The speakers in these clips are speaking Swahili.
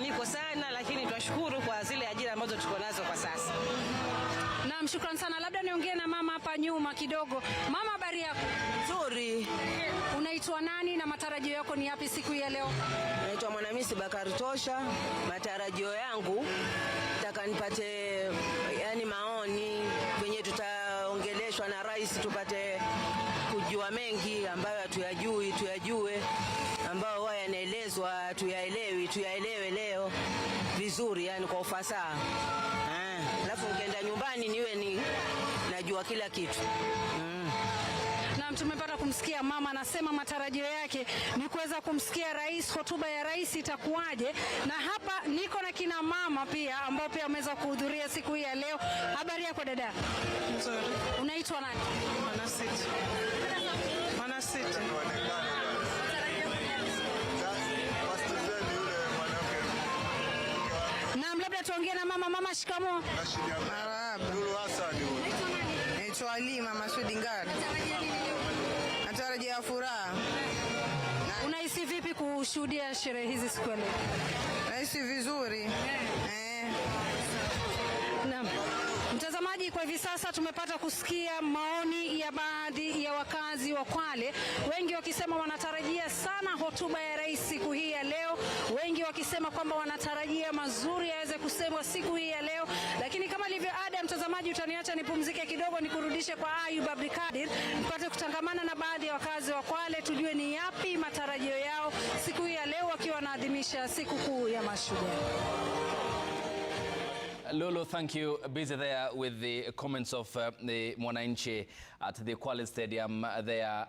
malalamiko sana, lakini tunashukuru kwa zile ajira ambazo tuko nazo kwa sasa. Naam, shukrani sana. Labda niongee na mama hapa nyuma kidogo. Mama, habari yako? Nzuri. Unaitwa nani na matarajio yako ni yapi siku hii ya leo? Naitwa Mwanamisi Bakari Tosha. Matarajio yangu nataka nipate maoni kwenye tutaongeleshwa na rais, tupate kujua mengi ambayo tuyajue ambao wao yanaelezwa tuyaelewe leo vizuri, kwa ufasaha. Alafu nikaenda nyumbani niwe najua kila kitu. Naam, tumepata kumsikia mama anasema matarajio yake ni kuweza kumsikia rais, hotuba ya rais itakuwaje. Na hapa niko na kina mama pia ambao pia wameweza kuhudhuria siku hii ya leo. Habari yako dada? Nzuri. Unaitwa nani? Manasiti. Naam, labda tuongee na mama. Mama, shikamoo. Marahaba. Naitwa Alima Mashujaa. Natarajia furaha. Unahisi vipi kushuhudia sherehe hizi siku ya leo? Nahisi vizuri. Naam. Mtazamaji, kwa hivi sasa tumepata kusikia maoni ya baadhi ya wakazi wa Kwale, wengi wakisema wanatarajia sana hotuba ya rais siku hii ya leo, wengi wakisema kwamba wanatarajia mazuri yaweze kusemwa siku hii ya leo. Lakini kama ilivyo ada, mtazamaji, utaniacha nipumzike kidogo, nikurudishe kwa Ayub Abdikadir, nipate kutangamana na baadhi ya wakazi wa Kwale, tujue ni yapi matarajio yao siku hii ya leo wakiwa wanaadhimisha siku kuu ya Mashujaa. Lolo, thank you. Busy there with the comments of the Mwananchi at the Kwale Stadium. They are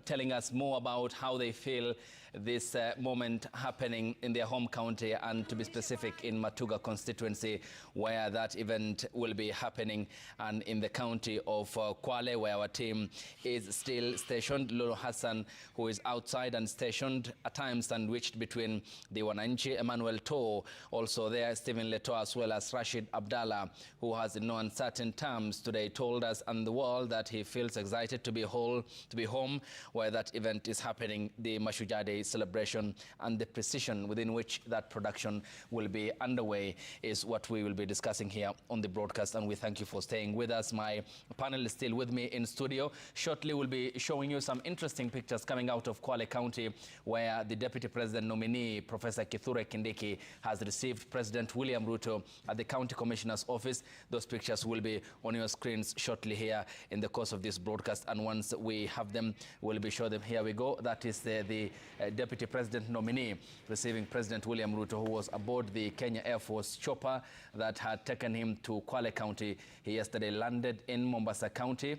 telling us more about how they feel this moment happening in their home county, and to be specific in Mashujaa constituency, where that event will be happening, and in the county of Kwale, where our team is still stationed. Lolo Hassan, who is outside and stationed, at times sandwiched between the Mwananchi, Emmanuel Too, also there, Stephen Leto, as well as Rashid Abdallah, who has in no uncertain terms today told us and the world that he feels excited to be home where that event is happening, the Mashujaa Day celebration, and the precision within which that production will be underway is what we will be discussing here on the broadcast, and we thank you for staying with us. My panel is still with me in studio. Shortly we'll be showing you some interesting pictures coming out of Kwale County, where the Deputy President nominee, Professor Kithure Kindiki, has received President William Ruto at the County Commissioner's office. Those pictures will be on your screens shortly here in the course of this broadcast, and once we have them, we'll be sure them. Here we go. That is the Deputy President nominee receiving President William Ruto, who was aboard the Kenya Air Force chopper that had taken him to Kwale County. He yesterday landed in Mombasa County.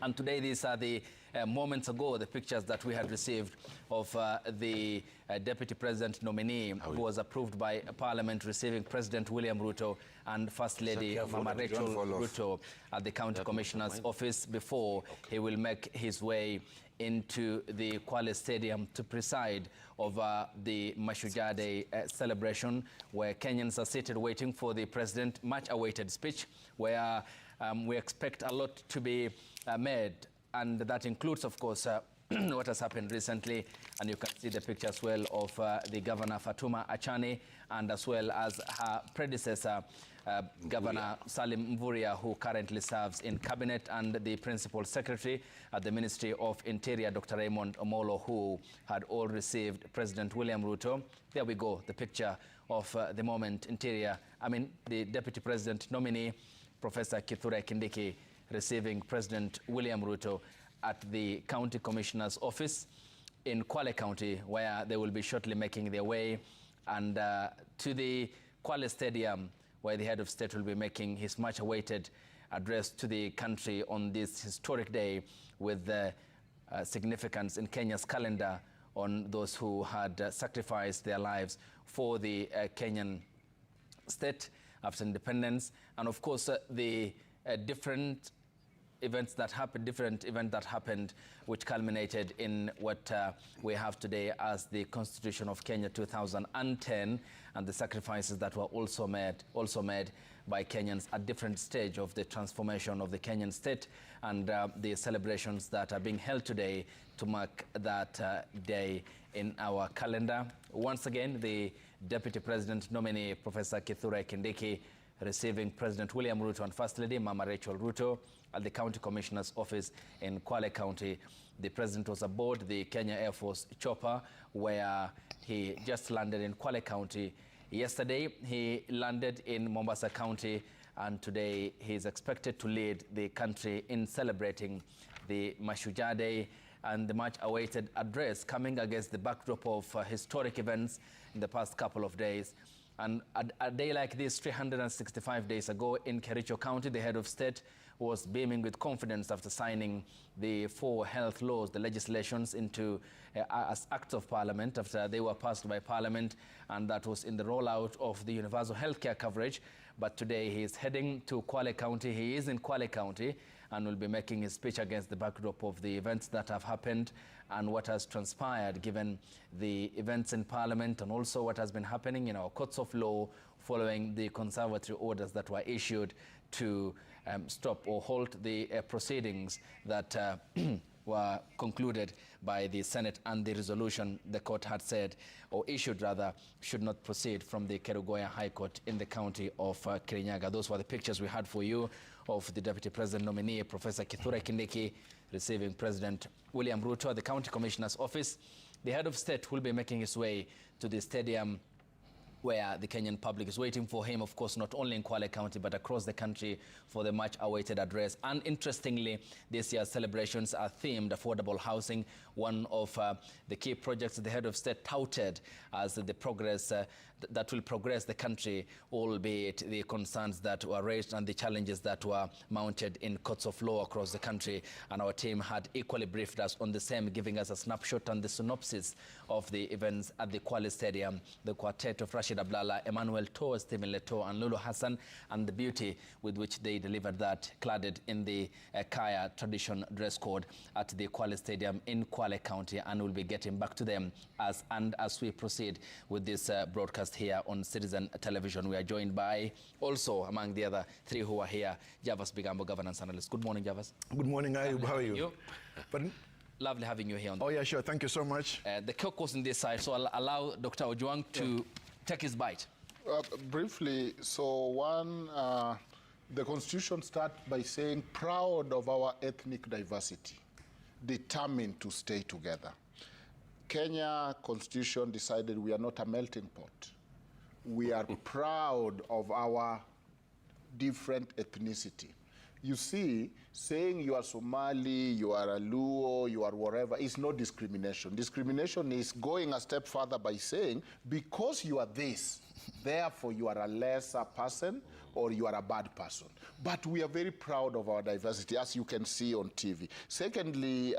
And today, these are the moments ago, the pictures that we had received of the Deputy President nominee who was approved by Parliament, receiving President William Ruto and First Lady Mama Rachel Ruto at the County Commissioner's office before he will make his way into the Kwale Stadium to preside over the Mashujaa Day celebration, where Kenyans are seated waiting for the President, much awaited speech, where we expect a lot to be made, and that includes, of course, what has happened recently, and you can see the picture as well of the Governor Fatuma Achani, and as well as her predecessor, Governor Salim Mvurya, who currently serves in Cabinet, and the Principal Secretary at the Ministry of Interior, Dr. Raymond Omolo, who had all received President William Ruto. There we go, the picture of the moment, the Deputy President nominee, Professor Kithure Kindiki, receiving President William Ruto at the County Commissioner's office in Kwale County, where they will be shortly making their way and to the Kwale Stadium, where the head of state will be making his much-awaited address to the country on this historic day, with significance in Kenya's calendar on those who had sacrificed their lives for the Kenyan state after independence, and of course the different event that happened, which culminated in what we have today as the Constitution of Kenya 2010, and the sacrifices that were also made by Kenyans at different stage of the transformation of the Kenyan state, and the celebrations that are being held today to mark that day in our calendar. Once again, the Deputy President nominee Professor Kithure Kindiki receiving President William Ruto and First Lady Mama Rachel Ruto at the County Commissioner's office in Kwale County. The President was aboard the Kenya Air Force chopper where he just landed in Kwale County. Yesterday, he landed in Mombasa County, and today he is expected to lead the country in celebrating the Mashujaa Day and the much-awaited address coming against the backdrop of historic events in the past couple of days. And a day like this, 365 days ago in Kericho County, the head of state was beaming with confidence after signing the 4 health laws, the legislations, into as acts of parliament after they were passed by parliament, and that was in the rollout of the universal healthcare coverage. But today he is heading to Kwale County. He is in Kwale County and will be making his speech against the backdrop of the events that have happened and what has transpired given the events in Parliament, and also what has been happening in our courts of law following the conservatory orders that were issued to stop or halt the proceedings that were concluded by the Senate, and the resolution the court had said, or issued rather, should not proceed from the Kerugoya High Court in the county of Kirinyaga. Those were the pictures we had for you of the Deputy President nominee, Professor Kithure Kindiki, receiving President William Ruto at the County Commissioner's office. The head of state will be making his way to the stadium where the Kenyan public is waiting for him, of course, not only in Kwale County, but across the country for the much-awaited address. And interestingly, this year's celebrations are themed affordable housing, one of the key projects the head of state touted as the progress that will progress the country, albeit the concerns that were raised and the challenges that were mounted in courts of law across the country. And our team had equally briefed us on the same, giving us a snapshot and the synopsis of the events at the Kwale Stadium. The quartet of Rashid Abdallah, Emmanuel Toh, Stephen Leto, and Lulu Hassan, and the beauty with which they delivered that, cladded in the Kaya tradition dress code at the Kwale Stadium in Kwale County, and we'll be getting back to them as we proceed with this broadcast here on Citizen Television. We are joined by, also among the other 3 who are here, Javas Bigambo, governance analyst. Good morning, Javas. Good morning, Ayub. How are you? Lovely having you here. Oh, yeah, sure. Thank you so much. The clock was on this side, so I'll allow Dr. Ojwang to take his bite. Briefly, so one, the Constitution starts by saying, proud of our ethnic diversity, determined to stay together. Kenya Constitution decided we are not a melting pot. We are proud of our different ethnicity. You see, saying you are Somali, you are a Luo, you are whatever, is not discrimination. Discrimination is going a step further by saying, because you are this, therefore you are a lesser person or you are a bad person. But we are very proud of our diversity, as you can see on TV. Secondly,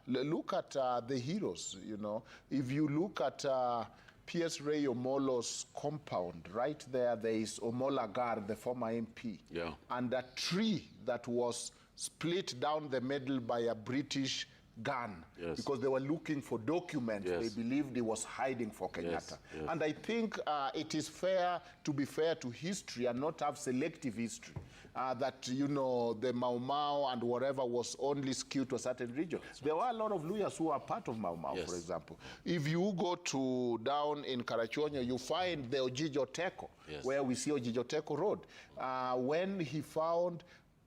look at the heroes, you know. If you look at P.S. Ray Omolo's compound, right there is Omola Gar, the former MP. Yeah. And a tree that was split down the middle by a British gun, yes, because they were looking for documents, yes, they believed he was hiding for Kenyatta. Yes, yes. And I think it is fair to be fair to history and not have selective history. That, you know, the Mau Mau and whatever was only skewed to a certain region. There were a lot of Luyas who are part of Mau Mau, yes, for example. If you go to down in Karachuonyo, you find the Ojijoteko, yes, where we see Ojijoteko Road. When he found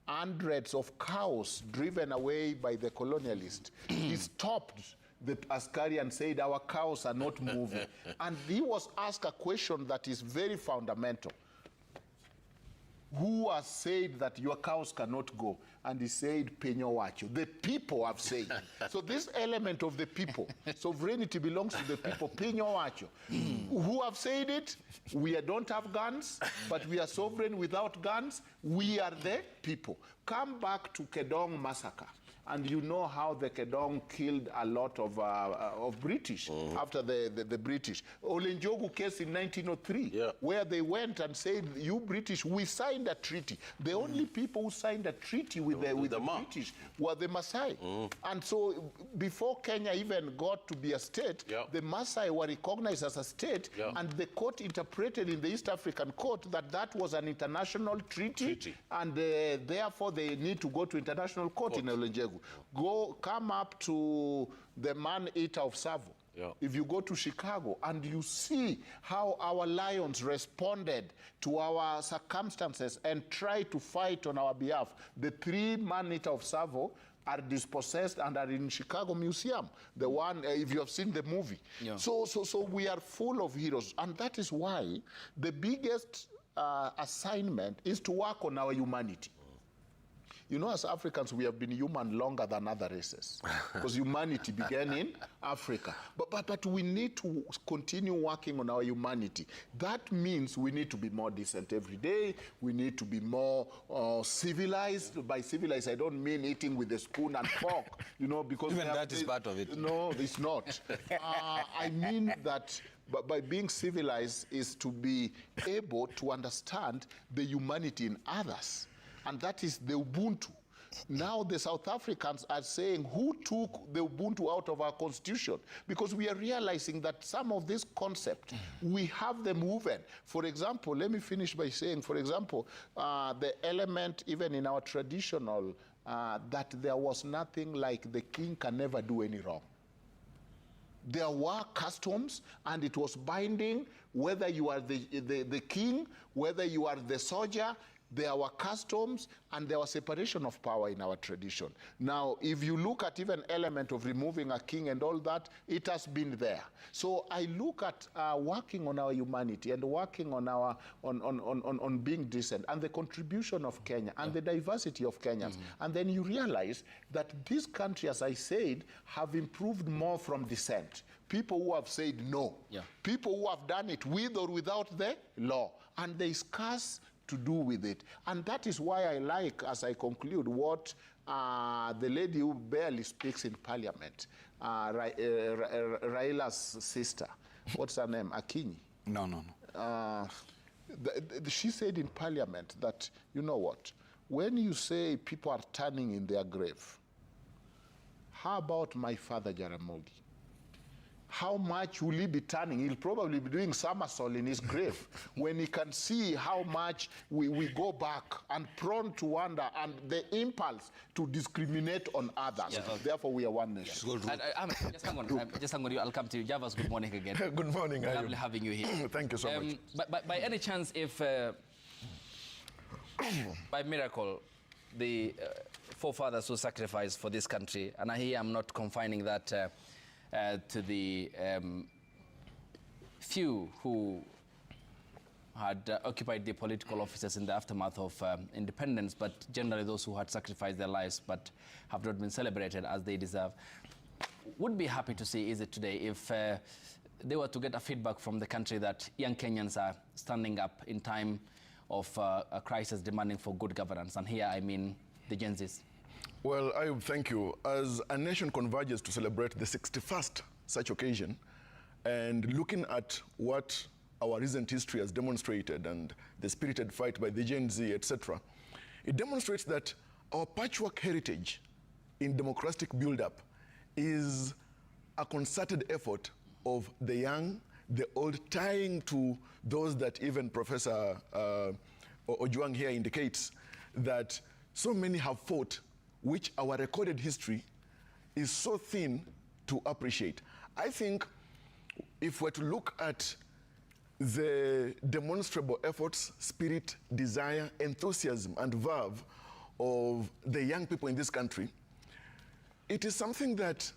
hundreds of cows driven away by the colonialists, he stopped the Askari and said, our cows are not moving. And he was asked a question that is very fundamental. Who has said that your cows cannot go? And he said, Penyo Wacho. The people have said. So this element of the people, sovereignty belongs to the people, Penyo Wacho. Who have said it? We don't have guns, but we are sovereign without guns. We are the people. Come back to Kedong massacre. And you know how the Kedong killed a lot of British after the British. Olenjogu case in 1903, yeah, where they went and said, you British, we signed a treaty. The only people who signed a treaty with the British were the Maasai. And so before Kenya even got to be a state, yeah, the Maasai were recognized as a state, yeah, and the court interpreted in the East African court that that was an international treaty. And therefore they need to go to international court in Olenjogu. Come up to the man-eater of Savo. if you go to Chicago and you see how our lions responded to our circumstances and try to fight on our behalf, the 3 man-eater of Savo are dispossessed and are in Chicago Museum. The one, if you have seen the movie. Yeah. So we are full of heroes. And that is why the biggest assignment is to work on our humanity. You know, as Africans, we have been human longer than other races because humanity began in Africa. But we need to continue working on our humanity. That means we need to be more decent every day. We need to be more civilized. By civilized, I don't mean eating with a spoon and fork, you know, because even that is part of it. No, it's not. I mean that by being civilized is to be able to understand the humanity in others. And that is the Ubuntu. Now the South Africans are saying, who took the Ubuntu out of our constitution? Because we are realizing that some of these concepts, we have them woven. For example, let me finish by saying, for example, the element even in our traditional, that there was nothing like the king can never do any wrong. There were customs, and it was binding, whether you are the king, whether you are the soldier. There were customs, and there was separation of power in our tradition. Now, if you look at even element of removing a king and all that, it has been there. So I look at working on our humanity and working on our on being decent and the contribution of Kenya and the diversity of Kenyans. And then you realize that this country, as I said, have improved more from dissent. People who have said no. People who have done it with or without the law. And there is scarce to do with it. And that is why I like, as I conclude, what the lady who barely speaks in parliament, Raila's sister, what's her name, Akinyi? No. She said in parliament that, you know what, when you say people are turning in their grave, how about my father Jaramogi? How much will he be turning? He'll probably be doing somersault in his grave when he can see how much we go back and prone to wonder and the impulse to discriminate on others. Therefore, we are one nation. Just hang on. I'll come to you. Javas, good morning again. Good morning. Lovely having you here. Thank you so much. But by any chance, if by miracle, the forefathers who sacrificed for this country, and I'm not confining that to the few who had occupied the political offices in the aftermath of independence, but generally those who had sacrificed their lives but have not been celebrated as they deserve. Would be happy to see, is it today, if they were to get a feedback from the country that young Kenyans are standing up in time of a crisis demanding for good governance. And here I mean the Gen Zs. Well, I thank you. As a nation converges to celebrate the 61st such occasion, and looking at what our recent history has demonstrated and the spirited fight by the Gen Z, etc., it demonstrates that our patchwork heritage in democratic build-up is a concerted effort of the young, the old, tying to those that even Professor Ojwang here indicates that so many have fought, which our recorded history is so thin to appreciate. I think if we're to look at the demonstrable efforts, spirit, desire, enthusiasm, and verve of the young people in this country, it is something that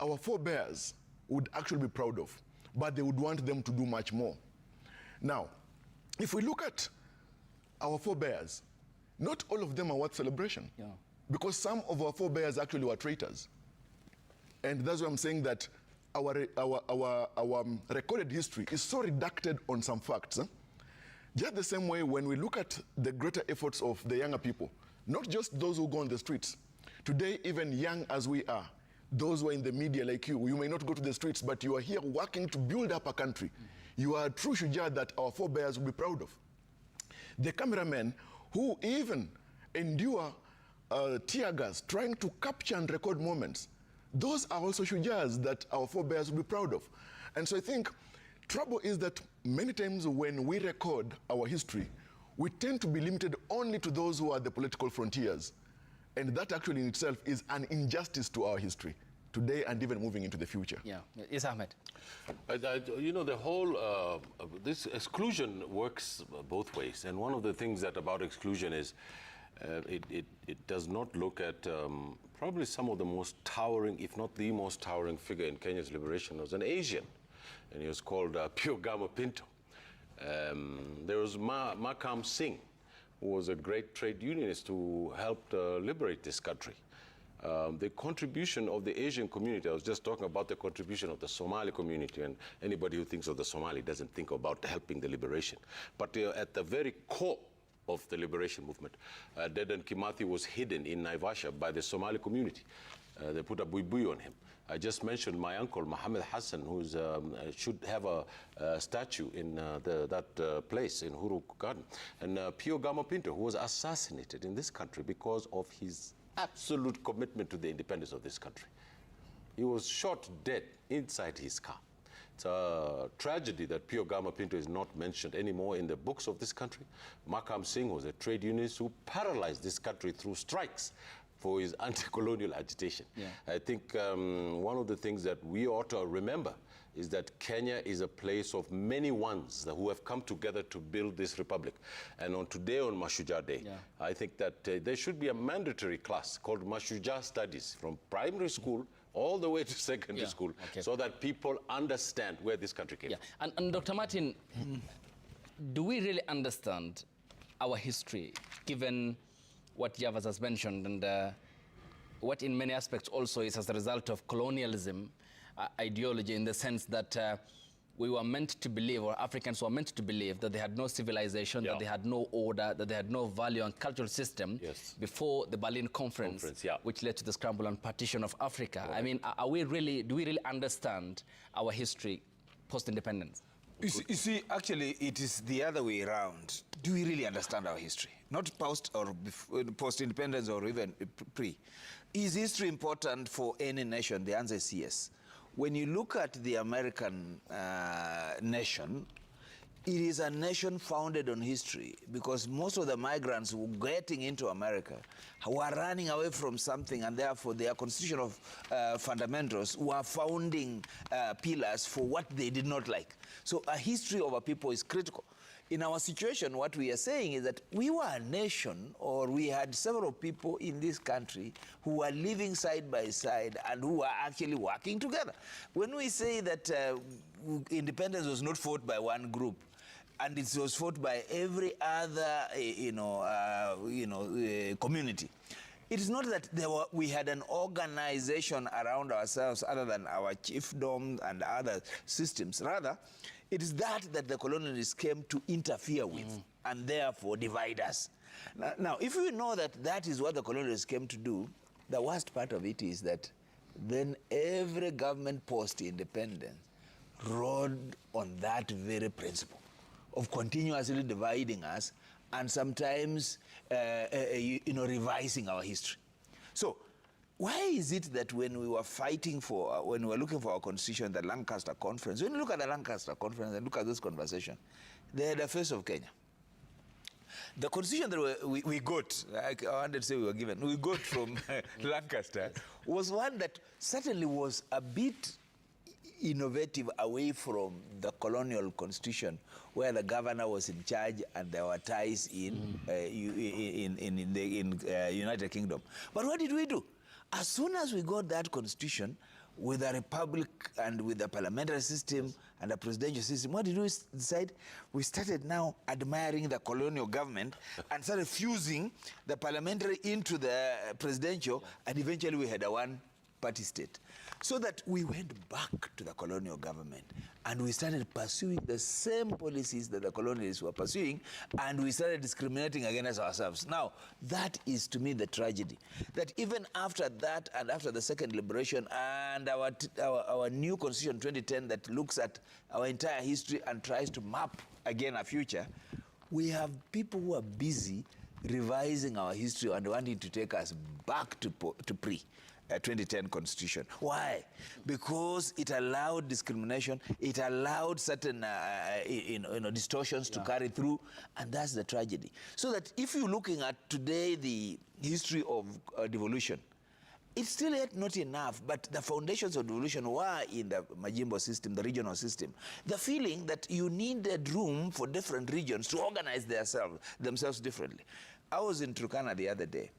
our forebears would actually be proud of, but they would want them to do much more. Now, if we look at our forebears, not all of them are worth celebration. Because some of our forebears actually were traitors. And that's why I'm saying that our recorded history is so redacted on some facts. Just the same way when we look at the greater efforts of the younger people, not just those who go on the streets. Today, even young as we are, those who are in the media like you may not go to the streets, but you are here working to build up a country. You are a true Mashujaa that our forebears will be proud of. The cameramen who even endure tear gas, trying to capture and record moments. Those are also Mashujaas that our forebears will be proud of. And so I think trouble is that many times when we record our history, we tend to be limited only to those who are the political frontiers. And that actually in itself is an injustice to our history. today and even moving into the future. Yeah. Yes, Ahmed. You know, the whole, this exclusion works both ways. And one of the things about exclusion is it does not look at probably some of the most towering, if not the most towering figure in Kenya's liberation was an Asian. And he was called Gachagua Pinto. There was Makam Singh, who was a great trade unionist who helped liberate this country. The contribution of the Asian community, I was just talking about the contribution of the Somali community, and anybody who thinks of the Somali doesn't think about helping the liberation. But at the very core of the liberation movement, Dedan Kimathi was hidden in Naivasha by the Somali community. They put a buibui on him. I just mentioned my uncle, Mohammed Hassan, who should have a statue in that place in Huru Garden. And Gachagua Pinto, who was assassinated in this country because of his absolute commitment to the independence of this country. He was shot dead inside his car. It's a tragedy that Gachagua Pinto is not mentioned anymore in the books of this country. Makam Singh was a trade unionist who paralyzed this country through strikes for his anti-colonial agitation. Yeah. I think one of the things that we ought to remember is that Kenya is a place of many ones who have come together to build this republic. And on today, on Mashujaa Day, I think that there should be a mandatory class called Mashujaa Studies from primary school all the way to secondary school, so that people understand where this country came from. And Dr. Martin, do we really understand our history, given what Javas has mentioned, and what in many aspects also is as a result of colonialism ideology, in the sense that we were meant to believe, or Africans were meant to believe, that they had no civilization, that they had no order, that they had no value and cultural system before the Berlin Conference, which led to the scramble and partition of Africa. I mean, do we really understand our history post-independence? You see, actually, it is the other way around. Do we really understand our history? Not post or post-independence or even pre. Is history important for any nation? The answer is yes. When you look at the American nation, it is a nation founded on history, because most of the migrants who were getting into America were running away from something, and therefore their constitutional fundamentals were founding pillars for what they did not like. So a history of a people is critical. In our situation, what we are saying is that we were a nation, or we had several people in this country who were living side by side and who were actually working together. When we say that independence was not fought by one group, and it was fought by every other, community, it is not that we had an organization around ourselves other than our chiefdom and other systems. Rather, it is that the colonialists came to interfere with and therefore divide us. Now, if we know that that is what the colonialists came to do, the worst part of it is that then every government post-independence rode on that very principle of continuously dividing us and sometimes revising our history. So why is it that when we were fighting for, when we were looking for our constitution, the Lancaster Conference, when you look at the Lancaster Conference and look at this conversation, they had the face of Kenya. The constitution that we got, I wanted to say we were given, we got from Lancaster, was one that certainly was a bit innovative away from the colonial constitution, where the governor was in charge and there were ties in the United Kingdom. But what did we do? As soon as we got that constitution with a republic and with a parliamentary system and a presidential system, what did we decide? We started now admiring the colonial government and started fusing the parliamentary into the presidential, and eventually we had a one-party state. So that we went back to the colonial government and we started pursuing the same policies that the colonialists were pursuing, and we started discriminating against ourselves. Now, that is to me the tragedy. That even after that and after the second liberation and our new constitution 2010 that looks at our entire history and tries to map again a future, we have people who are busy revising our history and wanting to take us back to pre. 2010 constitution. Why? Because it allowed discrimination, it allowed certain distortions to carry through, and that's the tragedy. So that if you're looking at today the history of devolution, it's still yet not enough, but the foundations of devolution were in the Majimbo system, the regional system. The feeling that you needed room for different regions to organize themselves differently. I was in Turkana the other day,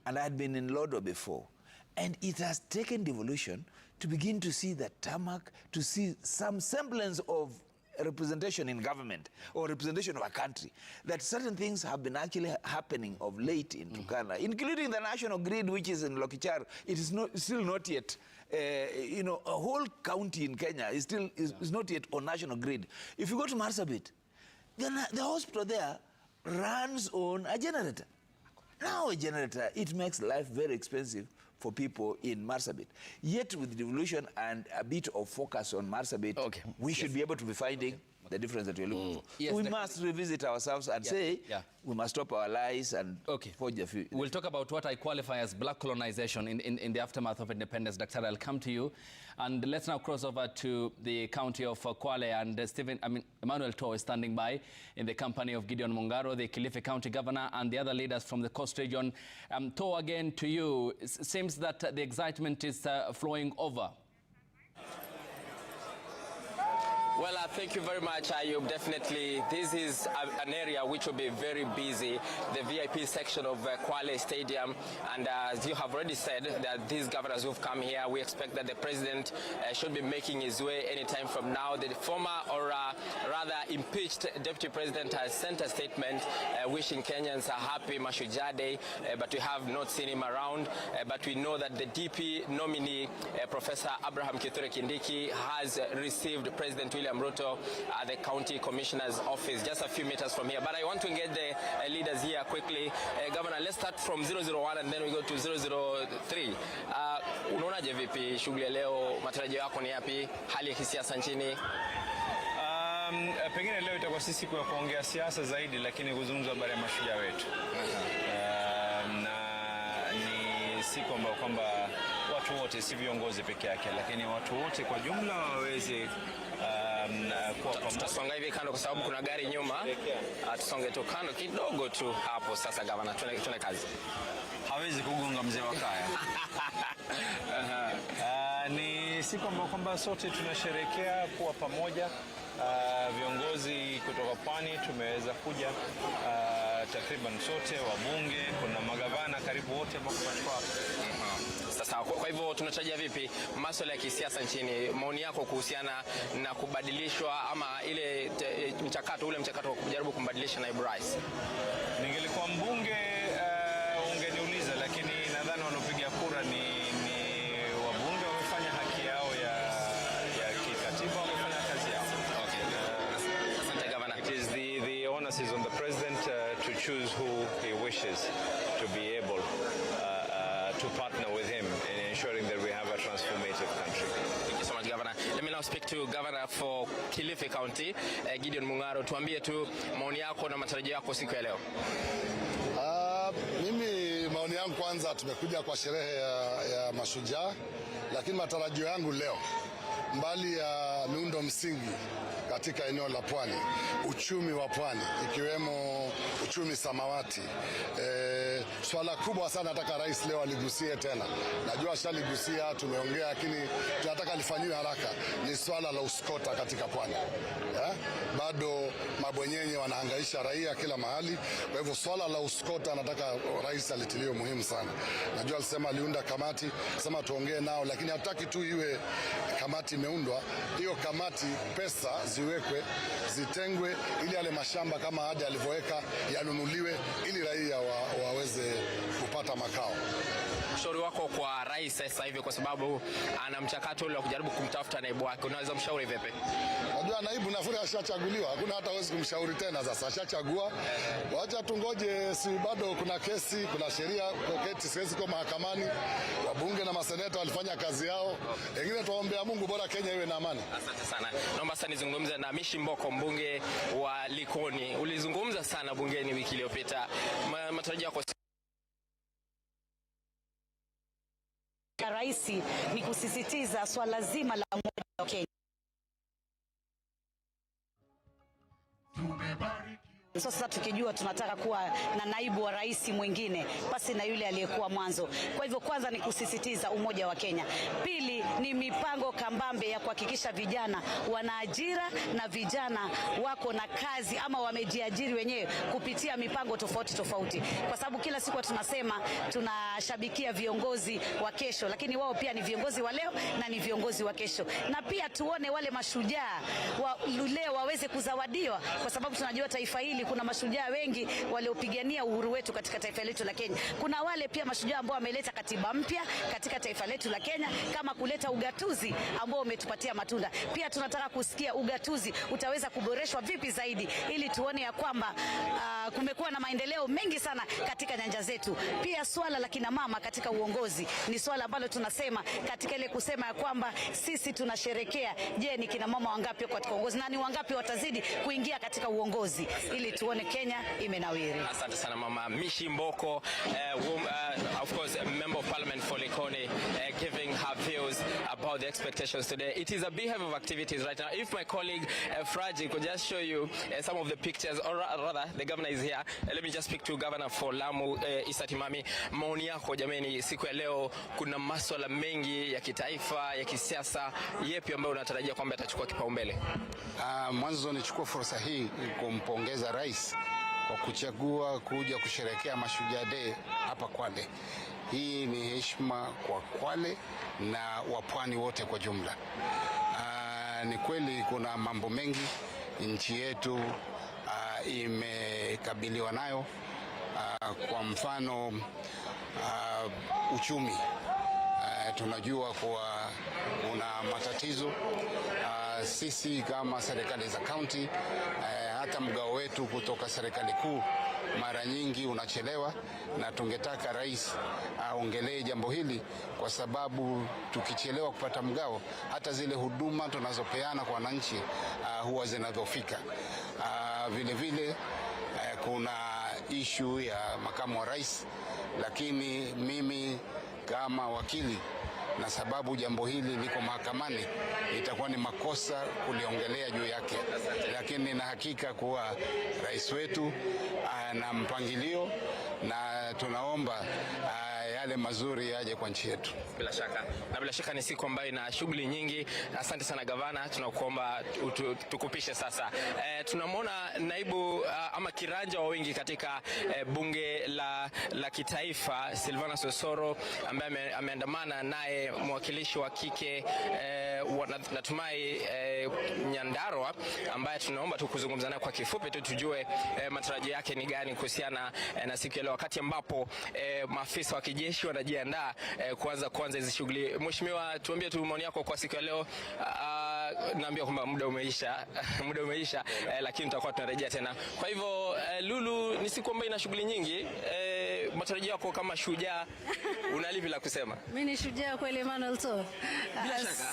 and I had been in Lodo before, and it has taken devolution to begin to see the tarmac, to see some semblance of representation in government or representation of a country, that certain things have been actually happening of late in Turkana, including the national grid, which is in Lokichar. It is still not yet, you know, a whole county in Kenya is not yet on national grid. If you go to Marsabit, then the hospital there runs on a generator. Now a generator, it makes life very expensive for people in Marsabit. Yet with devolution and a bit of focus on Marsabit, we should be able to be finding the difference that we're looking for. Yes, we must revisit ourselves and say, we must stop our lies and forge the future. We'll talk about what I qualify as black colonization in the aftermath of independence. Dr. I'll come to you. And let's now cross over to the county of Kwale, and Emmanuel Toh is standing by in the company of Gideon Mungaro, the Kilifi County Governor, and the other leaders from the coast region. Toh, again to you. It seems that the excitement is flowing over. Well, thank you very much, Ayub. Definitely, this is an area which will be very busy, the VIP section of Kwale Stadium. And as you have already said, that these governors who've come here, we expect that the president should be making his way anytime from now. The former, or rather impeached deputy president, has sent a statement wishing Kenyans a happy Mashujaa Day, but we have not seen him around. But we know that the DP nominee, Professor Abraham Kithure Kindiki, has received President William Ruto at the county commissioner's office just a few meters from here. But I want to engage the leaders here quickly. Governor, let's start from 001 and then we go to 003. Unaonaje vipi shughuli leo, matarajio yako ni yapi, hali ya kisiasa nchini? Pengine leo itakuwa sisi kwa kuongea siasa zaidi, lakini kuzungumza habari ya mashujaa wetu. Na ni siku ambayo kwamba watu wote, si viongozi peke yake, lakini watu wote kwa jumla waweze kuwa pamoja. Tutasonga hivi kando kwa sababu kuna gari nyuma. Tusonge tu kando kidogo tu hapo. Sasa gavana, tuone kazi. Hawezi kugonga mzee wa kaya. Ni siku ambayo kwamba sote tunasherehekea kuwa pamoja. Viongozi kutoka pwani tumeweza kuja, takriban sote, wabunge, kuna magavana karibu wote ambao tumechukua. Sasa kwa hivyo tunatarajia vipi masuala ya kisiasa nchini? Maoni yako kuhusiana na kubadilishwa ama ile mchakato wa kujaribu kumbadilisha naibu rais? Ningelikuwa mbunge ungeniuliza, lakini nadhani wanaopiga kura ni wabunge. Wamefanya haki yao ya kikatiba, wamefanya kazi yao. Asante Governor. It is the onus is on the president to choose who he wishes to be able to partner with him in ensuring that we have a transformative country. Thank you so much, Governor. Let me now speak to Governor for Kilifi County, Gideon Mungaro. Tuambie tu maoni yako na matarajio yako siku ya leo. Mimi maoni yangu, kwanza tumekuja kwa sherehe ya Mashujaa, lakini matarajio yangu leo, mbali ya miundo msingi katika eneo la pwani, uchumi wa pwani ikiwemo uchumi samawati, swala kubwa sana nataka rais leo aligusie tena. Najua ashaligusia, tumeongea, lakini tunataka lifanyiwe haraka. Ni swala la uskota katika pwani. Bado mabwenyenye wanahangaisha raia kila mahali. Kwa hivyo swala la uskota nataka rais alitilie muhimu sana. Najua alisema aliunda kamati, sema tuongee nao, lakini hataki tu iwe kamati imeundwa. Hiyo kamati pesa ziwekwe, zitengwe, ili yale mashamba kama hadi alivyoweka yanunuliwe, ili raia waweze kupata makao. Ushauri wako kwa rais sasa hivi, kwa sababu ana mchakato ule wa kujaribu kumtafuta naibu wake, unaweza mshauri vipi? Najua naibu nafikiri ashachaguliwa, hakuna hata hawezi kumshauri tena. Sasa ashachagua, wacha tungoje. Si bado kuna kesi, kuna sheria koketi, siwezi kwa mahakamani. Wabunge na maseneta walifanya kazi yao, wengine tuwaombea Mungu bora Kenya iwe na amani. Asante sana. Naomba sasa nizungumze na Mishi Mboko, mbunge wa Likoni. Ulizungumza sana bungeni wiki iliyopita, matarajio yako rais ni kusisitiza swala zima la umoja wa Kenya. Sasa tukijua tunataka kuwa na naibu wa rais mwingine basi na yule aliyekuwa mwanzo. Kwa hivyo kwanza ni kusisitiza umoja wa Kenya. Pili ni mipango kambambe ya kuhakikisha vijana wana ajira na vijana wako na kazi ama wamejiajiri wenyewe kupitia mipango tofauti tofauti. Kwa sababu kila siku tunasema tunashabikia viongozi wa kesho, lakini wao pia ni viongozi wa leo na ni viongozi wa kesho. Na pia tuone wale mashujaa wa leo waweze kuzawadiwa, kwa sababu tunajua taifa hili kuna mashujaa wengi waliopigania uhuru wetu katika taifa letu la Kenya. Kuna wale pia mashujaa ambao wameleta katiba mpya katika taifa letu la Kenya, kama kuleta ugatuzi ambao umetupatia matunda. Pia tunataka kusikia ugatuzi utaweza kuboreshwa vipi zaidi, ili tuone ya kwamba kumekuwa na maendeleo mengi sana katika nyanja zetu. Pia swala la kina mama katika uongozi ni swala ambalo tunasema katika ile kusema ya kwamba sisi tunasherekea, je, ni kina mama wangapi katika uongozi na ni wangapi watazidi kuingia katika uongozi, ili tuone Kenya imenawiri. Asante sana Mama Mishi Mboko, of course a member of parliament for Likoni, giving her views about the expectations today. It is a big of activities right now. If my colleague Fraji could just show you some of the pictures, or rather the governor is here. Let me just speak to Governor for Lamu, Issa Timami. Maoni yako jameni, siku ya leo kuna masuala mengi ya kitaifa, ya kisiasa, yepi ambayo unatarajia kwamba atachukua kipaumbele? Mwanzo nichukue fursa hii kumpongeza rais kwa kuchagua kuja kusherehekea Mashujaa Day hapa Kwale. Hii ni heshima kwa Kwale na wapwani wote kwa jumla. Ni kweli kuna mambo mengi nchi yetu imekabiliwa nayo, kwa mfano uchumi. Tunajua kuwa una matatizo. Sisi kama serikali za kaunti, hata mgao wetu kutoka serikali kuu mara nyingi unachelewa, na tungetaka rais aongelee jambo hili, kwa sababu tukichelewa kupata mgao, hata zile huduma tunazopeana kwa wananchi huwa zinadhoofika. Vile vile kuna ishu ya makamu wa rais, lakini mimi kama wakili, na sababu jambo hili liko mahakamani, itakuwa ni makosa kuliongelea juu yake, lakini nina hakika kuwa rais wetu ana mpangilio na tunaomba yale mazuri yaje kwa nchi yetu. Bila shaka. Na bila shaka ni siku ambayo ina shughuli nyingi. Asante sana gavana, tunakuomba tukupishe sasa. Tunamwona naibu ama kiranja wa wengi katika bunge la kitaifa Silvana Sosoro, ambaye ameandamana naye mwakilishi wa kike natumai Nyandarua, ambaye tunaomba tukuzungumza naye kwa kifupi tu tujue matarajio yake ni gani kuhusiana na siku ya leo, wakati ambapo maafisa wa kijeshi wanajiandaa kuanza hizi shughuli. Mheshimiwa, tuambie tu maoni yako kwa siku ya leo. Naambia kwamba muda umeisha lakini tutakuwa tunarejea tena. Kwa hivyo Lulu, ni siku ambayo ina shughuli nyingi. Matarajio yako kama shujaa, unalipi la kusema? Mimi ni shujaa kweli Emmanuel to.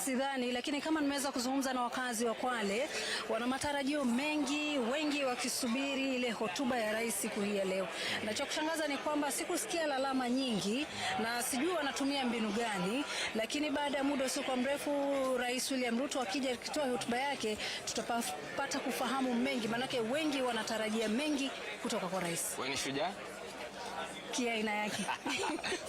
Sidhani, lakini kama nimeweza kuzungumza na wakazi wa Kwale, wana matarajio mengi, wengi wakisubiri ile hotuba ya rais siku hii ya leo. Na cha kushangaza ni kwamba sikusikia lalama nyingi, na sijui wanatumia mbinu gani, lakini baada ya muda usio mrefu Rais William Ruto akija kutoa hotuba yake, tutapata kufahamu mengi, manake wengi wanatarajia mengi kutoka kwa rais. Wewe ni shujaa? Aina yake.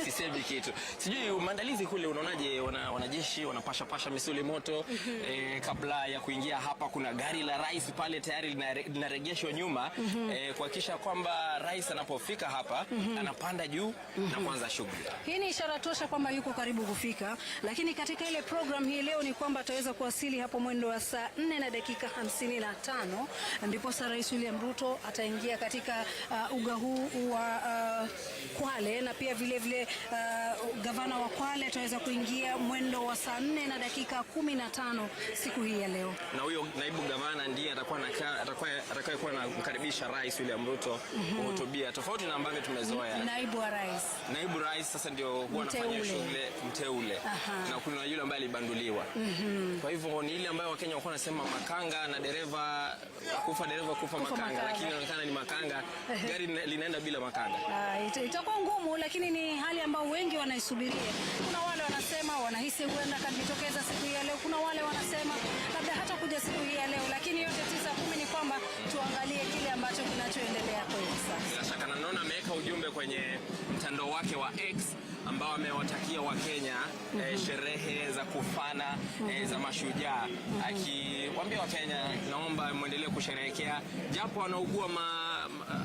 Sisemi kitu. Sijui maandalizi kule unaonaje, wanajeshi wanapasha misuli moto. Kabla ya kuingia hapa kuna gari la rais pale tayari linaregeshwa nyuma, kuhakikisha kwamba rais anapofika hapa anapanda juu na kuanza shughuli. Hii ni ishara tosha kwamba yuko karibu kufika, lakini katika ile program hii leo ni kwamba ataweza kuwasili hapo mwendo wa saa 4 na dakika 55, ndipo Rais William Ruto ataingia katika uga huu wa Kwale, na pia vile gavana wa Kwale ataweza kuingia mwendo wa saa 4 na dakika 15 siku hii ya leo. Na huyo naibu gavana ndiye atakuwa kumkaribisha Rais William Ruto kuhutubia, tofauti na ambavyo tumezoea. Naibu wa rais. Naibu rais sasa ndio huwa anafanya shughuli mteule. Na kuna yule ambaye alibanduliwa. Kwa hivyo ni ile ambayo Wakenya walikuwa wanasema makanga na dereva kufa makanga, lakini inaonekana ni makanga, gari linaenda bila makanga. Itakuwa ngumu, lakini ni hali ambayo wengi wanaisubiria. Kuna wale wanasema wanahisi huenda kajitokeza siku hii ya leo, kuna wale wanasema labda hata kuja siku hii ya leo, lakini yote 9-10 ni kwamba tuangalie kile ambacho kinachoendelea. ameweka ujumbe kwenye mtandao wake wa X ambao amewatakia Wakenya sherehe za kufana za Mashujaa, akiwaambia Wakenya naomba muendelee kusherehekea, japo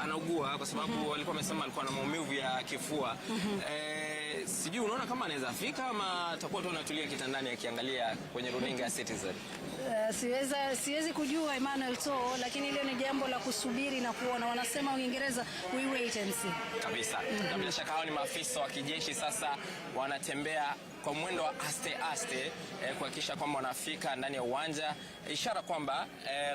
anaugua kwa sababu walikuwa wamesema alikuwa na maumivu ya kifua. Sijui unaona kama anaweza fika ama atakuwa tu anatulia kitandani akiangalia kwenye runinga ya Citizen. Siwezi kujua Emmanuel to, lakini ile ni jambo la kusubiri na kuona. Wanasema Uingereza, we wait and see. Kabisa. Na bila shaka hao ni maafisa wa kijeshi sasa wanatembea kwa mwendo wa aste kuhakikisha kwamba wanafika ndani ya uwanja, ishara kwamba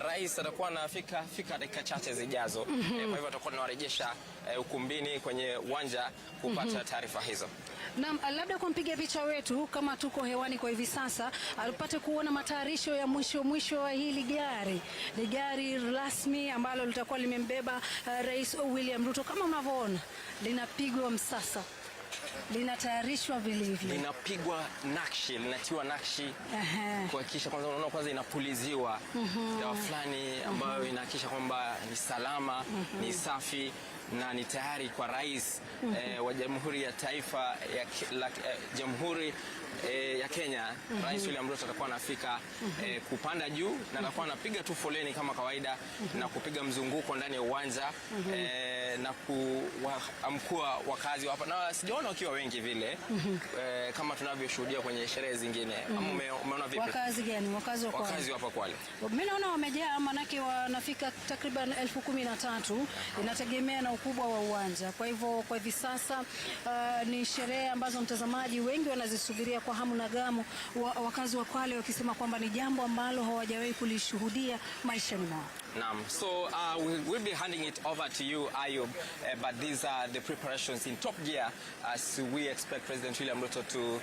rais atakuwa anafika dakika chache zijazo. Kwa hivyo atakuwa anawarejesha ukumbini kwenye uwanja kupata taarifa hizo. Na labda kwa mpiga picha wetu kama tuko hewani kwa hivi sasa, alipate kuona matayarisho ya mwisho wa hili gari. Ni gari rasmi ambalo litakuwa limembeba Rais William Ruto. Kama unavyoona linapigwa msasa, linatayarishwa vilivyo, linapigwa nakshi, linatiwa nakshi kuhakikisha kwanza inapuliziwa dawa fulani ambayo inahakikisha kwamba ni salama, ni safi na ni tayari kwa rais wa Jamhuri ya Taifa Jamhuri ya Kenya. Rais William Ruto atakuwa anafika kupanda juu na atakuwa anapiga tu foleni kama kawaida na kupiga mzunguko ndani ya uwanja na kuamkua wakazi hapa, na sijaona wakiwa wengi vile kama tunavyoshuhudia kwenye sherehe zingine. Umeona vipi? Wakazi gani? Wakazi hapa Kwale. Mimi naona wamejaa, manake wanafika takriban 13,000, inategemea na ukubwa wa uwanja. Kwa hivyo kwa hivi sasa ni sherehe ambazo mtazamaji wengi wanazisubiria kwa hamu na gamu, wakazi wa Kwale wakisema kwamba ni jambo ambalo hawajawahi kulishuhudia maishani mwao. Naam. So we'll be handing it over to you, Ayub, but these are the preparations in top gear as we expect President William Ruto to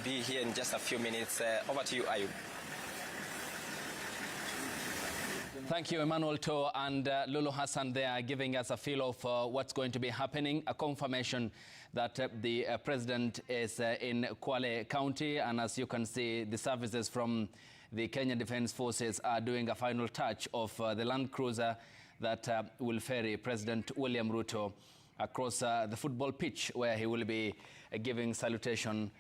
be here in just a few minutes. Over to you, Ayub. Thank you, Emmanuel To and Lulu Hassan there giving us a feel of what's going to be happening, a confirmation that the president is in Kwale County, and as you can see, the services from the Kenya Defence Forces are doing a final touch of the Land Cruiser that will ferry President William Ruto across the football pitch, where he will be giving salutation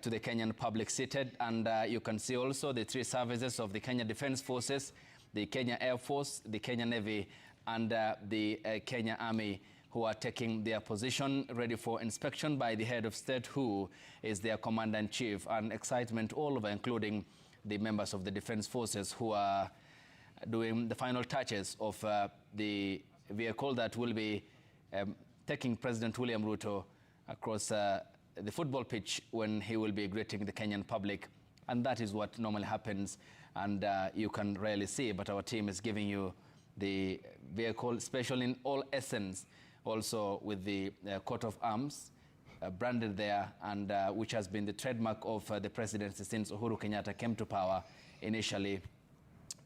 to the Kenyan public seated. And you can see also the three services of the Kenya Defence Forces, the Kenya Air Force, the Kenya Navy, and the Kenya Army, who are taking their position ready for inspection by the head of state, who is their commander-in-chief. And excitement all over, including the members of the Defence Forces, who are doing the final touches of the vehicle that will be taking President William Ruto across the football pitch when he will be greeting the Kenyan public. And that is what normally happens, and you can rarely see, but our team is giving you the vehicle, special in all essence, also with the coat of arms branded there, and which has been the trademark of the presidency since Uhuru Kenyatta came to power. Initially,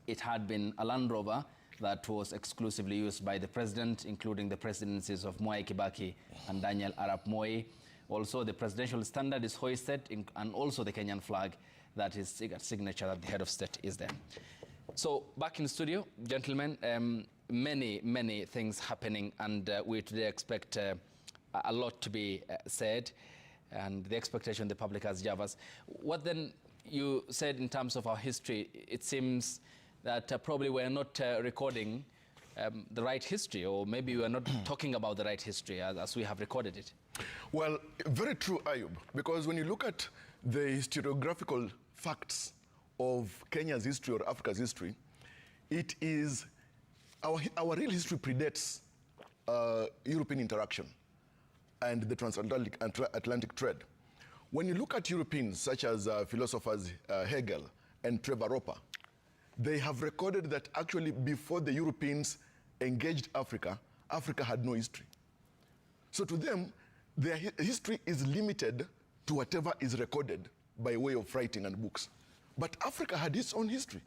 it had been a Land Rover that was exclusively used by the president, including the presidencies of Mwai Kibaki and Daniel Arap Moi. Also, the presidential standard is hoisted, and also the Kenyan flag, that is signature that the head of state is there. So back in the studio, gentlemen, many things happening, and we today expect a lot to be said, and the expectation the public has, Javas. What then you said in terms of our history, it seems that probably we're not recording the right history, or maybe we are not talking about the right history as we have recorded it. Well, very true, Ayub, because when you look at the historiographical facts of Kenya's history or Africa's history, it is our real history predates European interaction and the transatlantic trade. When you look at Europeans such as philosophers Hegel and Trevor Roper, they have recorded that actually before the Europeans engaged Africa, Africa had no history. So to them, their history is limited to whatever is recorded by way of writing and books. But Africa had its own history.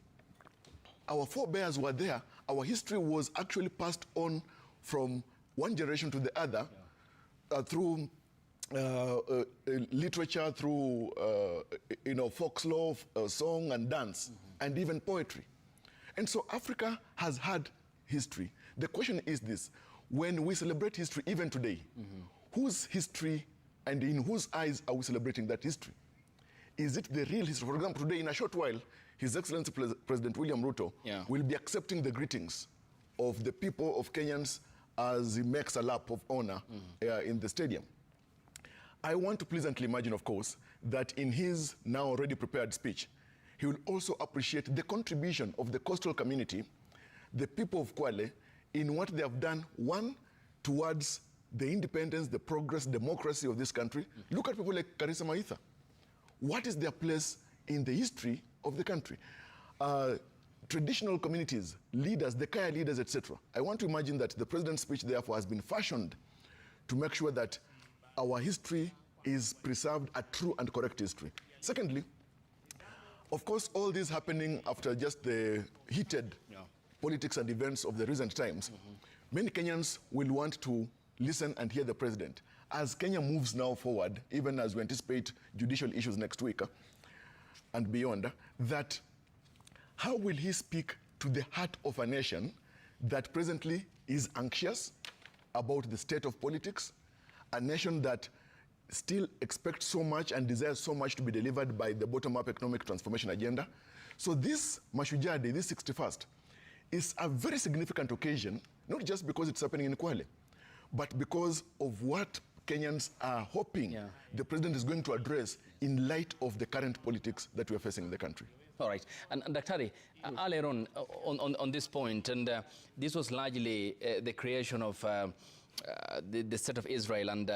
Our forebears were there. Our history was actually passed on from one generation to the other through literature, through folklore, song and dance, and even poetry. And so Africa has had history. The question is this: when we celebrate history, even today, whose history and in whose eyes are we celebrating that history? Is it the real history? For example, today, in a short while, His Excellency President William Ruto will be accepting the greetings of the people of Kenyans as he makes a lap of honor in the stadium. I want to pleasantly imagine, of course, that in his now already prepared speech, he will also appreciate the contribution of the coastal community, the people of Kwale, in what they have done, one, towards the independence, the progress, democracy of this country. Look at people like Karisa Maitha. What is their place in the history of the country? Traditional communities, leaders, the Kaya leaders, etc. I want to imagine that the president's speech, therefore, has been fashioned to make sure that our history is preserved, a true and correct history. Secondly, of course, all this happening after just the heated politics and events of the recent times, many Kenyans will want to listen and hear the president. As Kenya moves now forward, even as we anticipate judicial issues next week and beyond, that how will he speak to the heart of a nation that presently is anxious about the state of politics, a nation that still expects so much and desires so much to be delivered by the bottom-up economic transformation agenda? So this Mashujaa Day, this 61st, is a very significant occasion, not just because it's happening in Kwale, but because of what Kenyans are hoping the president is going to address in light of the current politics that we are facing in the country. All right. And Daktari, earlier on this point, and this was largely the creation of the State of Israel and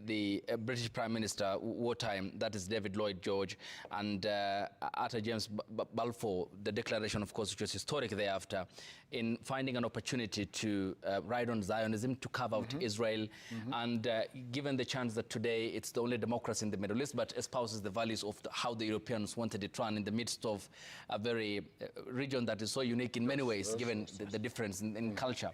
the British Prime Minister wartime, that is David Lloyd George, and Arthur James Balfour, the declaration, of course, which was historic thereafter, in finding an opportunity to ride on Zionism, to carve out Israel, and given the chance that today it's the only democracy in the Middle East, but espouses the values of how the Europeans wanted it run in the midst of a very region that is so unique in many ways, given the difference in culture.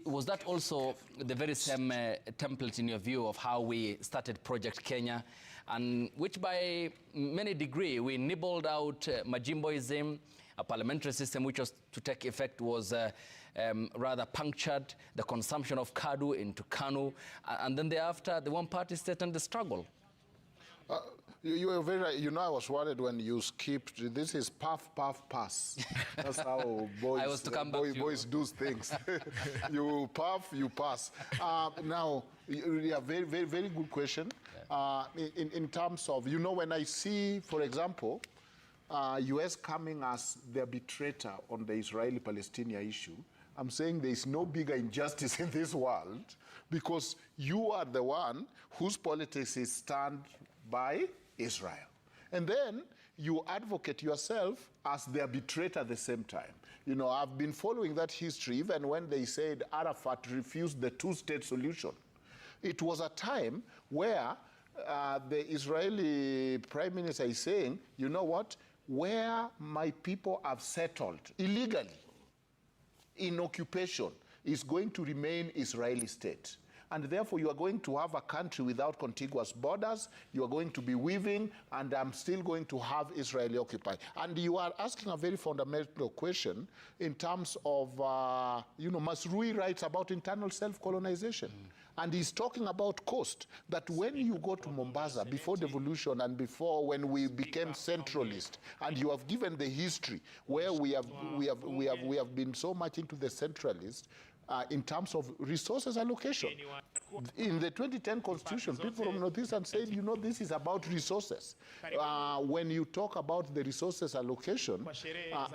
Was that also the very same template in your view of how we started Project Kenya, and which by many degree we nibbled out Majimboism, a parliamentary system which was to take effect was rather punctured, the consumption of Kadu into Kanu, and then thereafter the one-party state and the struggle? You were very right. You know, I was worried when you skipped. This is puff, puff, pass. That's how boys, boys do things. You puff, you pass. Now, very, very, very good question. In terms of, you know, when I see, for example, U.S. coming as the arbitrator on the Israeli-Palestinian issue, I'm saying there is no bigger injustice in this world, because you are the one whose politics is stand by Israel. And then you advocate yourself as the arbitrator at the same time. You know, I've been following that history even when they said Arafat refused the two-state solution. It was a time where the Israeli prime minister is saying, you know what, where my people have settled illegally in occupation is going to remain Israeli state. And therefore, you are going to have a country without contiguous borders. You are going to be weaving, and I'm still going to have Israeli occupied. And you are asking a very fundamental question in terms of, you know, Masrui writes about internal self-colonization. And he's talking about coast, that when you go to Mombasa, before devolution and before when we became centralist, and you have given the history where we have been so much into the centralist, in terms of resources allocation. In the 2010 Constitution, people from Northeastern said, you know, this is about resources. When you talk about the resources allocation,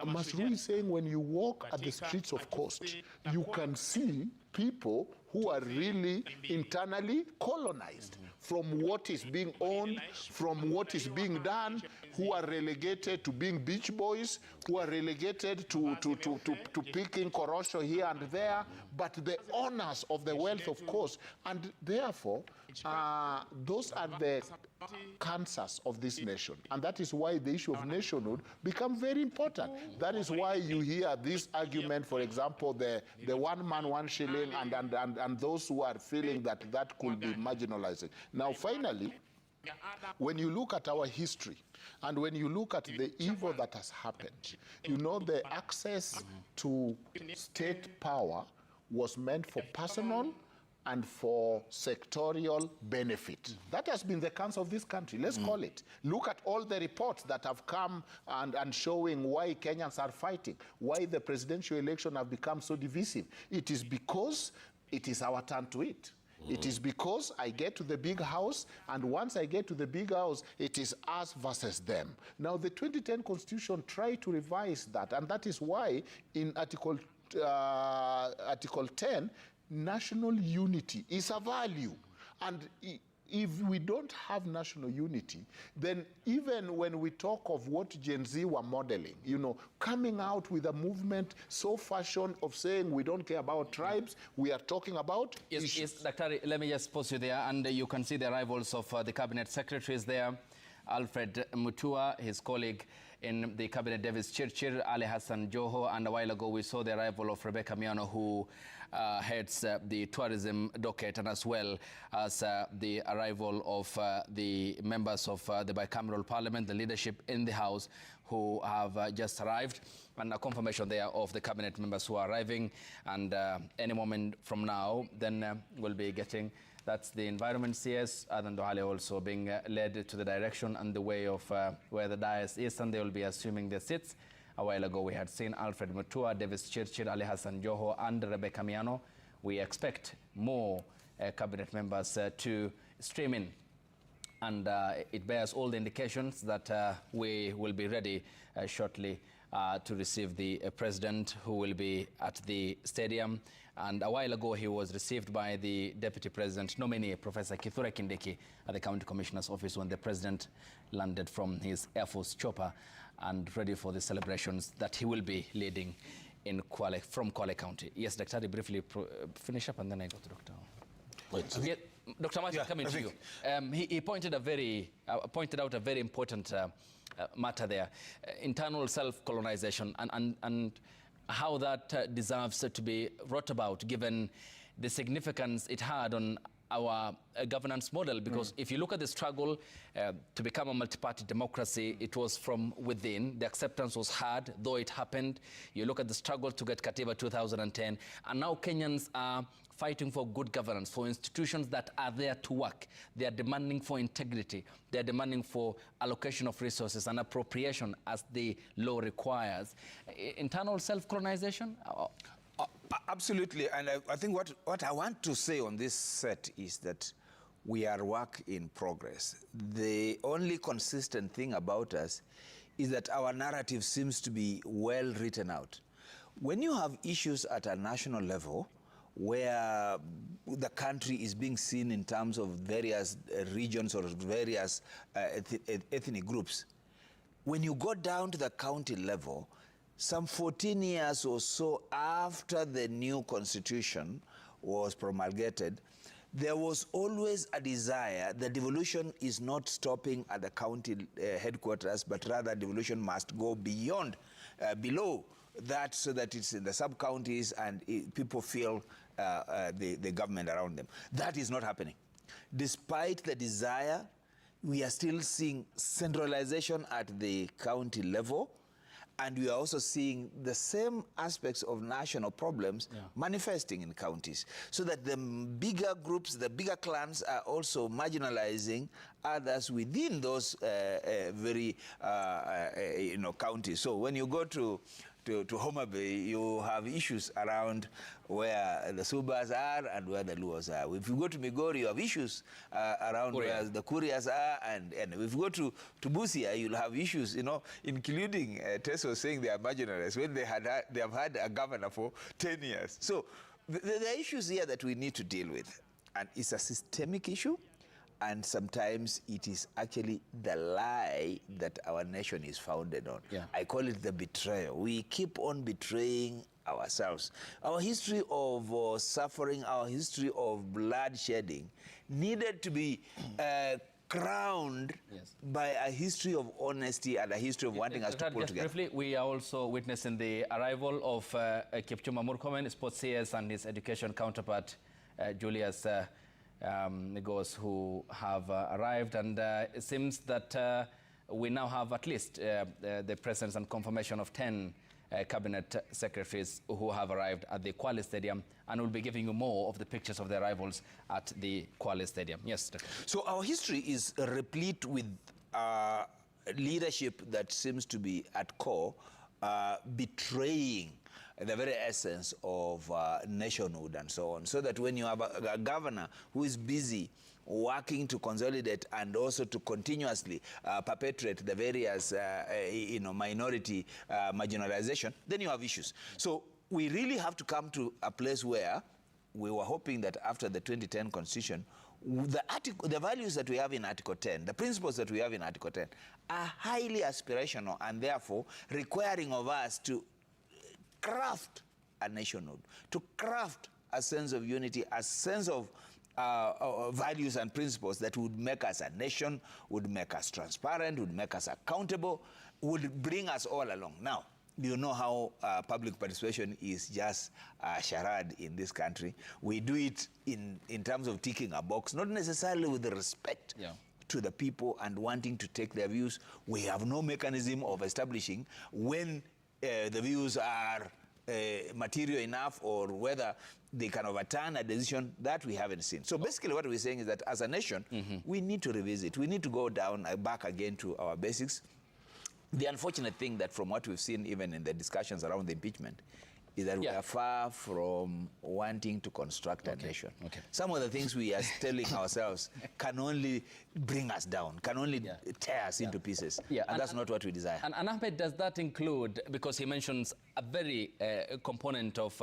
Masrui is saying when you walk at the streets of Coast, you can see people who are really internally colonized from what is being owned, from what is being done, who are relegated to being beach boys, who are relegated to picking korosho here and there, but the owners of the wealth, of course. And therefore, those are the cancers of this nation. And that is why the issue of nationhood becomes very important. That is why you hear this argument, for example, the 1 man, 1 shilling, and those who are feeling that that could be marginalizing. Now, finally, when you look at our history, and when you look at the evil that has happened, you know, the access to state power was meant for personal and for sectorial benefit. That has been the cancer of this country, let's call it. Look at all the reports that have come and showing why Kenyans are fighting, why the presidential election have become so divisive. It is because it is our turn to eat. It is because I get to the big house, and once I get to the big house, it is us versus them. Now, the 2010 Constitution tried to revise that, and that is why in Article 10, national unity is a value. And if we don't have national unity, then even when we talk of what Gen Z were modeling, you know, coming out with a movement so fashioned of saying we don't care about tribes, we are talking about issues. Yes, Dr. Let me just pause you there, and you can see the arrivals of the cabinet secretaries there. Alfred Mutua, his colleague in the cabinet, Davis Chirchir, Ali Hassan Joho, and a while ago we saw the arrival of Rebecca Miano, who heads the tourism docket, and as well as the arrival of the members of the bicameral parliament, the leadership in the House, who have just arrived, and a confirmation there of the cabinet members who are arriving. And any moment from now, then we'll be getting, that's the environment CS, Adan Dohale also being led to the direction and the way of where the dais is, and they will be assuming their seats. A while ago, we had seen Alfred Mutua, Davis Chirchir, Ali Hassan Joho, and Rebecca Miano. We expect more cabinet members to stream in, and it bears all the indications that we will be ready shortly to receive the president, who will be at the stadium. And a while ago, he was received by the deputy president nominee, Professor Kithure Kindiki, at the county commissioner's office when the president landed from his Air Force chopper and ready for the celebrations that he will be leading in Kwale, from Kwale County. Yes, Dr. Briefly finish up, and then I go to Dr. Okay, Dr. Martin, coming to you. He pointed out a very important matter there, internal self-colonization, and how that deserves to be brought about, given the significance it had on our governance model. Because if you look at the struggle to become a multi-party democracy, it was from within. The acceptance was hard, though it happened. You look at the struggle to get Katiba 2010, and now Kenyans are fighting for good governance, for institutions that are there to work. They are demanding for integrity. They are demanding for allocation of resources and appropriation as the law requires. Internal self-colonization? Absolutely, and I think what I want to say on this set is that we are work in progress. The only consistent thing about us is that our narrative seems to be well written out. When you have issues at a national level, where the country is being seen in terms of various regions or various ethnic groups, when you go down to the county level, some 14 years or so after the new constitution was promulgated, there was always a desire that devolution is not stopping at the county headquarters, but rather devolution must go beyond, below that, so that it's in the sub-counties and people feel the government around them. That is not happening. Despite the desire, we are still seeing centralization at the county level, and we are also seeing the same aspects of national problems manifesting in counties, so that the bigger groups, the bigger clans are also marginalizing others within those very counties. So when you go to Homa Bay, you have issues around where the Subas are and where the Luos are. If you go to Migori, you have issues around where the Kurias are, and if you go to Busia, you'll have issues, including Teso saying they are marginalized when they have had a governor for 10 years. So there are issues here that we need to deal with, and it's a systemic issue. And sometimes it is actually the lie that our nation is founded on. I call it the betrayal. We keep on betraying ourselves. Our history of suffering, our history of bloodshedding needed to be crowned by a history of honesty and a history of wanting us to pull together. Briefly, we are also witnessing the arrival of Kipchumba Murkomen, sports CS, and his education counterpart, Julius Negos, who have arrived, and it seems that we now have at least the presence and confirmation of 10 cabinet secretaries who have arrived at the Kwale Stadium, and we'll be giving you more of the pictures of the arrivals at the Kwale Stadium. Yes. So our history is replete with leadership that seems to be at core betraying the very essence of nationhood and so on. So that when you have a governor who is busy working to consolidate and also to continuously perpetuate the various minority marginalization, then you have issues. So we really have to come to a place where we were hoping that after the 2010 Constitution, the values that we have in Article 10, the principles that we have in Article 10 are highly aspirational and therefore requiring of us to craft a nationhood, to craft a sense of unity, a sense of values and principles that would make us a nation, would make us transparent, would make us accountable, would bring us all along. Now, you know how public participation is just a charade in this country. We do it in terms of ticking a box, not necessarily with the respect to the people and wanting to take their views. We have no mechanism of establishing when the views are material enough or whether they can overturn a decision. That we haven't seen. So basically what we're saying is that as a nation, we need to revisit. We need to go down, back again to our basics. The unfortunate thing that from what we've seen even in the discussions around the impeachment is that we are far from wanting to construct a nation. Some of the things we are telling ourselves can only bring us down, can only tear us into pieces. And that's not what we desire. And Ahmed, does that include, because he mentions a very component of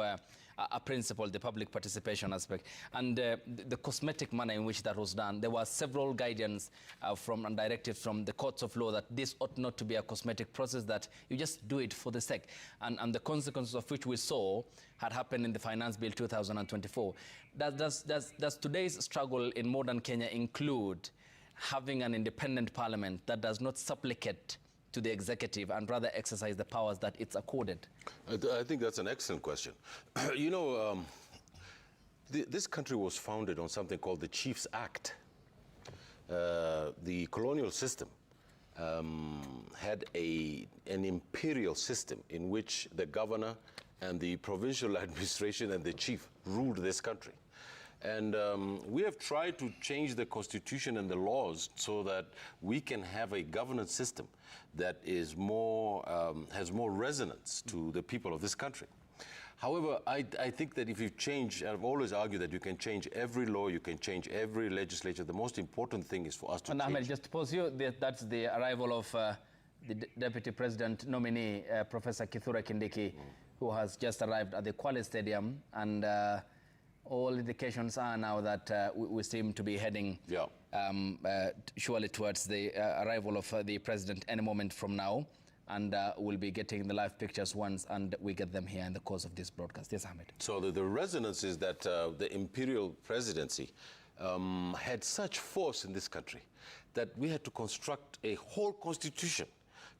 a principle, the public participation aspect, and the cosmetic manner in which that was done. There were several guidance and directives from the courts of law that this ought not to be a cosmetic process, that you just do it for the sake. And the consequences of which we saw had happened in the Finance Bill 2024. Does today's struggle in modern Kenya include having an independent parliament that does not supplicate to the executive and rather exercise the powers that it's accorded? I think that's an excellent question. You know, this country was founded on something called the Chiefs Act. The colonial system had an imperial system in which the governor and the provincial administration and the chief ruled this country. And we have tried to change the constitution and the laws so that we can have a governance system that is more, has more resonance to the people of this country. However, I think that if you change, I've always argued that you can change every law, you can change every legislature. The most important thing is for us to change. Ahmed, just to pause you, that's the arrival of the Deputy President nominee, Professor Kithure Kindiki, who has just arrived at the Kwale Stadium, and all indications are now that we seem to be heading surely towards the arrival of the president any moment from now, and we'll be getting the live pictures once and we get them here in the course of this broadcast. Yes, Ahmed. So the resonance is that the imperial presidency had such force in this country that we had to construct a whole constitution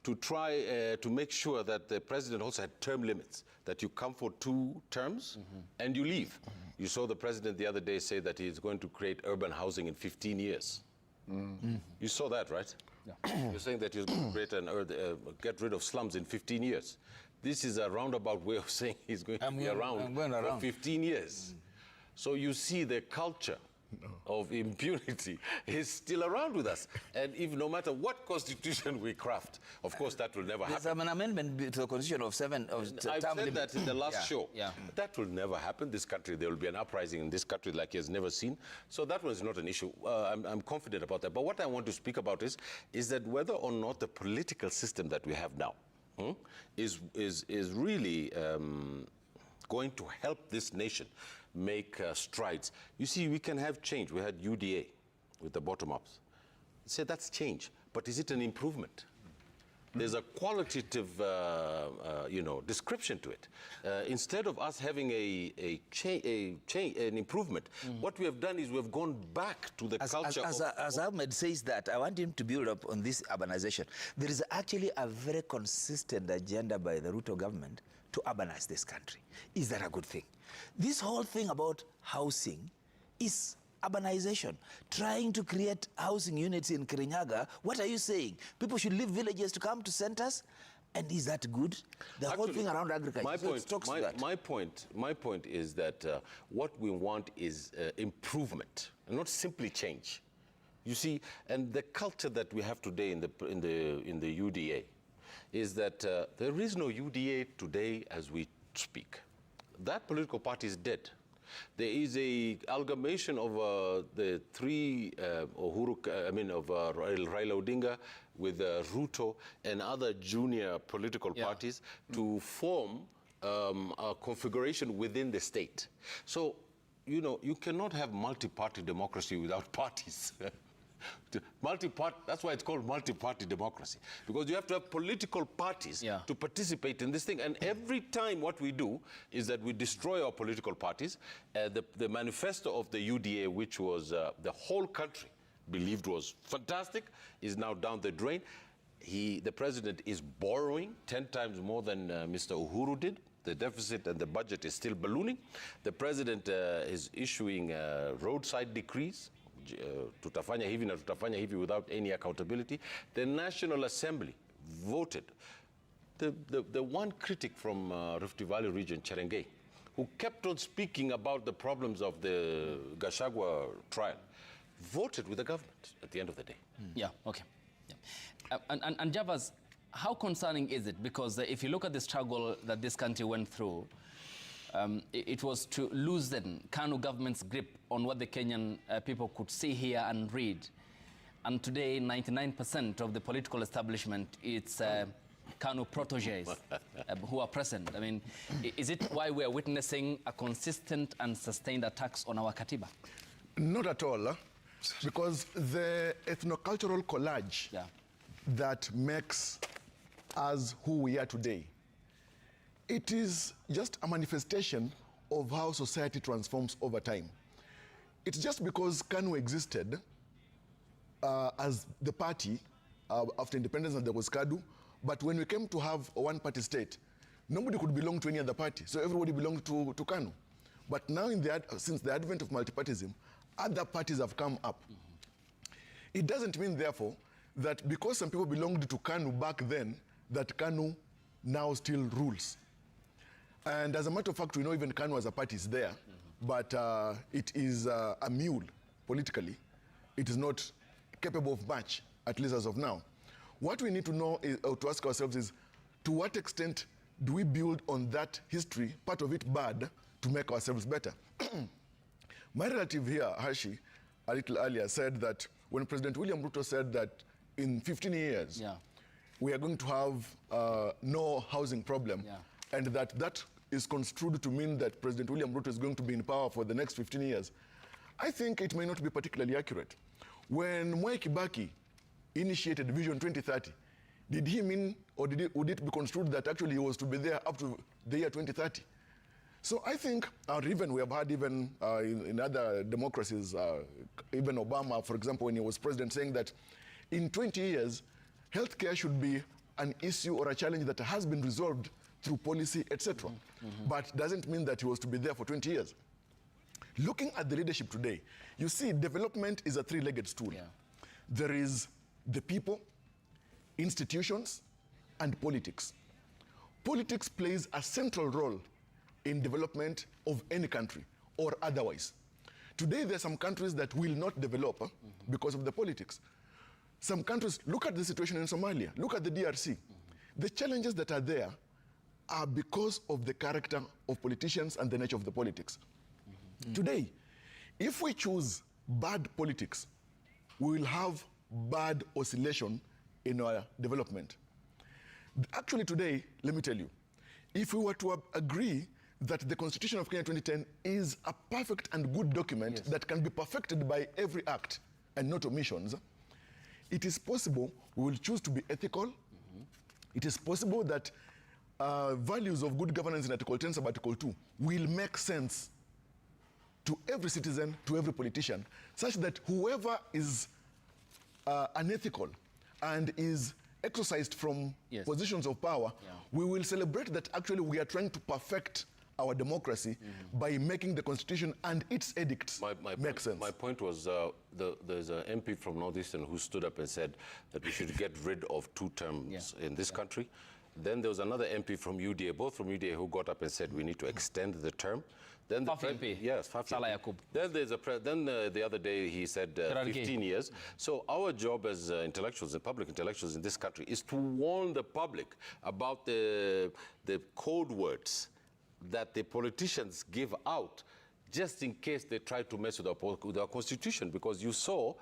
to try to make sure that the president also had term limits, that you come for 2 terms and you leave. You saw the president the other day say that he is going to create urban housing in 15 years. You saw that, right? You're saying that he's going to create get rid of slums in 15 years. This is a roundabout way of saying he's going to be around for 15 years. So you see the culture of impunity is still around with us. And if no matter what constitution we craft, of course that will never happen. There's an amendment to the constitution of 7 of I've said that in the last show. That will never happen. This country, there will be an uprising in this country like he has never seen. So that one is not an issue. I'm confident about that. But what I want to speak about is that whether or not the political system that we have now is really going to help this nation make strides. You see, we can have change. We had UDA with the bottom-ups. Say that's change, but is it an improvement? There's a qualitative, description to it. Instead of us having an improvement, what we have done is we've gone back to the culture. As Ahmed says that, I want him to build up on this urbanization. There is actually a very consistent agenda by the Ruto government to urbanize this country. Is that a good thing? This whole thing about housing is urbanization, trying to create housing units in Kirinyaga. What are you saying? People should leave villages to come to centers? And is that good? The whole thing around agriculture. My point is that what we want is improvement, and not simply change. You see, and the culture that we have today in the UDA is that there is no UDA today as we speak. That political party is dead. There is a amalgamation of the three Raila Odinga with Ruto and other junior political parties to form a configuration within the state. So, you know, you cannot have multi-party democracy without parties. That's why it's called multi-party democracy, because you have to have political parties to participate in this thing. And every time what we do is that we destroy our political parties. The manifesto of the UDA, which was the whole country believed was fantastic, is now down the drain. The president is borrowing 10 times more than Mr. Uhuru did. The deficit and the budget is still ballooning. The president is issuing roadside decrees. Tutafanya hivi na tutafanya hivi without any accountability. The National Assembly voted. The one critic from Rift Valley region, Cherengei, who kept on speaking about the problems of the Gachagua trial, voted with the government at the end of the day. Yeah, okay. Yeah. And Javas, how concerning is it? Because if you look at the struggle that this country went through, it was to loosen KANU government's grip on what the Kenyan people could see, hear and read. And today, 99% of the political establishment, it's KANU proteges who are present. I mean, is it why we are witnessing a consistent and sustained attacks on our Katiba? Not at all, because the ethnocultural collage that makes us who we are today, it is just a manifestation of how society transforms over time. It's just because KANU existed as the party after independence, and there was KADU, but when we came to have a one-party state, nobody could belong to any other party, so everybody belonged to KANU. But now, since the advent of multipartyism, other parties have come up. It doesn't mean, therefore, that because some people belonged to KANU back then, that KANU now still rules. And as a matter of fact, we know even KANU as a party is there, but it is a mule politically. It is not capable of much, at least as of now. What we need to know is, or to ask ourselves is, to what extent do we build on that history, part of it bad, to make ourselves better? My relative here, Hashi, a little earlier said that when President William Ruto said that in 15 years, we are going to have no housing problem, and that is construed to mean that President William Ruto is going to be in power for the next 15 years, I think it may not be particularly accurate. When Mwai Kibaki initiated Vision 2030, did he mean, or would it be construed that actually he was to be there up to the year 2030? So I think, or even we have had even in other democracies, even Obama, for example, when he was president, saying that in 20 years, healthcare should be an issue or a challenge that has been resolved through policy, etc. But doesn't mean that he was to be there for 20 years. Looking at the leadership today, you see development is a three-legged stool. There is the people, institutions, and politics. Politics plays a central role in development of any country or otherwise. Today, there are some countries that will not develop because of the politics. Some countries, look at the situation in Somalia, look at the DRC. The challenges that are there are because of the character of politicians and the nature of the politics. Today, if we choose bad politics, we will have bad oscillation in our development. Actually today, let me tell you, if we were to agree that the Constitution of Kenya 2010 is a perfect and good document that can be perfected by every act and not omissions, it is possible we will choose to be ethical. It is possible that values of good governance in Article 10 sub Article 2 will make sense to every citizen, to every politician, such that whoever is unethical and is exercised from positions of power, we will celebrate that actually we are trying to perfect our democracy by making the Constitution and its edicts make sense. My point was, there's an MP from Northeastern who stood up and said that we should get rid of two terms in this country. Then there was another MP from UDA, both from UDA, who got up and said we need to extend the term. Then the MP. Yes, Salah Yakub. Then there's the other day he said 15 years. So our job as intellectuals and public intellectuals in this country is to warn the public about the code words that the politicians give out just in case they try to mess with our constitution. Because you saw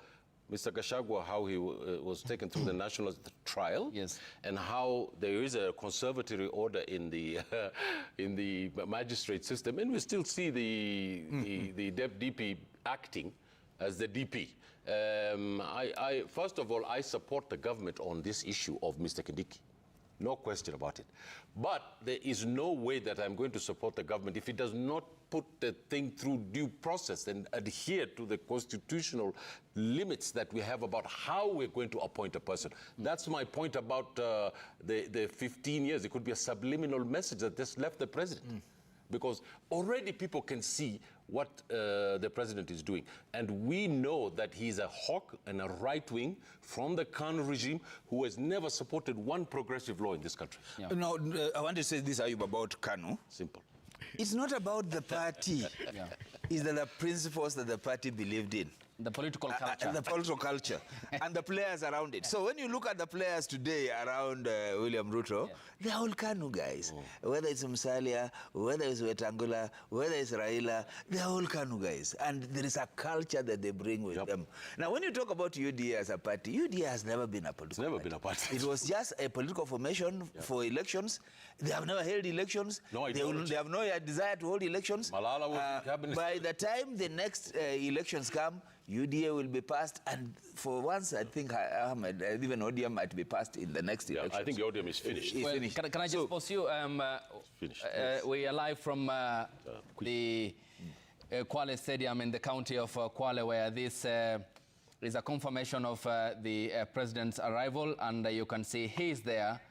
Mr. Gachagua, how he was taken through the national trial, yes, and how there is a conservatory order in the in the magistrate system, and we still see the DP acting as the DP. First of all, I support the government on this issue of Mr. Kindiki. No question about it. But there is no way that I'm going to support the government if it does not put the thing through due process and adhere to the constitutional limits that we have about how we're going to appoint a person. That's my point about the 15 years. It could be a subliminal message that just left the president. Because already people can see what the president is doing. And we know that he's a hawk and a right-wing from the Khan regime who has never supported one progressive law in this country. Yeah. No, I want to say this, Ayub, about Kanu. Simple. It's not about the party. Yeah. It's the principles that the party believed in. The political culture. The political culture. And the players around it. So when you look at the players today around William Ruto, yeah, they're all Kanu guys. Whether it's Musalia, whether it's Wetangula, whether it's Raila, they're all Kanu guys. And there is a culture that they bring with them. Now, when you talk about UDA as a party, UDA has never been a political party. Been a party. It was just a political formation for elections. They have never held elections. No, they have no desire to hold elections. Malala was by the time the next elections come, UDA will be passed, and for once, I think Ahmed, even ODM might be passed in the next election. I think the ODM is finished. Well, can I just pause you? We are live from the Kwale Stadium in the county of Kwale, where this is a confirmation of the president's arrival, and you can see he's there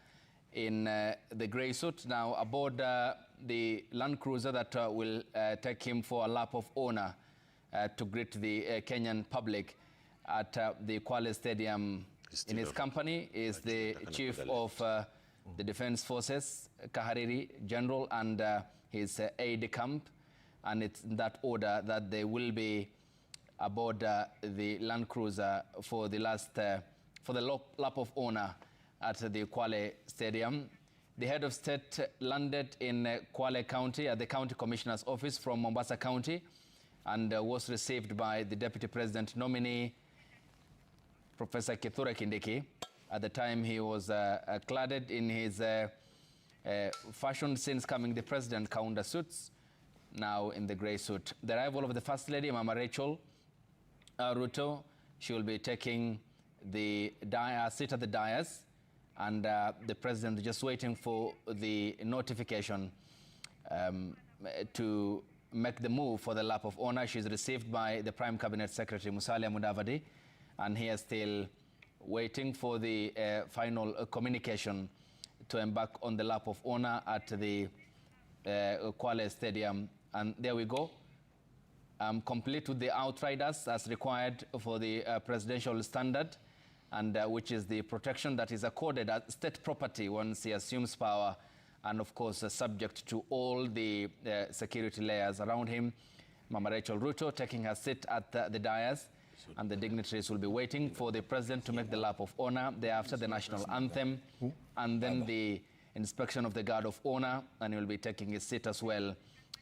in the grey suit. Now, aboard the Land Cruiser that will take him for a lap of honor to greet the Kenyan public at the Kwale Stadium. In his company is the Chief of the Defense Forces, Kahariri General, and his aide-de-camp. And it's in that order that they will be aboard the Land Cruiser for the lap of honor at the Kwale Stadium. The head of state landed in Kwale County at the County Commissioner's office from Mombasa County, and was received by the Deputy President nominee, Professor Kithure Kindiki. At the time, he was cladded in his fashion since coming the president Kaunda suits, now in the grey suit. The arrival of the First Lady, Mama Rachel Ruto, she will be taking the seat at the dais, and the president is just waiting for the notification to make the move for the lap of honor. She's received by the Prime Cabinet Secretary Musalia Mudavadi, and he is still waiting for the final communication to embark on the lap of honor at the Kwale Stadium. And there we go, complete with the outriders as required for the presidential standard, and which is the protection that is accorded as state property once he assumes power, and of course subject to all the security layers around him. Mama Rachel Ruto taking her seat at the dais, and the dignitaries will be waiting for the president to make the lap of honor. Thereafter, the national anthem, and then the inspection of the guard of honor, and he will be taking his seat as well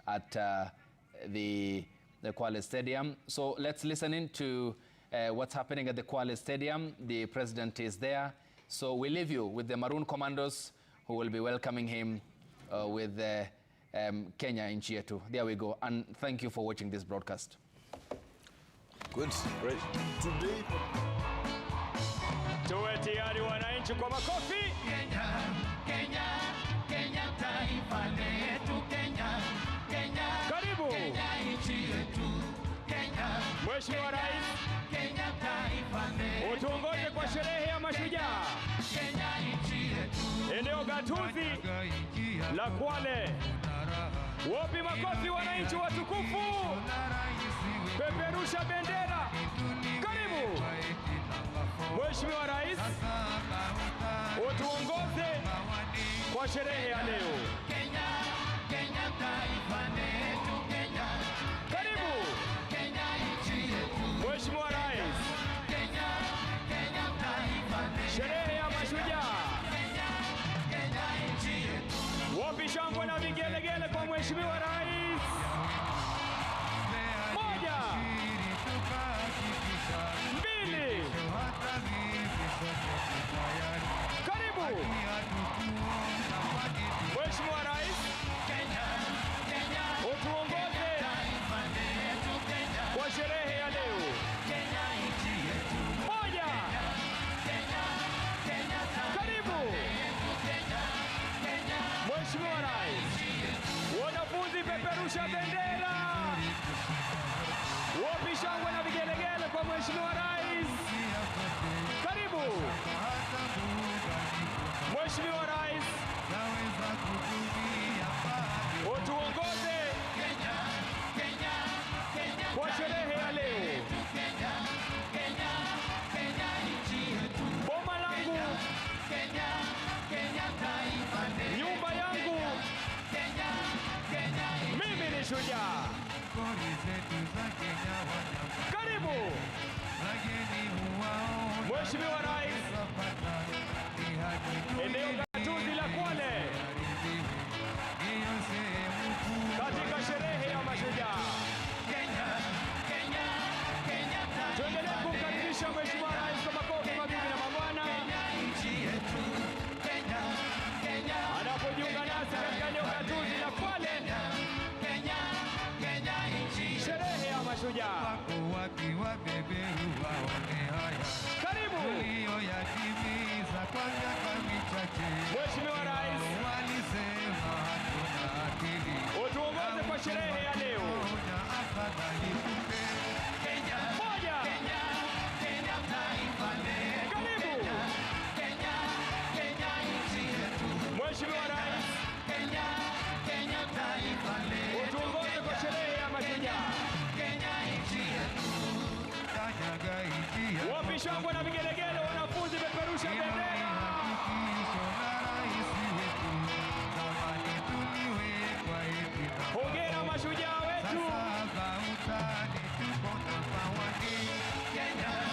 at the Kwale Stadium. So let's listen in to what's happening at the Kwale Stadium. The president is there. So we leave you with the Maroon Commandos, who will be welcoming him with Kenya nchi yetu. There we go. And thank you for watching this broadcast. Good. Great. Today, tuwe tayari wananchi kwa makofi. Kenya, Kenya, Kenya taifa letu, Kenya, Kenya, karibu. Kenya nchi yetu, Kenya, Mheshimiwa Rais, Kenya taifa letu, utuongoze kwa sherehe ya Mashujaa. Kenya nchi yetu, eneo gatuzi la Kwale. Wapi makofi wananchi watukufu. Peperusha bendera. Karibu. Mheshimiwa Rais, utuongoze kwa kwa sherehe ya leo. Kenya, Kenya taifa letu Kenya. Karibu. Kenya nchi yetu. Mheshimiwa Rais. Kenya, Kenya taifa letu. Sherehe ya Mashujaa. Kenya, Kenya nchi yetu. Wapi shangwe na vigelegele kwa Mheshimiwa Rais. Moja. Mbili. Karibu. Mheshimiwa Rais, utuongoze kwa sherehe ya leo. Moja. Karibu. Mheshimiwa Rais, wanafunzi peperusha bendera. Wapi shangwe na vigelegele kwa Mheshimiwa Rais. Karibu. Mheshimiwa Rais, utuongoze kwa sherehe ya leo. Boma langu, nyumba yangu, mimi ni shujaa. Karibu. Mheshimiwa Rais, eneo gatuzi la Kwale katika sherehe ya Mashujaa. Tuendelee kumkaribisha Mheshimiwa Rais kwa makofi, mabibi na mabwana, anapojiunga nasi katika eneo gatuzi la Kwale, sherehe ya Mashujaa. Karibu. Mheshimiwa Rais, utuongoze kwa sherehe ya leo. Moja. Karibu. Mheshimiwa Rais, utuongoze kwa sherehe ya Mashujaa. Wapi shangwe na vigelegele, wanafunzi peperusha bendera. Hongera mashujaa wetu.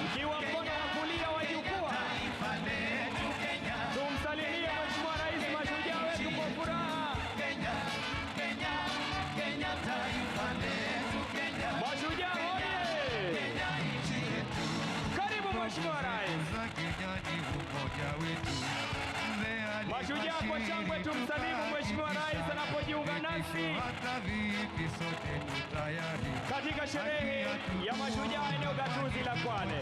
Mkiwa mkono wa kulia wa jukwaa, tumsalimie Mheshimiwa Rais, mashujaa wetu kwa furaha. Mashujaa hoye! Karibu Mheshimiwa Rais. Mashujaa kwa shangwe tumsalimu Mheshimiwa Rais anapojiunga nasi katika sherehe ya Mashujaa eneo gatuzi la Kwale.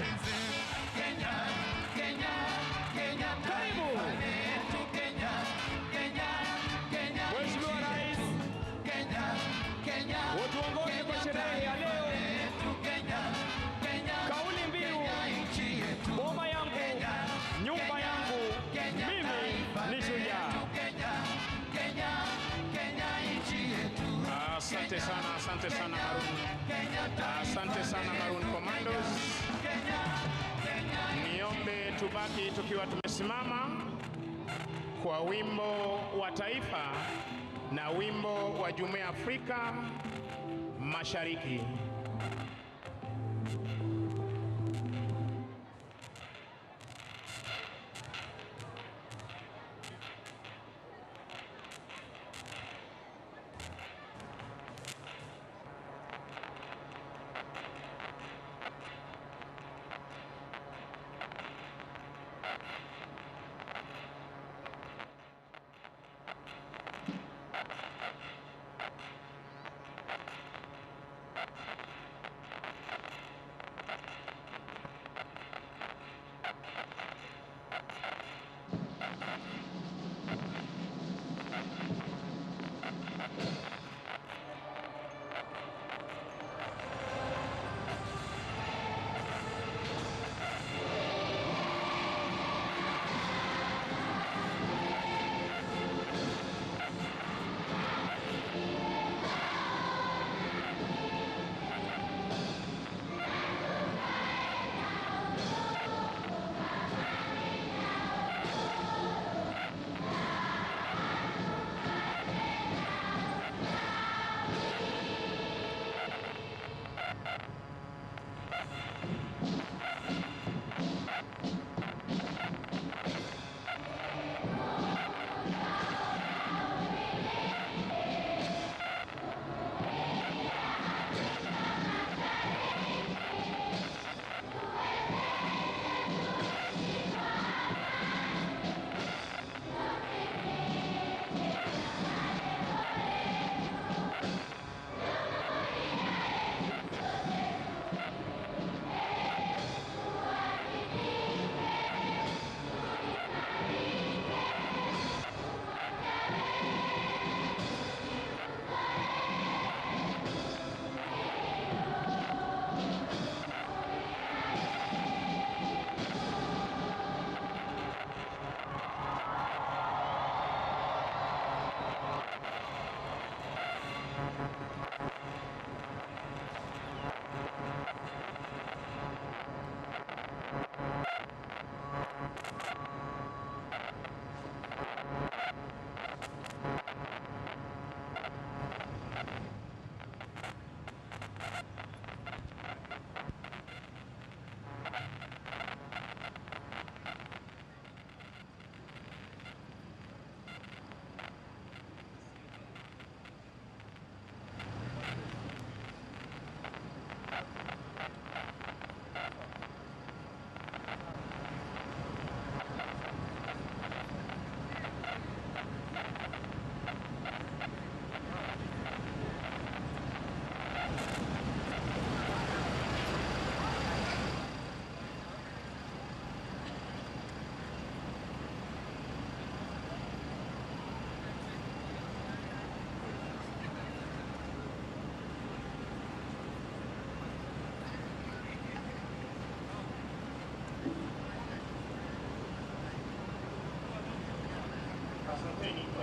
Karibu. Mheshimiwa Rais, utuongoze kwa sherehe ya leo. Kauli mbiu, boma yangu, nyumba yangu, mimi ni shujaa. Asante sana Maroon. Asante sana Maroon Commandos. Niombe tubaki tukiwa tumesimama kwa wimbo wa taifa na wimbo wa Jumuiya ya Afrika Mashariki.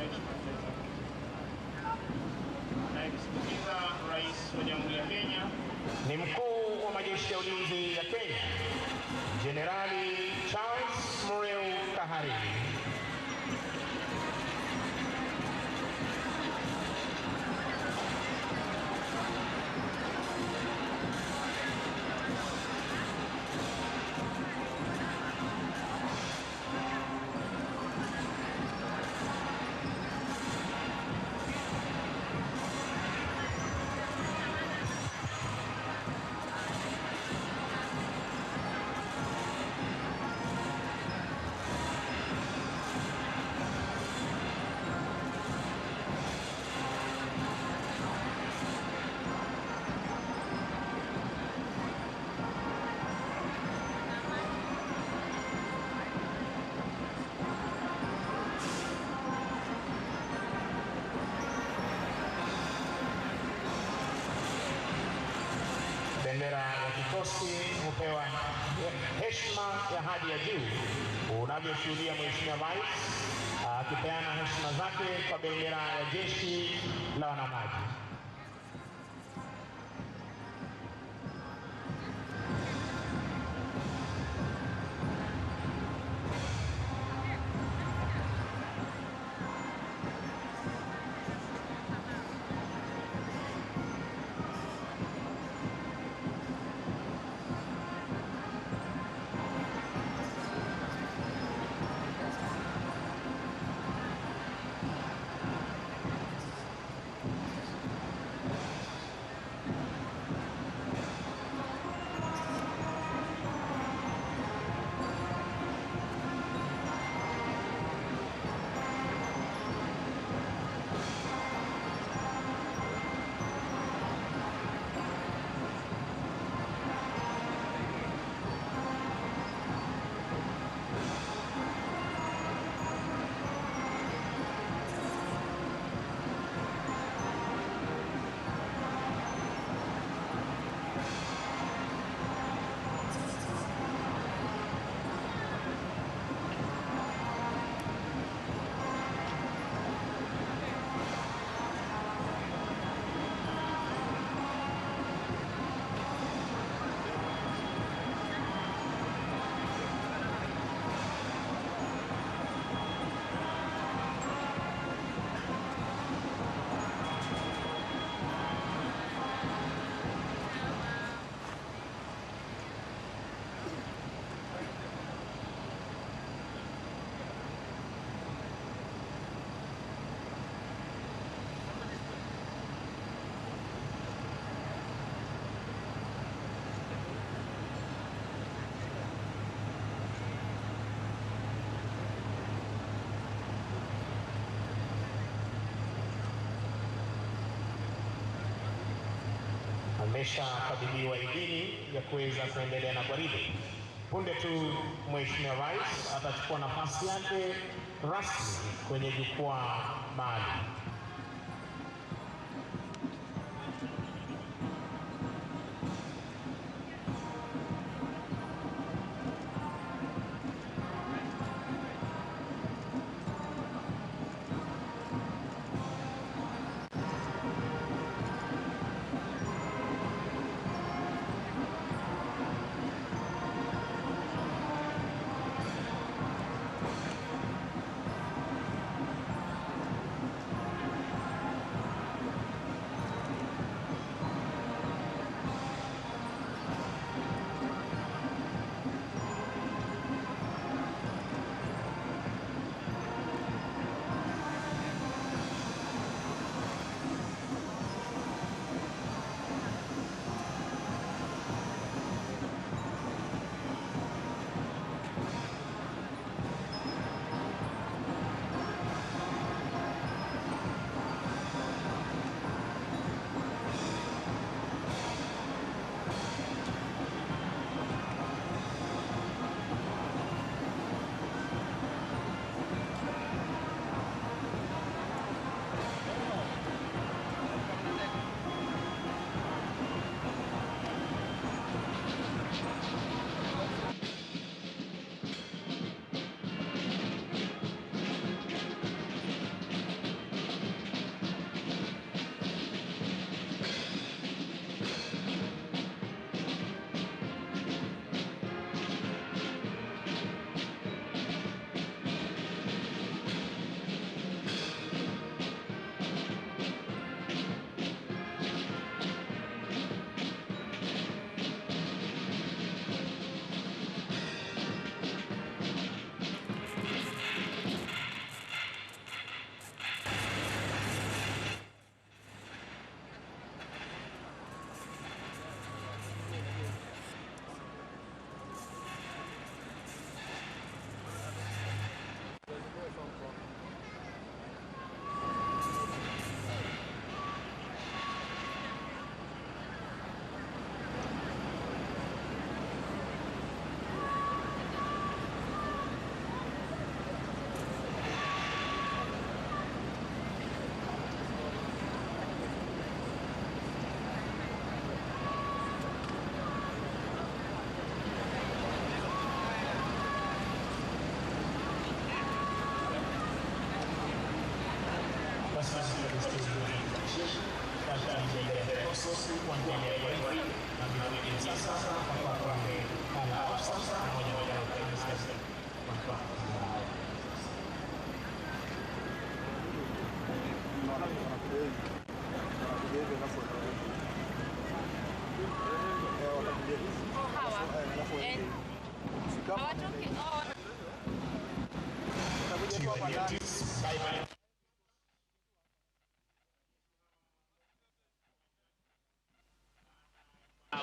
heshima mbele za Mungu. Anayemsindikiza Rais wa Jamhuri ya Kenya ni Mkuu wa Majeshi ya Ulinzi ya Kenya, Jenerali Charles Mureu Kahariri. Bendera ya kikosi hupewa heshima ya hadi ya juu, unavyoshuhudia Mheshimiwa Rais akipeana heshima zake kwa bendera ya jeshi la wanamaji. Ameshakabidhiwa idhini ya kuweza kuendelea na gwaride. Punde tu Mheshimiwa Rais atachukua nafasi yake rasmi kwenye jukwaa maalum.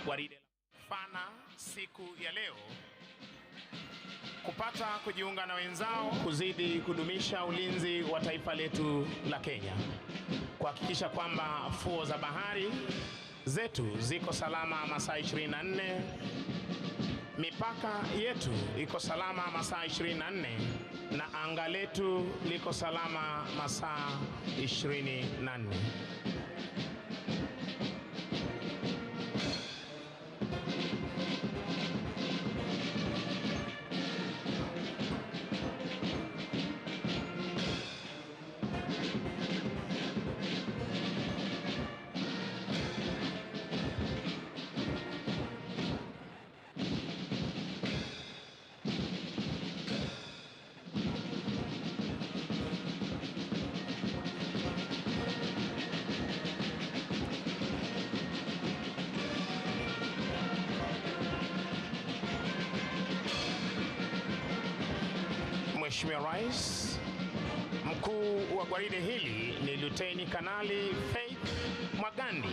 Gwaride la Fana siku ya leo kupata kujiunga na wenzao kuzidi kudumisha ulinzi wa taifa letu la Kenya, kuhakikisha kwamba fuo za bahari zetu ziko salama masaa 24, mipaka yetu iko salama masaa 24 na anga letu liko salama masaa 24. Mheshimiwa Rais, mkuu wa gwaride hili ni Luteni Kanali Faith Mwagandi,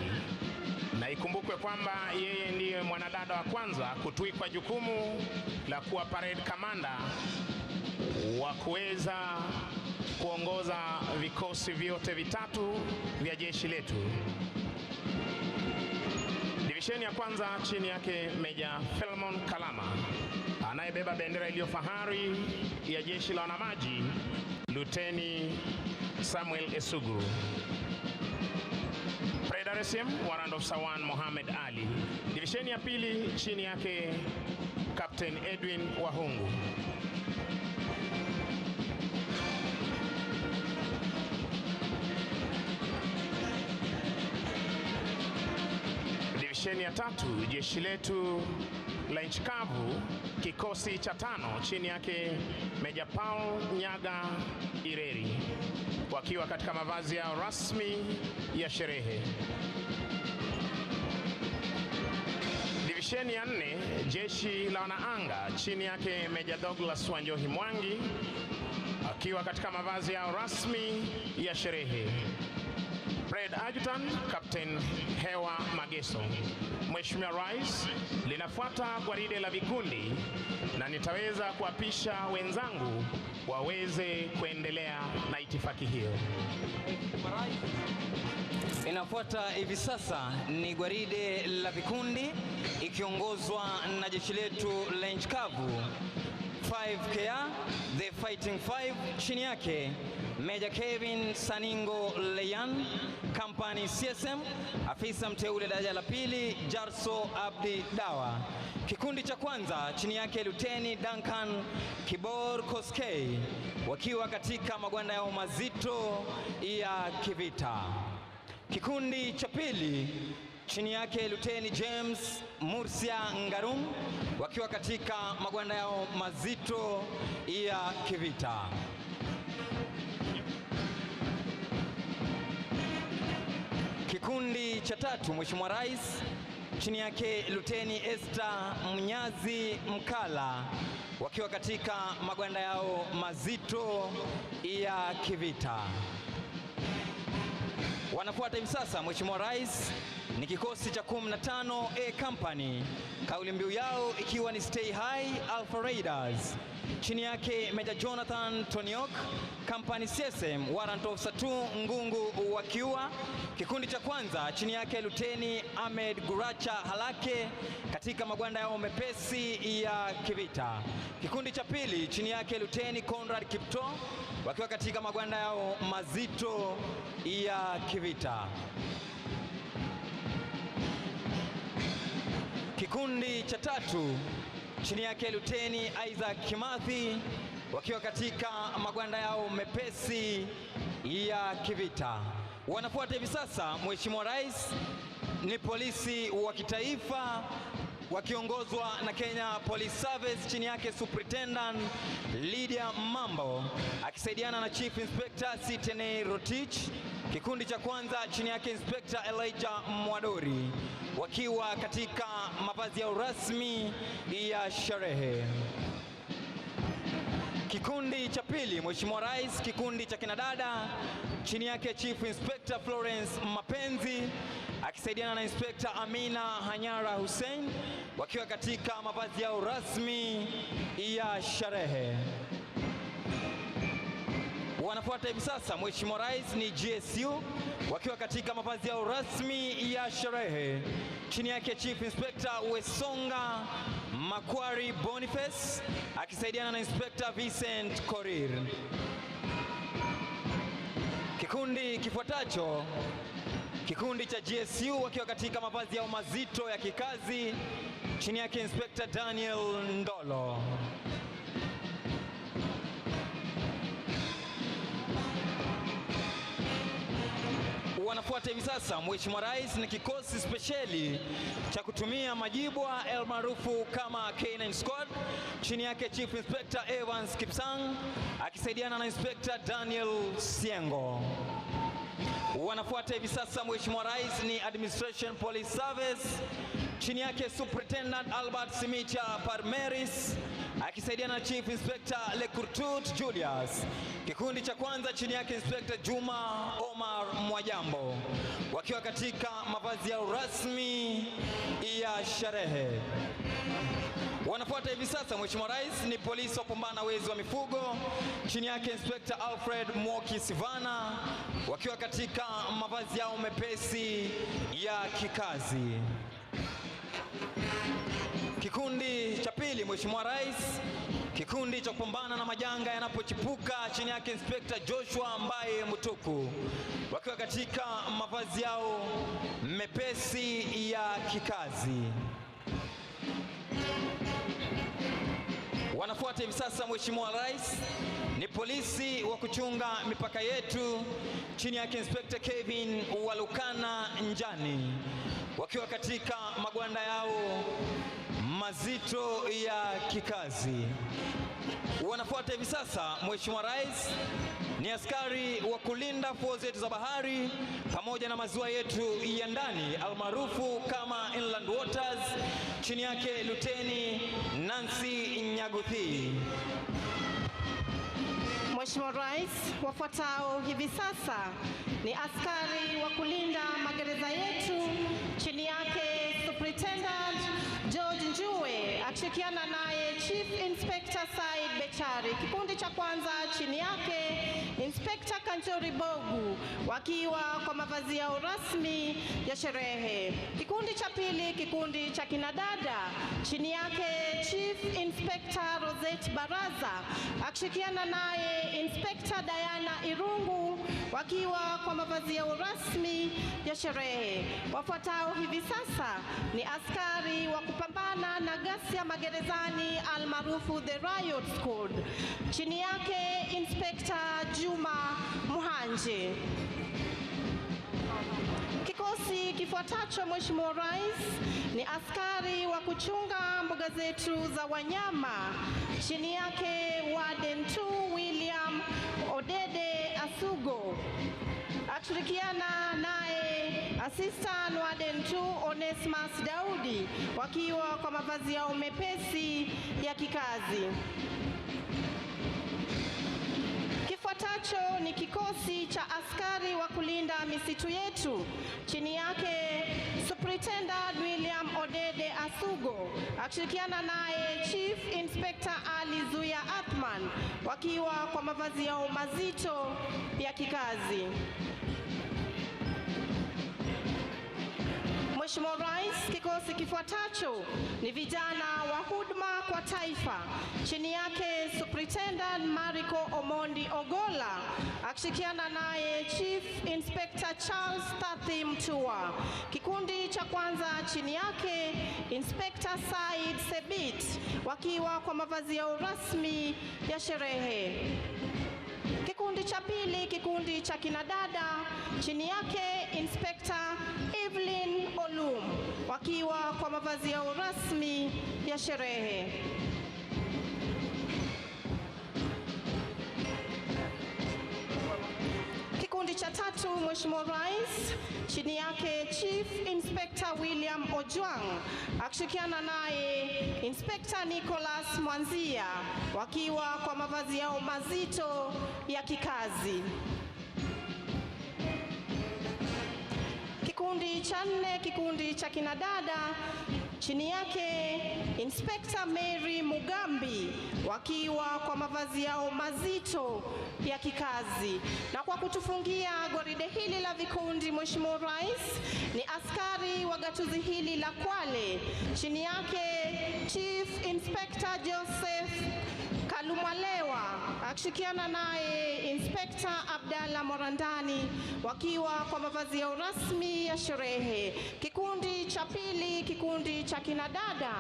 na ikumbukwe kwamba yeye ndiye mwanadada wa kwanza kutwikwa jukumu la kuwa parade commander wa kuweza kuongoza vikosi vyote vitatu vya jeshi letu. Divisheni ya kwanza chini yake Meja Philemon Kalama, anayebeba bendera iliyo fahari ya jeshi la wanamaji Luteni Samuel Esugu. Predaresim Warrant Officer 1 Mohamed Ali. Divisheni ya pili chini yake Captain Edwin Wahungu. Divisheni ya tatu jeshi letu la nchi kavu kikosi cha 5 chini yake Meja Paul Nyaga Ireri, wakiwa katika mavazi yao rasmi ya sherehe. Divisheni ya 4 jeshi la wanaanga chini yake Meja Douglas Wanjohi Mwangi, akiwa katika mavazi yao rasmi ya sherehe. Brigade Adjutant Captain Hewa Mageso. Mheshimiwa Rais, linafuata gwaride la vikundi na nitaweza kuapisha wenzangu waweze kuendelea na itifaki hiyo. Inafuata hivi sasa ni gwaride la vikundi ikiongozwa na jeshi letu la nchi kavu 5KR, the Fighting 5, chini yake Meja Kevin Saningo Leyan, Company CSM, afisa mteule daraja la pili Jarso Abdi Dawa. Kikundi cha kwanza chini yake Luteni Duncan Kibor Koskei, wakiwa katika magwanda yao mazito ya kivita. Kikundi cha pili chini yake Luteni James Mursia Ngarum, wakiwa katika magwanda yao mazito ya kivita. Kikundi cha tatu Mheshimiwa Rais, chini yake Luteni Esther Mnyazi Mkala, wakiwa katika magwanda yao mazito ya kivita. Wanafuata hivi sasa Mheshimiwa Rais ni kikosi cha 15 A Company, kauli mbiu yao ikiwa ni Stay High Alpha Raiders, chini yake Meja Jonathan Toniok, Company CSM, Warrant Officer 2 Ngungu wakiwa. Kikundi cha kwanza chini yake Luteni Ahmed Guracha Halake katika magwanda yao mepesi ya kivita. Kikundi cha pili chini yake Luteni Conrad Kipto, wakiwa katika magwanda yao mazito ya kivita. Kikundi cha tatu chini yake Luteni Isaac Kimathi, wakiwa katika magwanda yao mepesi ya kivita. Wanafuata hivi sasa, Mheshimiwa Rais, ni polisi wa kitaifa wakiongozwa na Kenya Police Service, chini yake Superintendent Lydia Mambo akisaidiana na Chief Inspector Sitene Rotich. Kikundi cha kwanza chini yake Inspector Elijah Mwadori wakiwa katika mavazi ya rasmi ya sherehe. Kikundi cha pili, Mheshimiwa Rais, kikundi cha kinadada chini yake Chief Inspector Florence Mapenzi akisaidiana na Inspector Amina Hanyara Hussein wakiwa katika mavazi yao rasmi ya sherehe. Wanafuata hivi sasa, Mheshimiwa Rais, ni GSU wakiwa katika mavazi yao rasmi ya sherehe chini yake Chief Inspector Wesonga Makwari Boniface akisaidiana na Inspector Vincent Korir. Kikundi kifuatacho, kikundi cha GSU wakiwa katika mavazi yao mazito ya kikazi chini yake Inspector Daniel Ndolo. Wanafuata hivi sasa, Mheshimiwa Rais, ni kikosi spesheli cha kutumia majibwa maarufu kama K9 Squad chini yake Chief Inspector Evans Kipsang akisaidiana na Inspector Daniel Siengo. Wanafuata hivi sasa, Mheshimiwa Rais, ni Administration Police Service chini yake Superintendent Albert Simicha Parmeris akisaidiana na Chief Inspector Lekurtut Julius. Kikundi cha kwanza chini yake Inspector Juma Omar Mwajambo wakiwa katika mavazi yao rasmi ya sherehe. Wanafuata hivi sasa, Mheshimiwa Rais, ni polisi wapambana wezi wa mifugo chini yake Inspector Alfred Mwoki Sivana wakiwa katika mavazi yao mepesi ya kikazi. Kikundi cha pili, Mheshimiwa Rais, kikundi cha kupambana na majanga yanapochipuka chini yake Inspector Joshua Mbaye Mutuku wakiwa katika mavazi yao mepesi ya kikazi. Wanafuata hivi sasa, Mheshimiwa Rais, ni polisi wa kuchunga mipaka yetu chini yake Inspector Kevin Walukana Njani wakiwa katika magwanda yao mazito ya kikazi. Wanafuata hivi sasa, Mheshimiwa Rais, ni askari wa kulinda fuo zetu za bahari pamoja na maziwa yetu ya ndani almaarufu kama Inland Waters chini yake Luteni Nancy Nyaguthi. Mheshimiwa Rais, wafuatao hivi sasa ni askari wa kulinda magereza yetu chini yake Superintendent George Njue akishirikiana naye Chief Inspector Said Bechari. Kikundi cha kwanza chini yake Inspector Kanjori Bogu wakiwa kwa mavazi yao rasmi ya sherehe. Kikundi cha pili, kikundi cha kinadada chini yake Chief Inspector Rosette Baraza akishirikiana naye Inspector Diana Irungu wakiwa kwa mavazi yao rasmi ya sherehe. Wafuatao hivi sasa ni askari wa kupambana na ghasia magerezani almaarufu the Riot Squad chini yake Inspector Juma Muhanje. Kikosi kifuatacho, Mheshimiwa Rais, ni askari wa kuchunga mbuga zetu za wanyama chini yake Warden 2 William Odede Asugo akishirikiana naye Assistant Warden 2 Onesmus Daudi wakiwa kwa mavazi yao mepesi ya kikazi. Kifuatacho ni kikosi cha askari wa kulinda misitu yetu chini yake Superintendent William Odede Asugo akishirikiana naye Chief Inspector Ali Zuya Athman wakiwa kwa mavazi yao mazito ya kikazi. Mheshimiwa Rais, kikosi kifuatacho ni vijana wa huduma kwa taifa chini yake Superintendent Mariko Omondi Ogola akishirikiana naye Chief Inspector Charles Tathi Mtua. Kikundi cha kwanza chini yake Inspector Said Sebit wakiwa kwa mavazi yao rasmi ya sherehe. Kikundi Kikundi cha pili, kikundi cha kinadada, chini yake Inspector Evelyn Olum, wakiwa kwa mavazi yao rasmi ya sherehe. Kikundi cha tatu, Mheshimiwa Rais, chini yake Chief Inspector William Ojwang akishirikiana naye Inspector Nicholas Mwanzia, wakiwa kwa mavazi yao mazito ya kikazi. Kikundi cha nne, kikundi cha kinadada, chini yake Inspector Mary Mugambi, wakiwa kwa mavazi yao mazito ya kikazi. Na kwa kutufungia gwaride hili la vikundi, Mheshimiwa Rais, ni askari wa gatuzi hili la Kwale, chini yake Chief Inspector Joseph Kalumalewa akishirikiana naye Inspector Abdalla Morandani, wakiwa kwa mavazi yao rasmi ya sherehe. Kikundi cha pili, kikundi cha kinadada,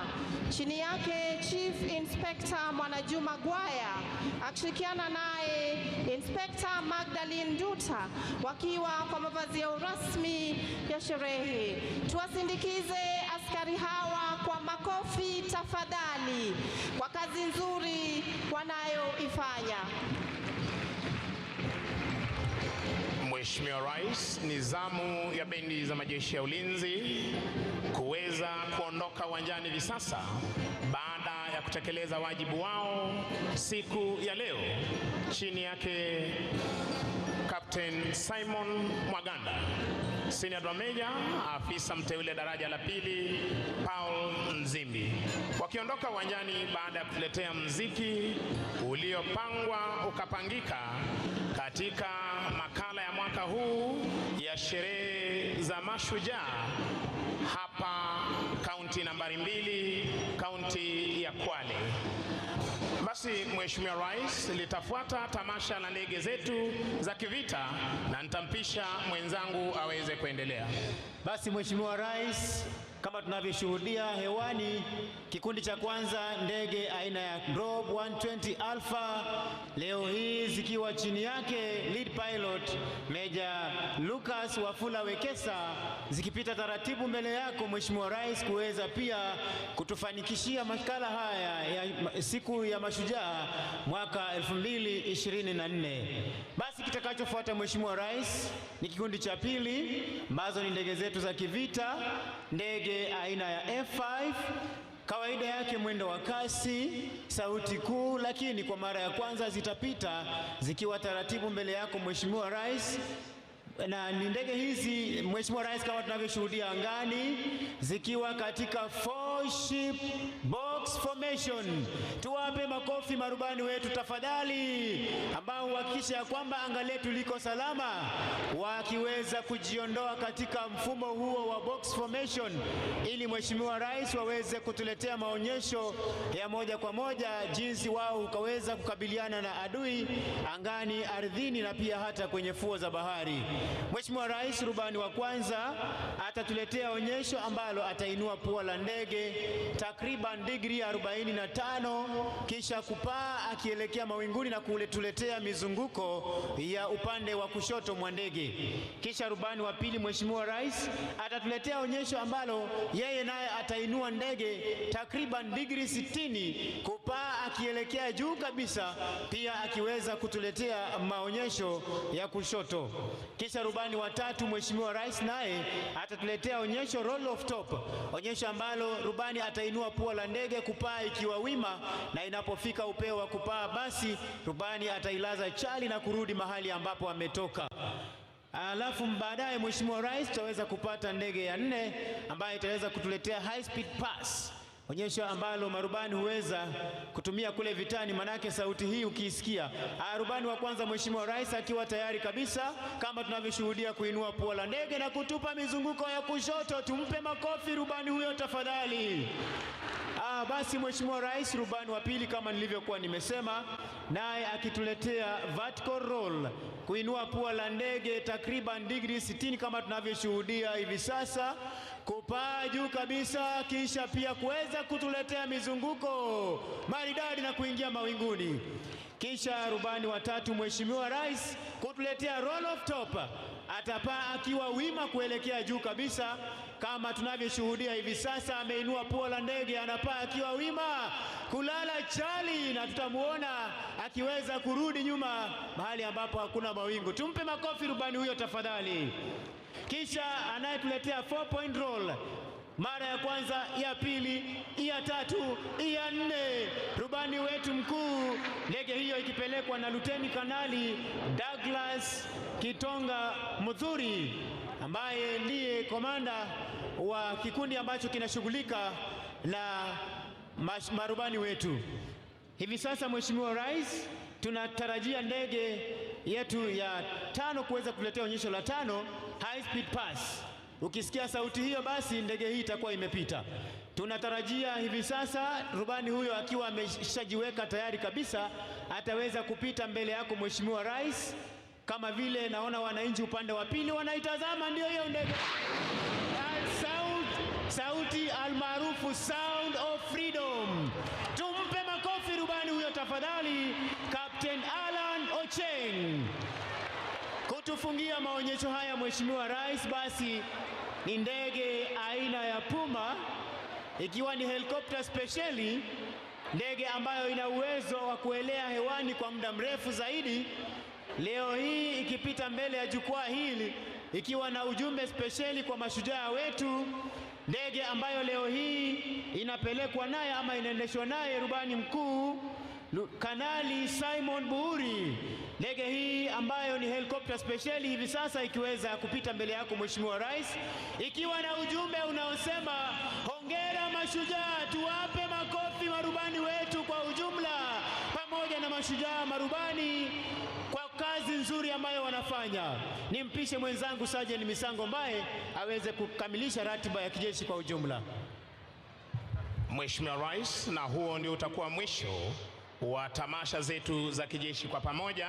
chini yake Chief Inspector Mwanajuma Gwaya akishirikiana naye Inspector Magdalene Nduta, wakiwa kwa mavazi yao rasmi ya sherehe. Tuwasindikize askari hawa kwa makofi tafadhali, kwa kazi nzuri wanayoifanya. Mheshimiwa Rais, ni zamu ya bendi za majeshi ya ulinzi kuweza kuondoka uwanjani hivi sasa baada ya kutekeleza wajibu wao siku ya leo chini yake Captain Simon Mwaganda, Senior Drum Major, afisa mteule daraja la pili Paul Nzimbi, wakiondoka uwanjani baada ya kuletea mziki uliopangwa ukapangika katika makala ya mwaka huu ya sherehe za Mashujaa hapa kaunti nambari 2, kaunti ya Kwale. Basi Mheshimiwa Rais, litafuata tamasha la ndege zetu za kivita na nitampisha mwenzangu aweze kuendelea. Basi Mheshimiwa Rais, kama tunavyoshuhudia hewani, kikundi cha kwanza ndege aina ya Globe 120 Alpha leo hii zikiwa chini yake lead pilot Major Lucas Wafula Wekesa, zikipita taratibu mbele yako Mheshimiwa Rais kuweza pia kutufanikishia makala haya ya siku ya Mashujaa mwaka 2024. Basi kitakachofuata Mheshimiwa Rais ni kikundi cha pili ambazo ni ndege zetu za kivita, ndege aina ya F5, kawaida yake mwendo wa kasi, sauti kuu, lakini kwa mara ya kwanza zitapita zikiwa taratibu mbele yako Mheshimiwa Rais. Na ni ndege hizi Mheshimiwa Rais, kama tunavyoshuhudia angani, zikiwa katika 4-ship box formation. Tuwape makofi marubani wetu tafadhali, ambao uhakikisha kwamba anga letu liko salama, wakiweza kujiondoa katika mfumo huo wa box formation, ili Mheshimiwa Rais waweze kutuletea maonyesho ya moja kwa moja jinsi wao ukaweza kukabiliana na adui angani, ardhini na pia hata kwenye fuo za bahari. Mheshimiwa Rais, rubani wa kwanza atatuletea onyesho ambalo atainua pua la ndege takriban digrii 45, kisha kupaa akielekea mawinguni na kuletuletea mizunguko ya upande wa kushoto mwa ndege. Kisha rubani wa pili Mheshimiwa Rais atatuletea onyesho ambalo yeye naye atainua ndege takriban digrii 60 kupaa akielekea juu kabisa, pia akiweza kutuletea maonyesho ya kushoto. Kisha rubani wa tatu Mheshimiwa Rais naye atatuletea onyesho roll of top, onyesho ambalo rubani atainua pua la ndege kupaa ikiwa wima, na inapofika upeo wa kupaa basi rubani atailaza chali na kurudi mahali ambapo ametoka. Alafu baadaye Mheshimiwa Rais tutaweza kupata ndege ya 4 ambayo itaweza kutuletea high speed pass, onyesho ambalo marubani huweza kutumia kule vitani, manake sauti hii ukiisikia. Rubani wa kwanza Mheshimiwa Rais akiwa tayari kabisa, kama tunavyoshuhudia kuinua pua la ndege na kutupa mizunguko ya kushoto. Tumpe makofi rubani huyo tafadhali. Basi Mheshimiwa Rais, rubani wa pili kama nilivyokuwa nimesema, naye akituletea vertical roll, kuinua pua la ndege takriban digrii 60 kama tunavyoshuhudia hivi sasa, kupaa juu kabisa, kisha pia kuweza kutuletea mizunguko maridadi na kuingia mawinguni. Kisha rubani wa tatu, Mheshimiwa Rais, kutuletea roll of top, atapaa akiwa wima kuelekea juu kabisa kama tunavyoshuhudia hivi sasa. Ameinua pua la ndege, anapaa akiwa wima kulala chali, na tutamuona akiweza kurudi nyuma mahali ambapo hakuna mawingu. Tumpe makofi rubani huyo tafadhali. Kisha anayetuletea 4-point roll, mara ya kwanza, ya pili, ya tatu, ya nne, rubani wetu mkuu, ndege hiyo ikipelekwa na Luteni Kanali Douglas Kitonga Muthuri, ambaye ndiye komanda wa kikundi ambacho kinashughulika na marubani wetu. Hivi sasa, Mheshimiwa Rais, tunatarajia ndege yetu ya 5 kuweza kuletea onyesho la 5 high speed pass. Ukisikia sauti hiyo, basi ndege hii itakuwa imepita. Tunatarajia hivi sasa rubani huyo akiwa ameshajiweka tayari kabisa, ataweza kupita mbele yako Mheshimiwa Rais, kama vile naona wananchi upande wa pili wanaitazama. Ndio hiyo ndege, sauti almaarufu Sound of Freedom. Tumpe makofi rubani huyo tafadhali, Captain Alan Ocheng, kutufungia maonyesho haya. Mheshimiwa Rais, basi ni ndege aina ya Puma, ikiwa ni helikopta spesheli, ndege ambayo ina uwezo wa kuelea hewani kwa muda mrefu zaidi. Leo hii ikipita mbele ya jukwaa hili ikiwa na ujumbe spesheli kwa mashujaa wetu, ndege ambayo leo hii inapelekwa naye ama inaendeshwa naye rubani mkuu Kanali Simon Buhuri. Ndege hii ambayo ni helikopta spesheli hivi sasa ikiweza kupita mbele yako Mheshimiwa Rais, ikiwa na ujumbe unaosema hongera mashujaa. Tuwape makofi marubani wetu kwa ujumla, pamoja na mashujaa marubani kwa kazi nzuri ambayo wanafanya. Nimpishe mwenzangu Sergeant Misango ambaye aweze kukamilisha ratiba ya kijeshi kwa ujumla. Mheshimiwa Rais, na huo ndio utakuwa mwisho wa tamasha zetu za kijeshi kwa pamoja,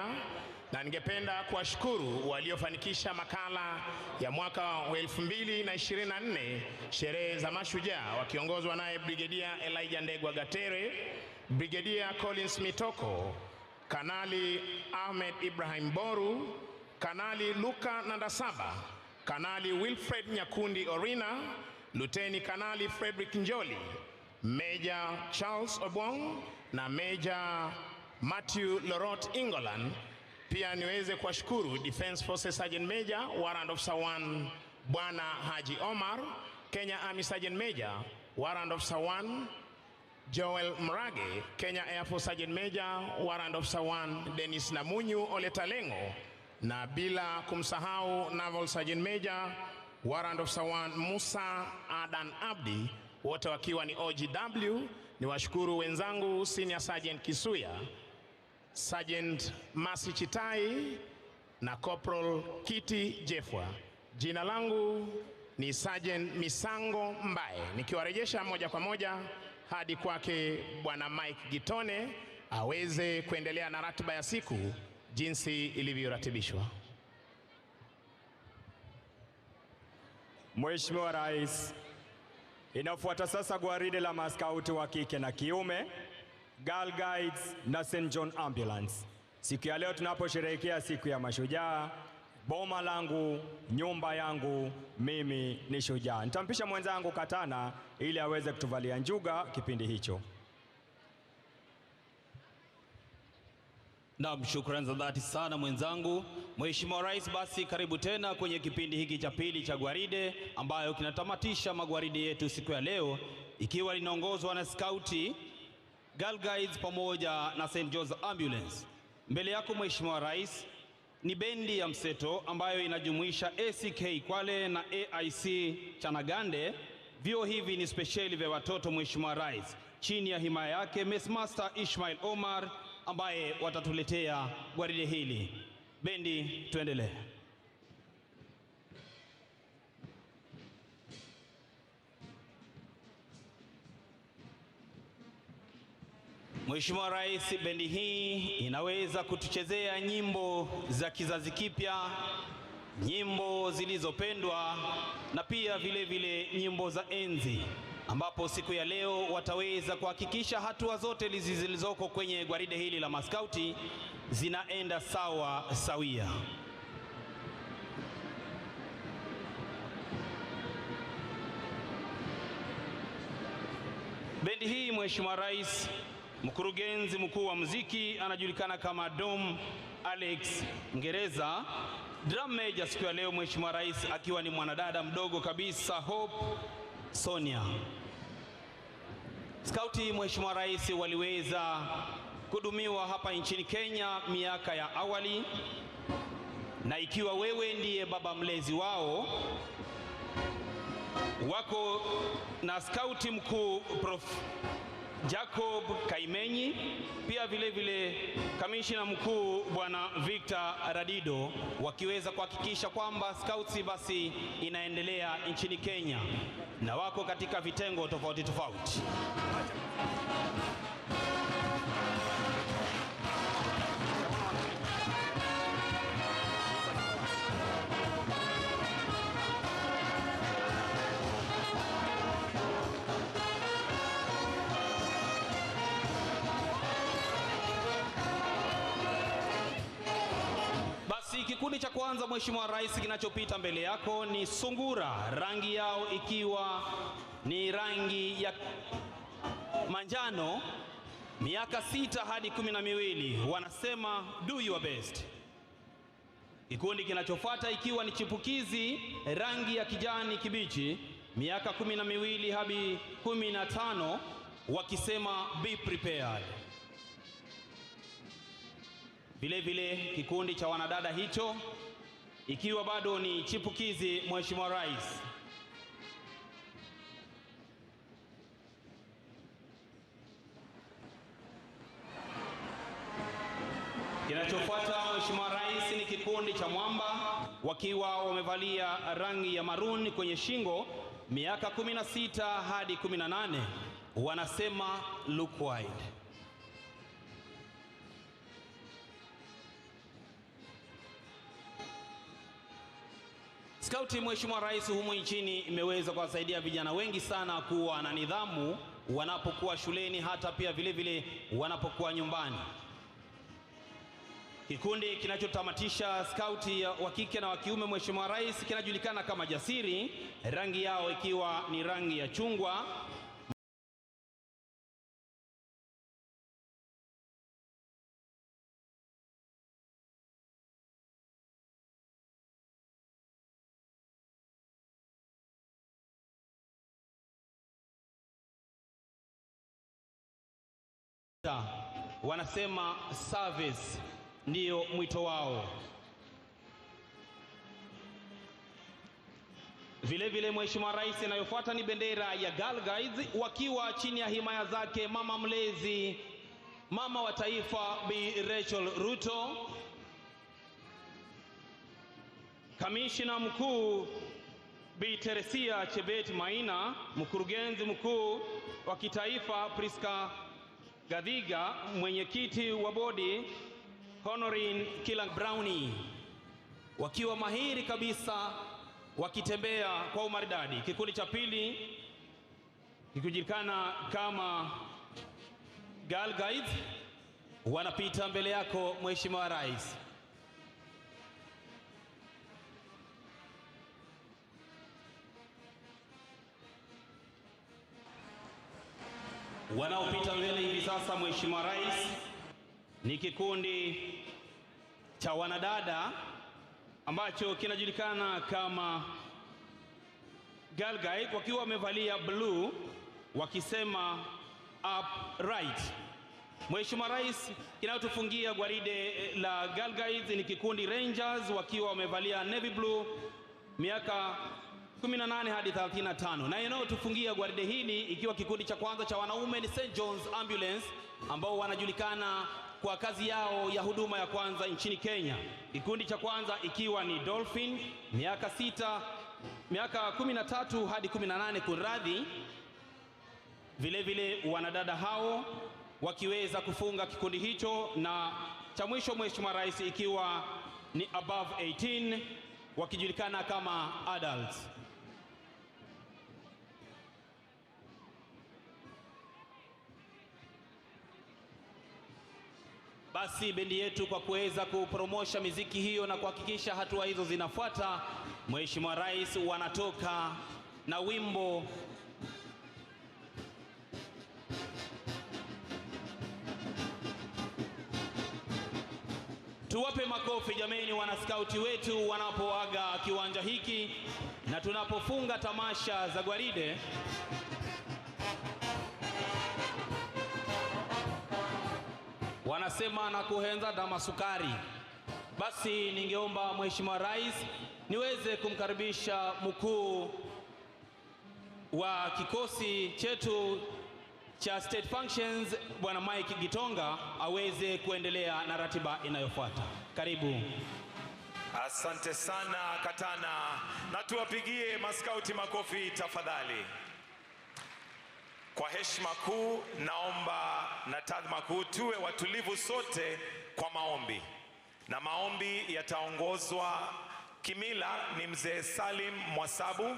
na ningependa kuwashukuru waliofanikisha makala ya mwaka wa 2024 sherehe za mashujaa, wakiongozwa naye Brigedia Elijah Ndegwa Gatere, Brigedia Collins Mitoko, Kanali Ahmed Ibrahim Boru, Kanali Luka Nandasaba, Kanali Wilfred Nyakundi Orina, Luteni Kanali Frederick Njoli, Major Charles Obwong na Major Matthew Lorot Ingolan. Pia niweze kuwashukuru Defense Forces Sergeant Major Warrant Officer 1 Bwana Haji Omar, Kenya Army Sergeant Major Warrant Officer 1 Joel Mrage, Kenya Air Force Sergeant Major Warrant Officer 1 Dennis Namunyu Oletalengo, na bila kumsahau Naval Sergeant Major Warrant Officer 1 Musa Adan Abdi, wote wakiwa ni OGW. Ni washukuru wenzangu Senior Sergeant Kisuya, Sergeant Masi Chitai na Corporal Kiti Jefwa. Jina langu ni Sergeant Misango Mbae, nikiwarejesha moja kwa moja hadi kwake Bwana Mike Gitone aweze kuendelea na ratiba ya siku jinsi ilivyoratibishwa. Mheshimiwa Rais, inafuata sasa gwaride la maskauti wa kike na kiume, Girl Guides na St. John Ambulance. Siku ya leo tunaposherehekea siku ya mashujaa, boma langu, nyumba yangu, mimi ni shujaa. Nitampisha mwenzangu Katana ili aweze kutuvalia njuga kipindi hicho. Naam, shukrani za dhati sana mwenzangu. Mheshimiwa Rais, basi karibu tena kwenye kipindi hiki cha pili cha gwaride ambayo kinatamatisha magwaride yetu siku ya leo, ikiwa linaongozwa na skauti, Girl Guides pamoja na St. John's Ambulance. Mbele yako Mheshimiwa Rais ni bendi ya mseto ambayo inajumuisha ACK Kwale na AIC Chanagande. Vyo hivi ni speciali vya watoto Mheshimiwa Rais, chini ya himaya yake Messmaster Ishmael Omar ambaye watatuletea gwaride hili. Bendi, tuendelee. Mheshimiwa Rais, bendi hii inaweza kutuchezea nyimbo za kizazi kipya, nyimbo zilizopendwa na pia vile vile nyimbo za enzi, ambapo siku ya leo wataweza kuhakikisha hatua zote zilizoko kwenye gwaride hili la maskauti zinaenda sawa sawia. Bendi hii, Mheshimiwa Rais, mkurugenzi mkuu wa muziki anajulikana kama Dom Alex Ngereza. Drum major siku ya leo, Mheshimiwa Rais, akiwa ni mwanadada mdogo kabisa Hope Sonia. Skauti, Mheshimiwa Rais, waliweza kudumiwa hapa nchini Kenya miaka ya awali, na ikiwa wewe ndiye baba mlezi wao, wako na skauti mkuu Prof. Jacob Kaimenyi, pia vile vile kamishina mkuu Bwana Victor Radido, wakiweza kuhakikisha kwamba scouts basi inaendelea nchini Kenya, na wako katika vitengo tofauti tofauti. Kikundi cha kwanza, Mheshimiwa Rais, kinachopita mbele yako ni sungura, rangi yao ikiwa ni rangi ya manjano, miaka 6 hadi 12, wanasema do your best. Kikundi kinachofuata ikiwa ni chipukizi, rangi ya kijani kibichi, miaka 12 hadi 15, wakisema be prepared. Vile vile kikundi cha wanadada hicho ikiwa bado ni chipukizi, Mheshimiwa Rais, kinachofuata, Mheshimiwa Rais, ni kikundi cha mwamba wakiwa wamevalia rangi ya maroon kwenye shingo, miaka 16 hadi 18, wanasema look wide. Skauti, Mheshimiwa Rais, humu nchini imeweza kuwasaidia vijana wengi sana kuwa na nidhamu wanapokuwa shuleni, hata pia vile vile wanapokuwa nyumbani. Kikundi kinachotamatisha skauti wa kike na wa kiume, Mheshimiwa Rais, kinajulikana kama Jasiri, rangi yao ikiwa ni rangi ya chungwa. Wanasema service ndiyo mwito wao. Vile vile, Mheshimiwa Rais, inayofuata ni bendera ya Girl Guides wakiwa chini ya himaya zake mama mlezi, mama wa taifa Bi Rachel Ruto, kamishina mkuu Bi Teresia Chebet Maina, mkurugenzi mkuu wa kitaifa Priska Gadhiga, mwenyekiti wa bodi Honorin Kila Brownie, wakiwa mahiri kabisa wakitembea kwa umaridadi. Kikundi cha pili kikijulikana kama Girl Guides wanapita mbele yako, Mheshimiwa Rais. Wanaopita mbele hivi sasa, Mheshimiwa Rais, ni kikundi cha wanadada ambacho kinajulikana kama Girl Guide, wakiwa wamevalia blue wakisema upright. Mheshimiwa Rais, kinachotufungia gwaride la Girl Guides ni kikundi Rangers wakiwa wamevalia navy blue, miaka 18 hadi 35, na inayotufungia gwaride hili ikiwa kikundi cha kwanza cha wanaume ni St. John's Ambulance ambao wanajulikana kwa kazi yao ya huduma ya kwanza nchini Kenya. Kikundi cha kwanza ikiwa ni Dolphin, miaka 13 hadi 18 kunradhi. Vile vile wanadada hao wakiweza kufunga kikundi hicho, na cha mwisho, Mheshimiwa Rais, ikiwa ni above 18 wakijulikana kama adults. Basi bendi yetu kwa kuweza kupromosha miziki hiyo na kuhakikisha hatua hizo zinafuata, Mheshimiwa Rais wanatoka na wimbo Tuwape makofi jameni wanaskauti wetu wanapoaga kiwanja hiki na tunapofunga tamasha za gwaride. Wanasema na kuhenza dama sukari. Basi ningeomba Mheshimiwa Rais niweze kumkaribisha mkuu wa kikosi chetu cha State Functions Bwana Mike Gitonga aweze kuendelea na ratiba inayofuata. Karibu. Asante sana Katana, na tuwapigie maskauti makofi tafadhali. Kwa heshima kuu naomba na tadhima kuu tuwe watulivu sote kwa maombi, na maombi yataongozwa kimila ni mzee Salim Mwasabu.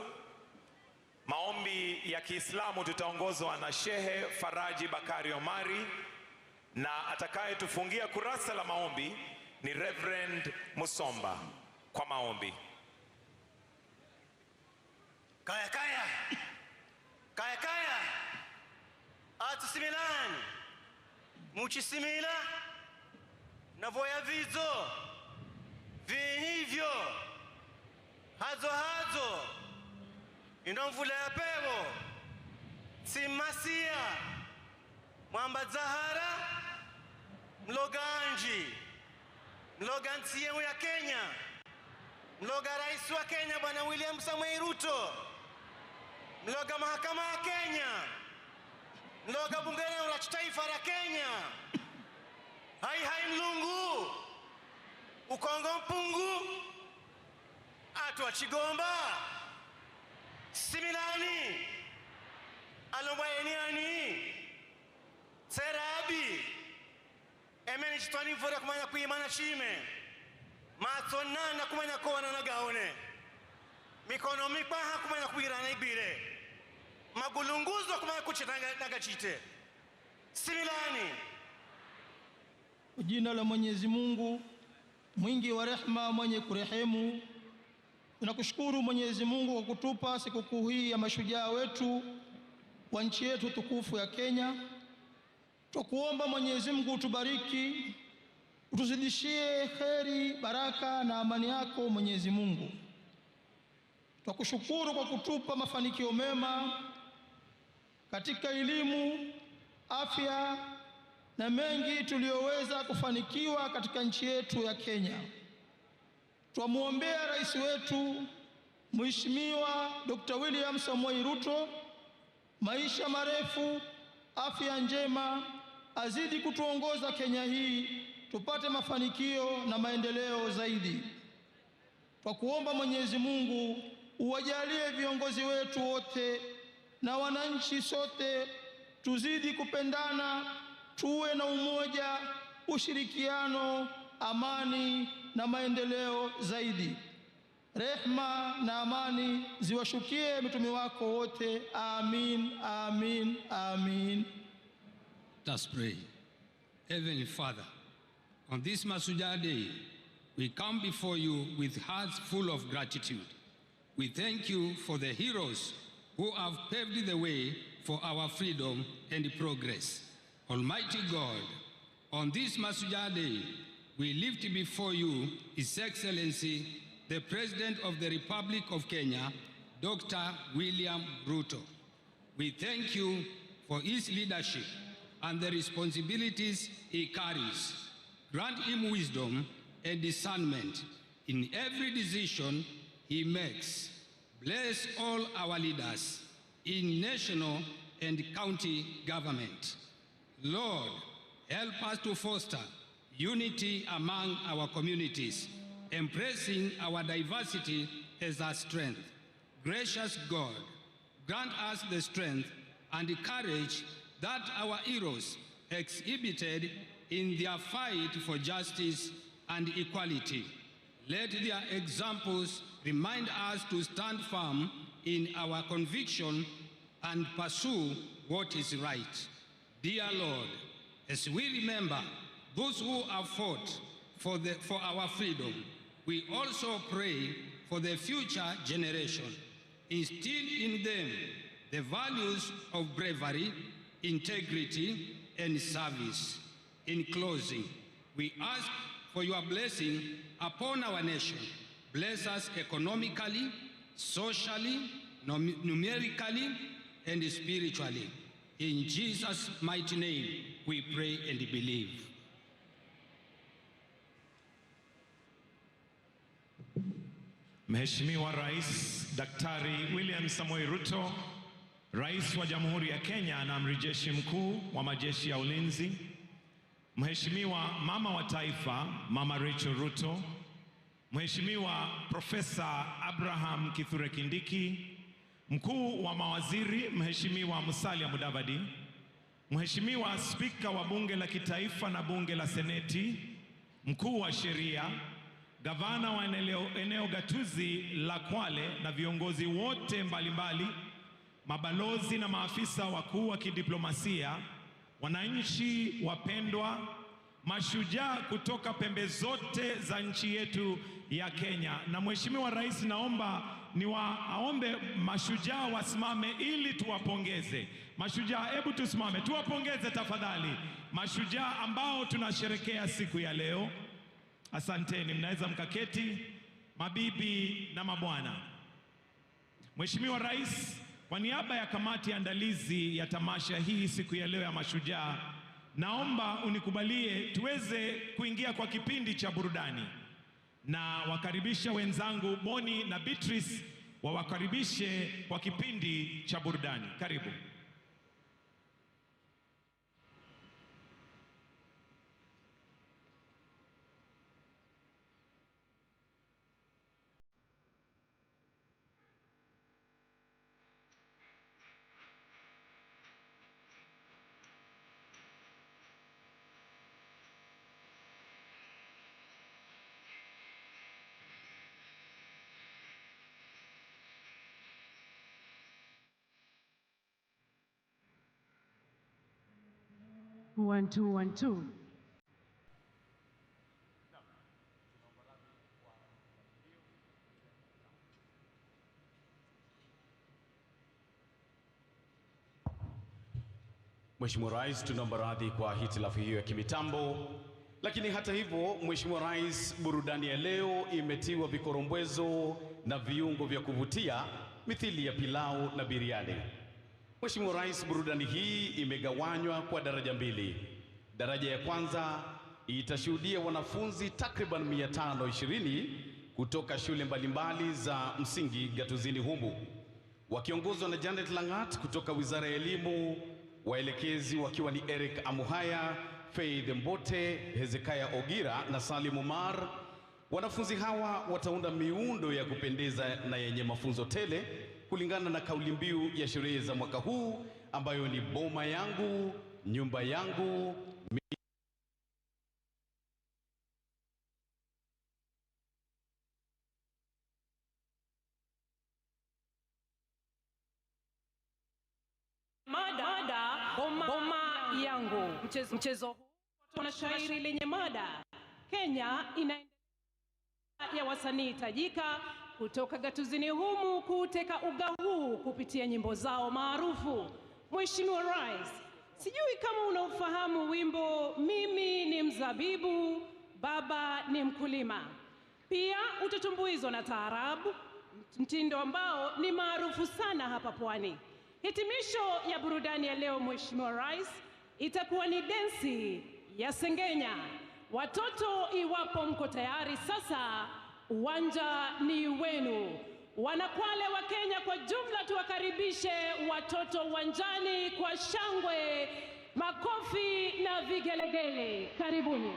Maombi ya Kiislamu tutaongozwa na Shehe Faraji Bakari Omari, na atakayetufungia kurasa la maombi ni Reverend Musomba kwa maombi. Kaya kaya kaya kaya atusimilani muchisimila na voya vizo vihivyo hazo hazo inomvula ya pevo simasia mwamba Zahara mloganji mloga nchi yenu ya Kenya, mloga rais wa Kenya Bwana William Samoei Ruto, mloga mahakama ya Kenya, mloga bunge la taifa la Kenya, hai hai mlungu ukongo mpungu atu wa Chigomba similani alomba eniani serabi emeni chitwani mfora kumanya kuimana chime matona na kumanya kuwana na gaone mikono mipaha kumanya kuirana ibire magulunguzo kumanya kuchitanga nagachite similani. Jina la Mwenyezi Mungu mwingi wa rehema mwenye kurehemu. Tunakushukuru Mwenyezi Mungu kwa kutupa sikukuu hii ya mashujaa wetu wa nchi yetu tukufu ya Kenya. Tukuomba Mwenyezi Mungu utubariki, utuzidishie kheri, baraka na amani yako Mwenyezi Mungu. Tukushukuru kwa kutupa mafanikio mema katika elimu, afya na mengi tuliyoweza kufanikiwa katika nchi yetu ya Kenya. Twamuombea rais wetu Mheshimiwa Dr. William Samoei Ruto maisha marefu, afya njema, azidi kutuongoza Kenya hii tupate mafanikio na maendeleo zaidi. Kwa kuomba Mwenyezi Mungu uwajalie viongozi wetu wote na wananchi sote tuzidi kupendana, tuwe na umoja, ushirikiano, amani na maendeleo zaidi. Rehma na amani ziwashukie mitume wako wote. Amin, amin, amin. Let us pray. Heavenly Father, on this Mashujaa Day, we come before you with hearts full of gratitude. We thank you for the heroes who have paved the way for our freedom and progress. Almighty God, on this Mashujaa Day, we lift before you His Excellency, the President of the Republic of Kenya, Dr. William Ruto. We thank you for his leadership and the responsibilities he carries. Grant him wisdom and discernment in every decision he makes. Bless all our leaders in national and county government. Lord, help us to foster unity among our communities, embracing our diversity as our strength. Gracious God, grant us the strength and the courage that our heroes exhibited in their fight for justice and equality. Let their examples remind us to stand firm in our conviction and pursue what is right. Dear Lord, as we remember those who have fought for our freedom, we also pray for the future generation. Instill in them the values of bravery, integrity, and service. In closing, we ask for your blessing upon our nation. Bless us economically, socially, numerically, and spiritually. In Jesus' mighty name, we pray and believe. Mheshimiwa Rais Daktari William Samoei Ruto, Rais wa Jamhuri ya Kenya na Amiri Jeshi Mkuu wa Majeshi ya Ulinzi, Mheshimiwa Mama wa Taifa, Mama Rachel Ruto, Mheshimiwa Profesa Abraham Kithure Kindiki, Mkuu wa Mawaziri, Mheshimiwa Musalia Mudavadi, Mheshimiwa Spika wa Bunge la Kitaifa na Bunge la Seneti, Mkuu wa Sheria, Gavana wa eneo gatuzi la Kwale na viongozi wote mbalimbali, mabalozi na maafisa wakuu wa kidiplomasia, wananchi wapendwa, mashujaa kutoka pembe zote za nchi yetu ya Kenya. Na Mheshimiwa Rais, naomba aombe mashujaa wasimame ili tuwapongeze. Mashujaa, hebu tusimame tuwapongeze tafadhali mashujaa ambao tunasherekea siku ya leo. Asanteni, mnaweza mkaketi, mabibi na mabwana. Mheshimiwa Rais, kwa niaba ya kamati andalizi ya tamasha hii siku ya leo ya mashujaa, naomba unikubalie tuweze kuingia kwa kipindi cha burudani, na wakaribisha wenzangu Boni na Beatrice wawakaribishe kwa kipindi cha burudani. Karibu. One, two, 1, 2. Mheshimiwa Rais, tunaomba radhi kwa hitilafu hiyo ya kimitambo, lakini hata hivyo, Mheshimiwa Rais, burudani ya leo imetiwa vikorombwezo na viungo vya kuvutia mithili ya pilau na biriani. Mheshimiwa Rais, burudani hii imegawanywa kwa daraja mbili. Daraja ya kwanza itashuhudia wanafunzi takriban 520 kutoka shule mbalimbali za msingi gatuzini humu, wakiongozwa na Janet Langat kutoka Wizara ya Elimu, waelekezi wakiwa ni Eric Amuhaya, Faith Mbote, Hezekiah Ogira na Salim Umar. Wanafunzi hawa wataunda miundo ya kupendeza na yenye mafunzo tele kulingana na kauli mbiu ya sherehe za mwaka huu ambayo ni boma yangu, nyumba yangu. Mada boma yangu. Mchezo huu tuna shairi lenye mada Kenya inaendelea ya wasanii tajika kutoka gatuzini humu kuteka uga huu kupitia nyimbo zao maarufu. Mheshimiwa Rais, sijui kama unaufahamu wimbo Mimi ni mzabibu, baba ni mkulima. Pia utatumbuizwa na taarabu, mtindo ambao ni maarufu sana hapa Pwani. Hitimisho ya burudani ya leo, Mheshimiwa Rais, itakuwa ni densi ya Sengenya. Watoto, iwapo mko tayari sasa, uwanja ni wenu. Wanakwale wa Kenya kwa jumla, tuwakaribishe watoto uwanjani kwa shangwe, makofi na vigelegele. Karibuni.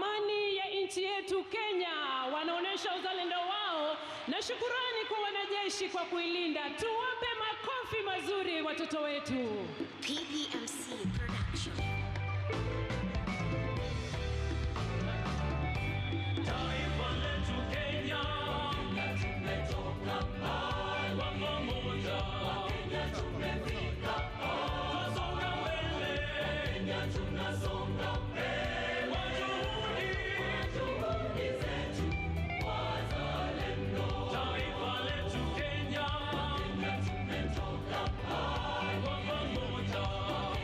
amani ya nchi yetu Kenya. Wanaonesha uzalendo wao na shukurani kwa wanajeshi kwa kuilinda. Tuwape makofi mazuri watoto wetu. PPMC Production. Taifa letu Kenya, tumetoka mbali kwa pamoja. Kenya tumefika hapa, tunasonga mbele. Kenya tunasonga mbele. Juhudi zetu wazalendo. Taifa letu Kenya, tumetoka mbali kwa pamoja.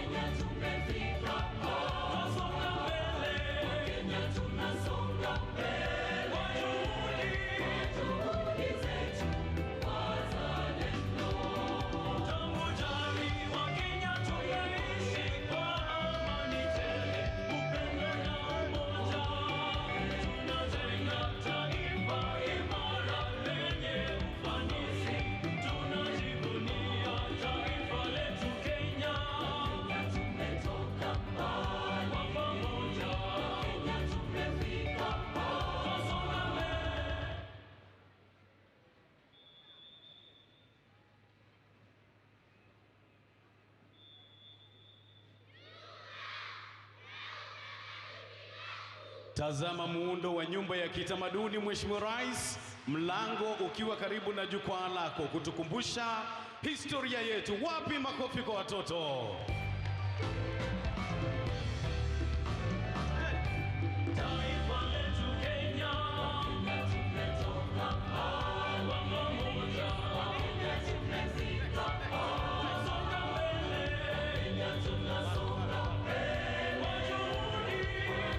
Kenya tumefika hapa, tunasonga mbele. Kenya tunasonga mbele. Tazama muundo wa nyumba ya kitamaduni Mheshimiwa Rais, mlango ukiwa karibu na jukwaa lako kutukumbusha historia yetu. Wapi makofi kwa watoto? Taifa letu Kenya, tumetoka mbali kwa pamoja. Kenya tumefika hapa, tunasonga mbele. Kenya tunasonga mbele.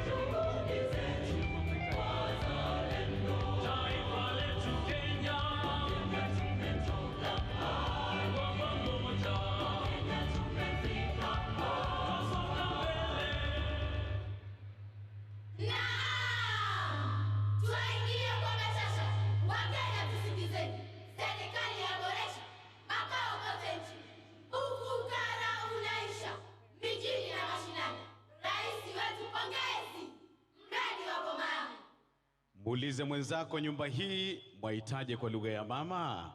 Juhudi zetu wazalendo. Taifa letu Kenya, tumetoka mbali kwa pamoja. Kenya tumefika hapa, tunasonga mbele. Tuingie kwa bashasha, Wakenya tusikizeni. Serikali yaboresha makao kote nchini. Ufukara unaisha mijini na mashinani. Rais wetu pongezi, mradi wa boma yangu. Muulize mwenzako, nyumba hii mwahitaji kwa lugha ya mama?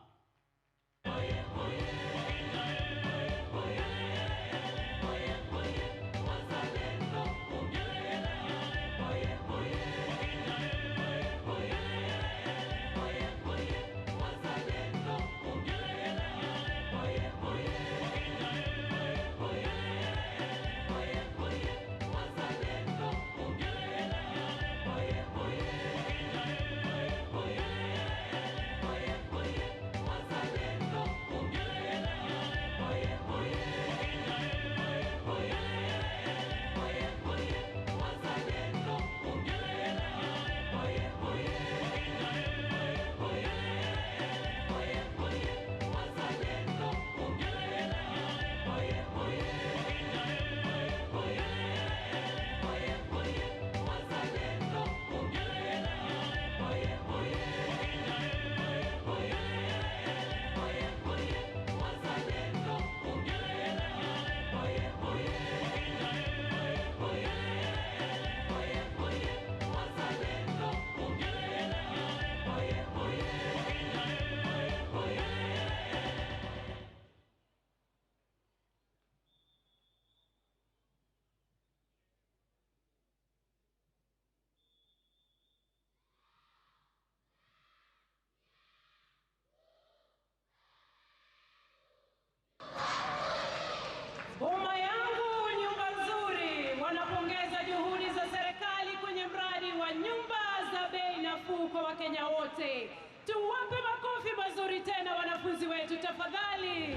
Boma yangu nyumba nzuri wanapongeza juhudi za serikali kwenye mradi wa nyumba za bei nafuu kwa Wakenya wote. Tuwape makofi mazuri tena wanafunzi wetu tafadhali.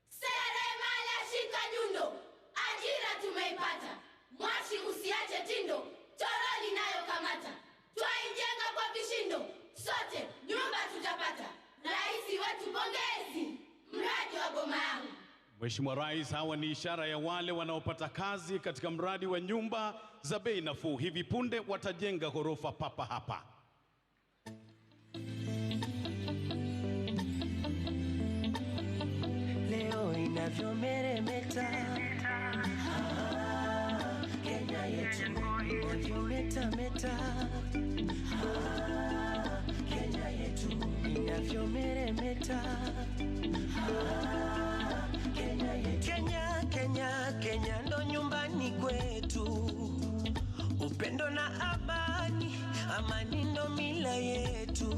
Seremala shika nyundo, ajira tumeipata. Mwashi usiache tindo, toroli nayo kamata. Twaijenga kwa vishindo, sote nyumba tutapata. Rais wetu pongezi, mradi wa boma yangu. Mheshimiwa Rais, hawa ni ishara ya wale wanaopata kazi katika mradi wa nyumba za bei nafuu. Hivi punde watajenga ghorofa papa hapa. Leo inavyomeremeta, Kenya yetu inavyometameta, Kenya yetu inavyomeremeta, Kenya yetu. Kenya ndo nyumbani kwetu, upendo na amani ndo mila yetu.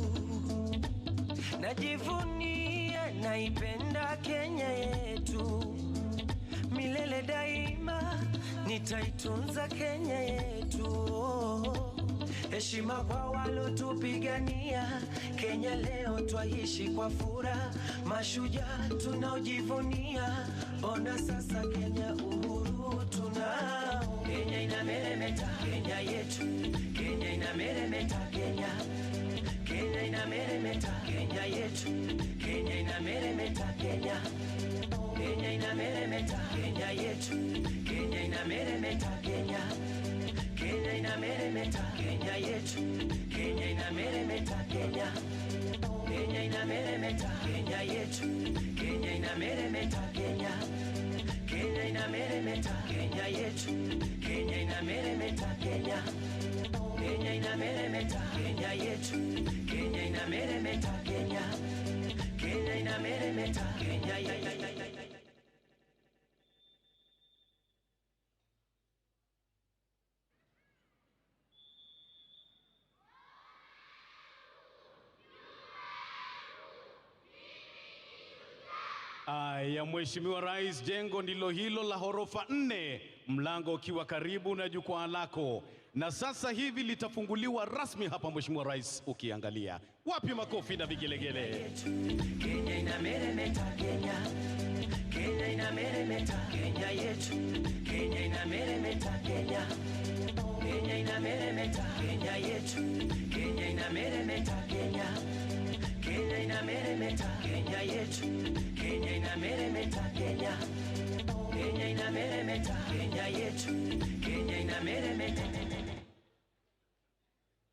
Najivunia naipenda Kenya yetu, milele daima nitaitunza Kenya yetu. Heshima kwa walotupigania Kenya, leo twaishi kwa furaha. Mashujaa tunaojivunia, ona sasa Kenya uhuru tunao. Kenya inameremeta, Kenya yetu, Kenya inameremeta, Kenya inameremeta, Kenya yetu, Kenya inameremeta, Kenya inameremeta, Kenya yetu, Kenya inameremeta, Kenya inameremeta, Kenya yetu, Kenya inameremeta, Kenya inameremeta, Kenya yetu, Kenya inameremeta, Kenya inameremeta, Kenya yetu, Kenya inameremeta, Kenya inameremeta, Kenya yetu, Kenya inameremeta, Kenya inameremeta, Kenya. Ya Mheshimiwa Rais, jengo ndilo hilo la ghorofa 4, mlango ukiwa karibu na jukwaa lako, na sasa hivi litafunguliwa rasmi hapa. Mheshimiwa Rais, ukiangalia wapi makofi na vigelegele. Kenya inameremeta, Kenya inameremeta, Kenya yetu, Kenya inameremeta, Kenya inameremeta, Kenya yetu, Kenya inameremeta, Kenya inameremeta, Kenya yetu, Kenya inameremeta, Kenya inameremeta, Kenya yetu, Kenya inameremeta.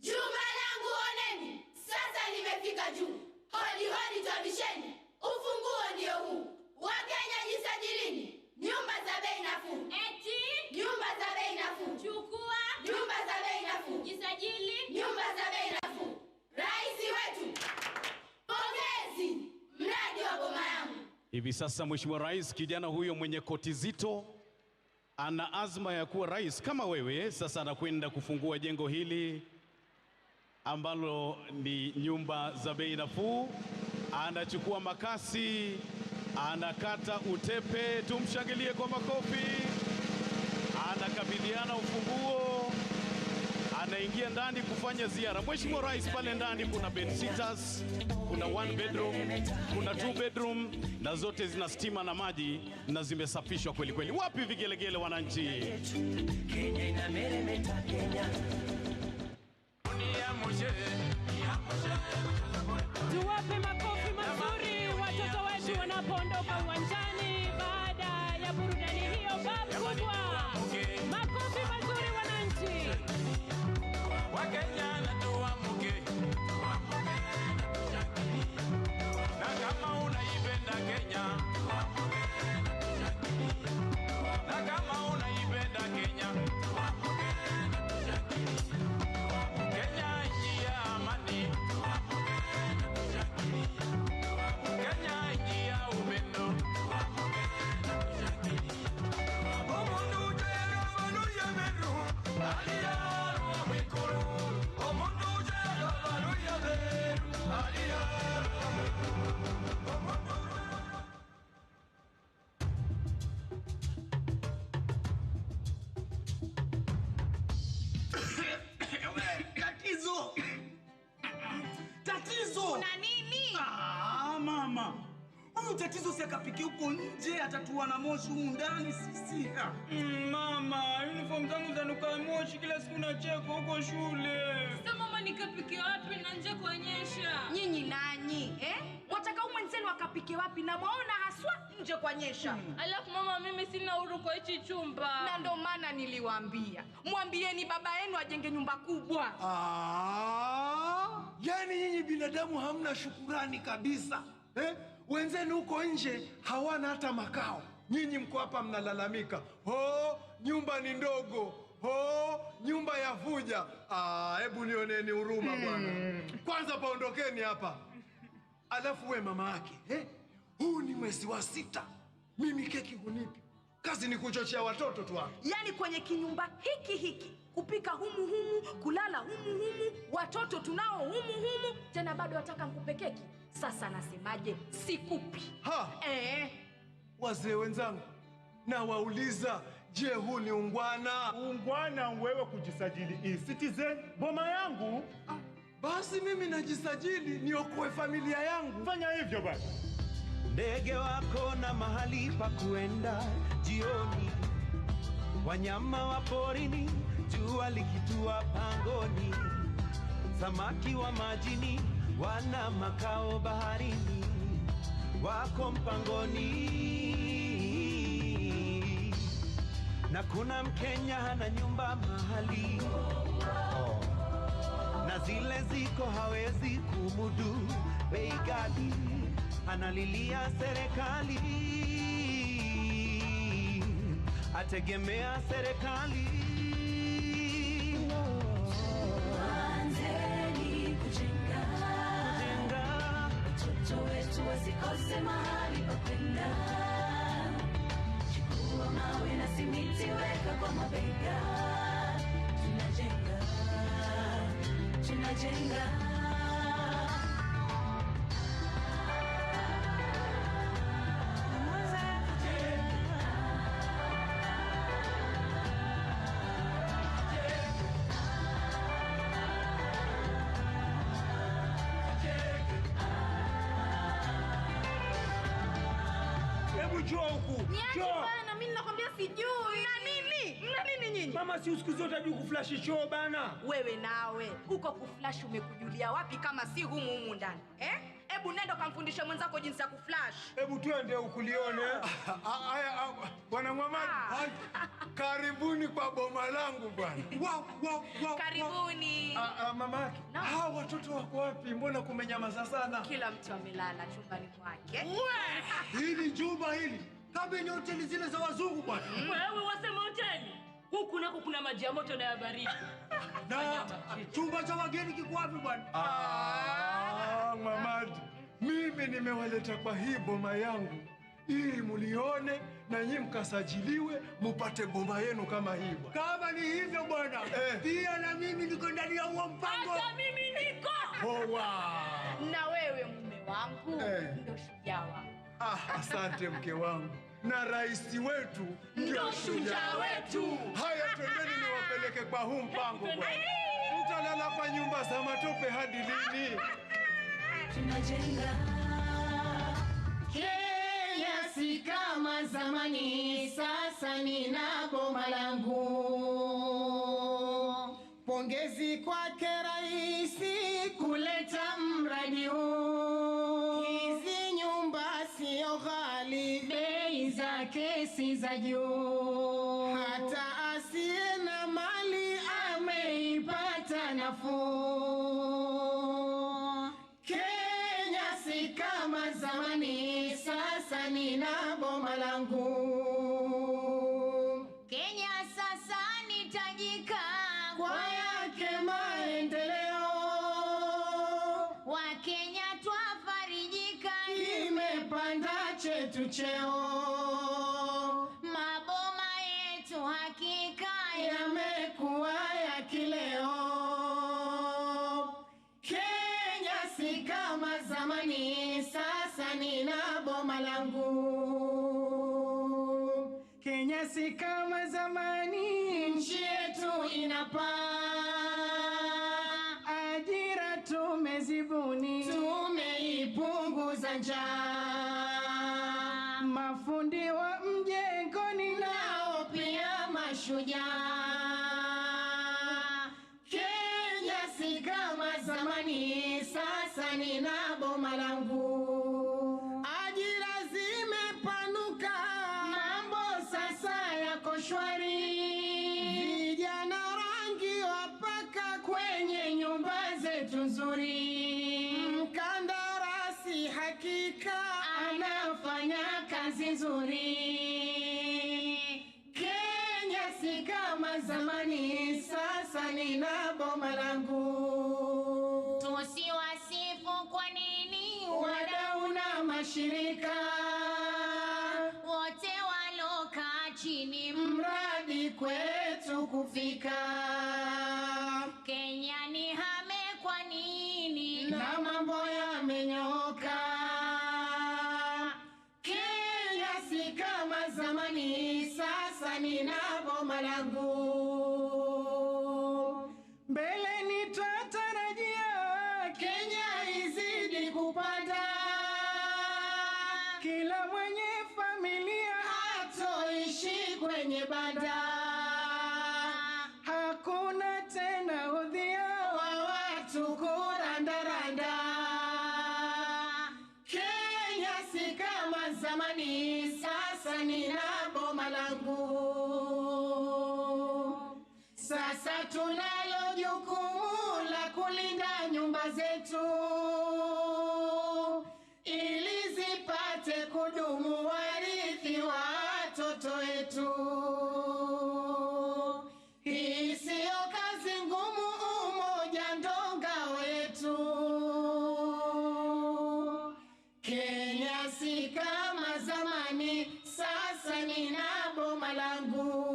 Juma langu oneni, sasa limefika juu. Hodi hodi twabisheni, ufunguo ndio huu. Wakenya jisajilini, nyumba za bei nafuu. Eti nyumba za bei nafuu. Chukua nyumba za bei nafuu. Jisajili nyumba za bei nafuu. Rais wetu, pongezi, mradi wa boma yangu. Hivi sasa Mheshimiwa Rais, kijana huyo mwenye koti zito ana azma ya kuwa rais kama wewe. Sasa anakwenda kufungua jengo hili ambalo ni nyumba za bei nafuu. Anachukua makasi, anakata utepe, tumshangilie kwa makofi. Anakabidhiana ufunguo, anaingia ndani kufanya ziara. Mheshimiwa Rais, pale ndani kuna bedsitters, kuna 1 bedroom, kuna 2 bedroom, na zote zina stima na maji na zimesafishwa kweli kweli. Wapi vigelegele wananchi? Kenya inameremeta, Kenya. Tuwape makofi mazuri watoto wetu wanapoondoka uwanjani baada ya burudani hiyo kubwa. Makofi mazuri wananchi. Wakenya na tuamuke, na kama unaipenda Kenya, na kama unaipenda Kenya, Kenya nchi ya amani, Kenya nchi ya upendo. Omundu ujera baluye beru, aliyaro mikuru. Omundu ujera baluye beru, aliyaro mikuru. Tatizo! Una nini? Mama. Huyu tatizo si akapiki huko nje, atatua na moshi humu ndani sisi. Mama, uniform zangu zanuka moshi kila siku na cheko huko shule. Sasa mama nikapike wapi na nje kuonyesha? Nyinyi nani? Wataka mwenzenu wakapike wapi? Na mwaona haswa nje kwa nyesha. Alafu mama, mimi sina huru kwa hichi chumba. Na ndo maana niliwaambia, mwambieni baba yenu ajenge nyumba kubwa. Yani nyinyi binadamu hamna shukurani kabisa. Wenzenu huko nje hawana hata makao. Nyinyi mko hapa mnalalamika. Nyumba ni ndogo. Nyumba ya vuja. Hebu nioneni huruma bwana. Kwanza paondokeni hapa. Alafu we mama yake, huu ni mwezi wa 6. Mimi keki hunipi. Kazi ni kuchochea watoto tu hapa. Yani kwenye kinyumba hiki kupika humu, kulala humu, watoto tunao humu, tena bado wataka nikupe keki. Sasa nasemaje? Sikupi. Wazee wenzangu, na wauliza, je, huu ni ungwana? Ungwana wewe kujisajili e-Citizen boma yangu? Basi mimi najisajili niokoe familia yangu. Fanya hivyo basi. Ndege wako na mahali pa kuenda jioni, wanyama wa porini jua likitua pangoni, samaki wa majini wana makao baharini, wako mpangoni. Na kuna Mkenya hana nyumba mahali, na zile ziko hawezi kumudu bei ghali, analilia serikali, ategemea serikali. Anzeni kujenga, watoto wetu wasikose mahali pa kwenda. Chukua mawe na simiti, weka kwa mabega. Tunajenga. Bana, mimi nakwambia sijui. Mna nini nyinyi? Mama, si usiku zote hajui kuflash show bana. Wewe nawe, huko kuflash umekujulia wapi kama si humu ndani? Hebu nenda kamfundishe mwenzako jinsi ya kuflash. Hebu twende ukulione. Haya bwana Muhammad. Karibuni kwa boma langu bwana. Wow. Karibuni. Mama, hawa watoto wako wapi? Mbona kumenyamaza sana? Kila mtu amelala chumbani kwake. Hili jumba hili kama ni hoteli zile za wazungu bwana. Wewe wasema hoteli? Huku nako kuna maji ya moto na ya baridi. Na chumba cha wageni kiko wapi bwana? Mamad, mimi nimewaleta kwa hii boma yangu ili mulione na nyinyi mkasajiliwe mupate boma yenu kama hii bwana. Kama ni hivyo bwana, pia na mimi niko ndani ya huo mpango. Hata mimi niko. Na wewe mume wangu ndio shujaa wangu. Asante mke wangu. Na rais wetu ndio shujaa wetu. Haya, twendeni niwapeleke kwa huu mpango bwana. Mtalala kwa nyumba za matope hadi lini? Tunajenga. Kenya si kama zamani, sasa nina boma langu. Pongezi kwake rais kuleta mradi huu. Hizi nyumba sio ghali, bei zake si za juu. Hata asiye na mali ameipata nafuu. Kenya si kama zamani, sasa nina boma langu. Kenya sasa ni tajika kwa yake maendeleo. Wakenya twafarijika, imepanda chetu cheo. Maboma yetu hakika yamekuwa ya kileo. Kenya si kama zamani, sasa nina boma langu. Kenya si kama zamani, nchi yetu inapaa. Ajira tumezibuni, tumeipunguza njaa. Mafundi wa mjengoni nao pia mashujaa. Kenya si kama zamani, sasa nina boma langu. yetu nzuri. Mkandarasi hakika anafanya kazi nzuri. Kenya si kama zamani, sasa nina boma langu. Tusiwasifu kwa nini wadau na mashirika wote walokaa chini mradi kwetu kufika. Kenya ni hame kwa nini na mambo yamenyoka. Kenya si kama zamani, sasa nina boma langu. Mbele nitatarajia Kenya izidi kupanda. Kila mwenye familia hatoishi kwenye banda. Hakuna tena udhia wa watu kurandaranda. Kenya si kama zamani, sasa nina boma langu. Sasa tunalo jukumu la kulinda nyumba zetu ili zipate kudumu warithi wa watoto wetu. Hii siyo kazi ngumu, umoja ndo ngao yetu. Kenya si kama zamani, sasa nina boma langu.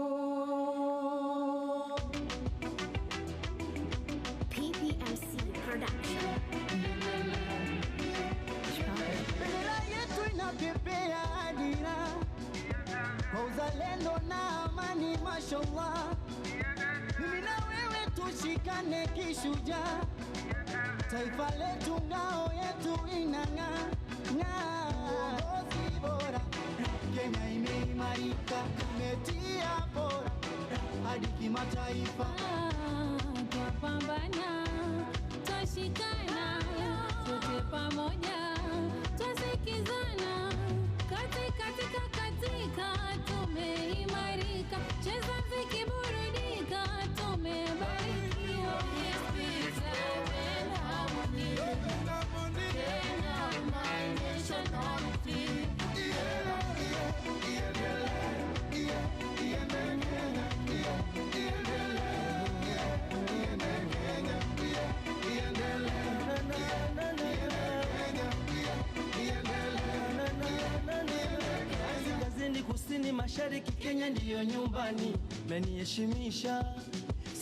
Bendera yetu inapepea dira kwa uzalendo na amani, mashallah. Mimi na wewe tushikane kishujaa, taifa letu ngao yetu inang'aa. Uongozi bora, Kenya imeimarika, imetia bora hadi kimataifa. Twapambana, twashikana, sote pamoja, twasikizana, katika tumeimarika, cheza mziki burudika, tumebarikiwa. Peace, love and harmony. Kenya, my national team. Kaskazini, kusini, mashariki, Kenya ndiyo nyumbani. Meniheshimisha,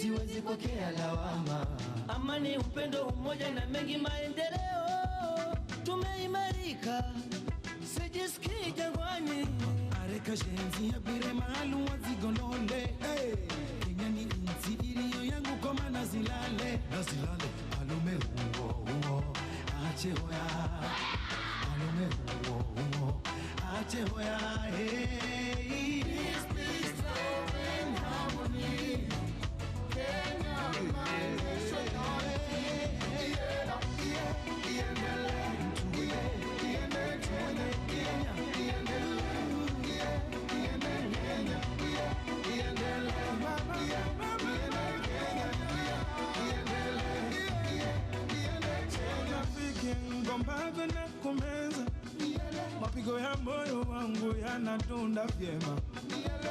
siwezi pokea lawama. Amani, upendo, umoja na mengi maendeleo, tumeimarika, sijisikii jangwani. Areka jenzi ya bire maalum wazigolole. Kenya ni nchi iliyo yangu kwa maana zilale. Alume huo ache hoya. Alume huo ache hoya. Peace, love and harmony. Kenya, my national team. Ngombazo na kumeza, mapigo ya moyo wangu yanadunda vyema.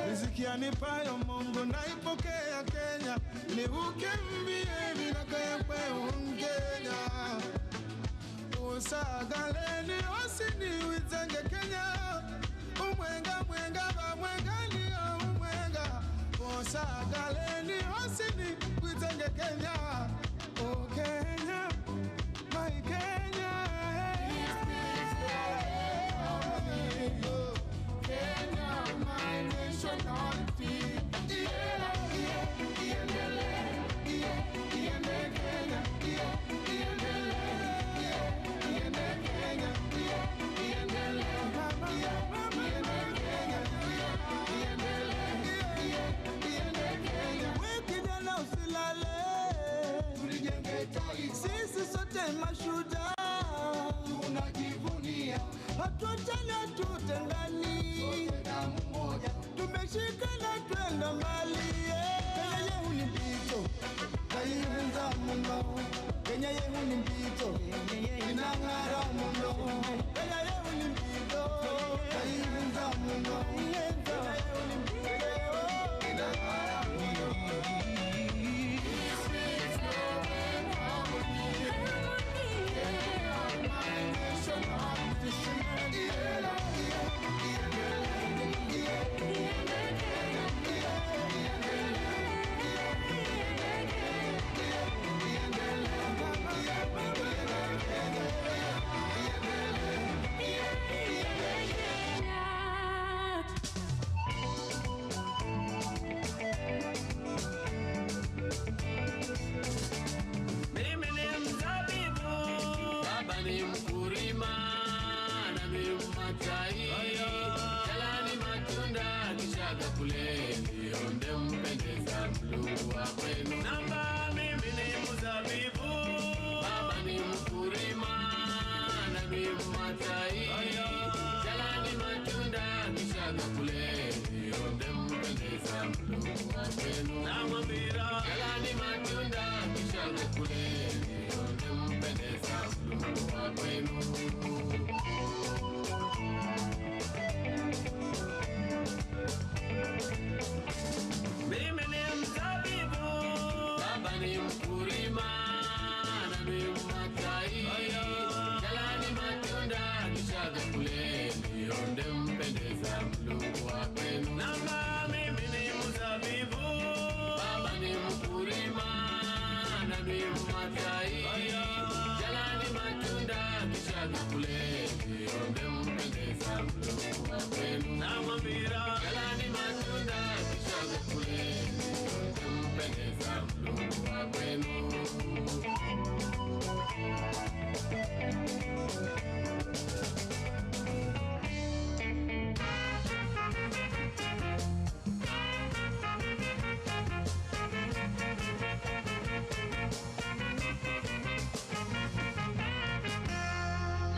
Riziki anipayo Mungu naipokea Kenya, ni ukembie vinakayakwe Kenya. Usagaleni osini wizenge Kenya, umwenga ba mwenga niyo umwenga. Usagaleni osini wizenge Kenya, oh Kenya, my Kenya. Kenya, my national team. Kijana usilale, sisi sote mashujaa, tunajivunia, hatuachane hatutengani, tumeshikana twenda mbali. Kenya ni mpito, kaienza muno, Kenya yehu ni mpito, inang'ara muno. Kenya yehu ni mpito, kaiunza muno. Kenya yehu ni mpito, inang'ara muno.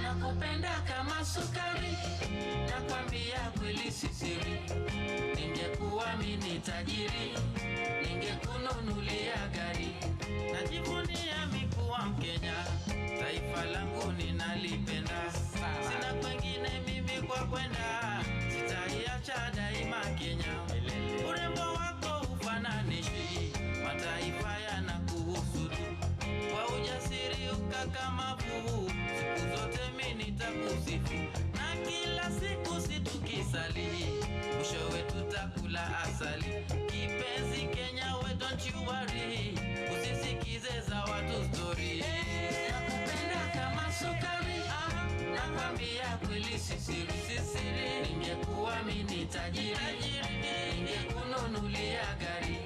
Nakupenda kama sukari, nakwambia kweli sisiri. Ningekuwa mimi tajiri, ningekununulia gari. Najivunia mikuwa Mkenya, taifa langu ninalipenda. Sina kwengine mimi kwa kwenda, sitaiacha daima Kenya. Urembo wako ufananishi, mataifa yanakuhusu. Kwa ujasiri ukakamavu, siku zote mimi nitakusifu. Na kila siku situkisali, mwishowe tutakula asali. Kipenzi Kenya we don't you worry, usisikize za watu story. Nakupenda kama sukari, nakwambia kweli sisiri. Ningekuwa mimi tajiri, ningekununulia gari.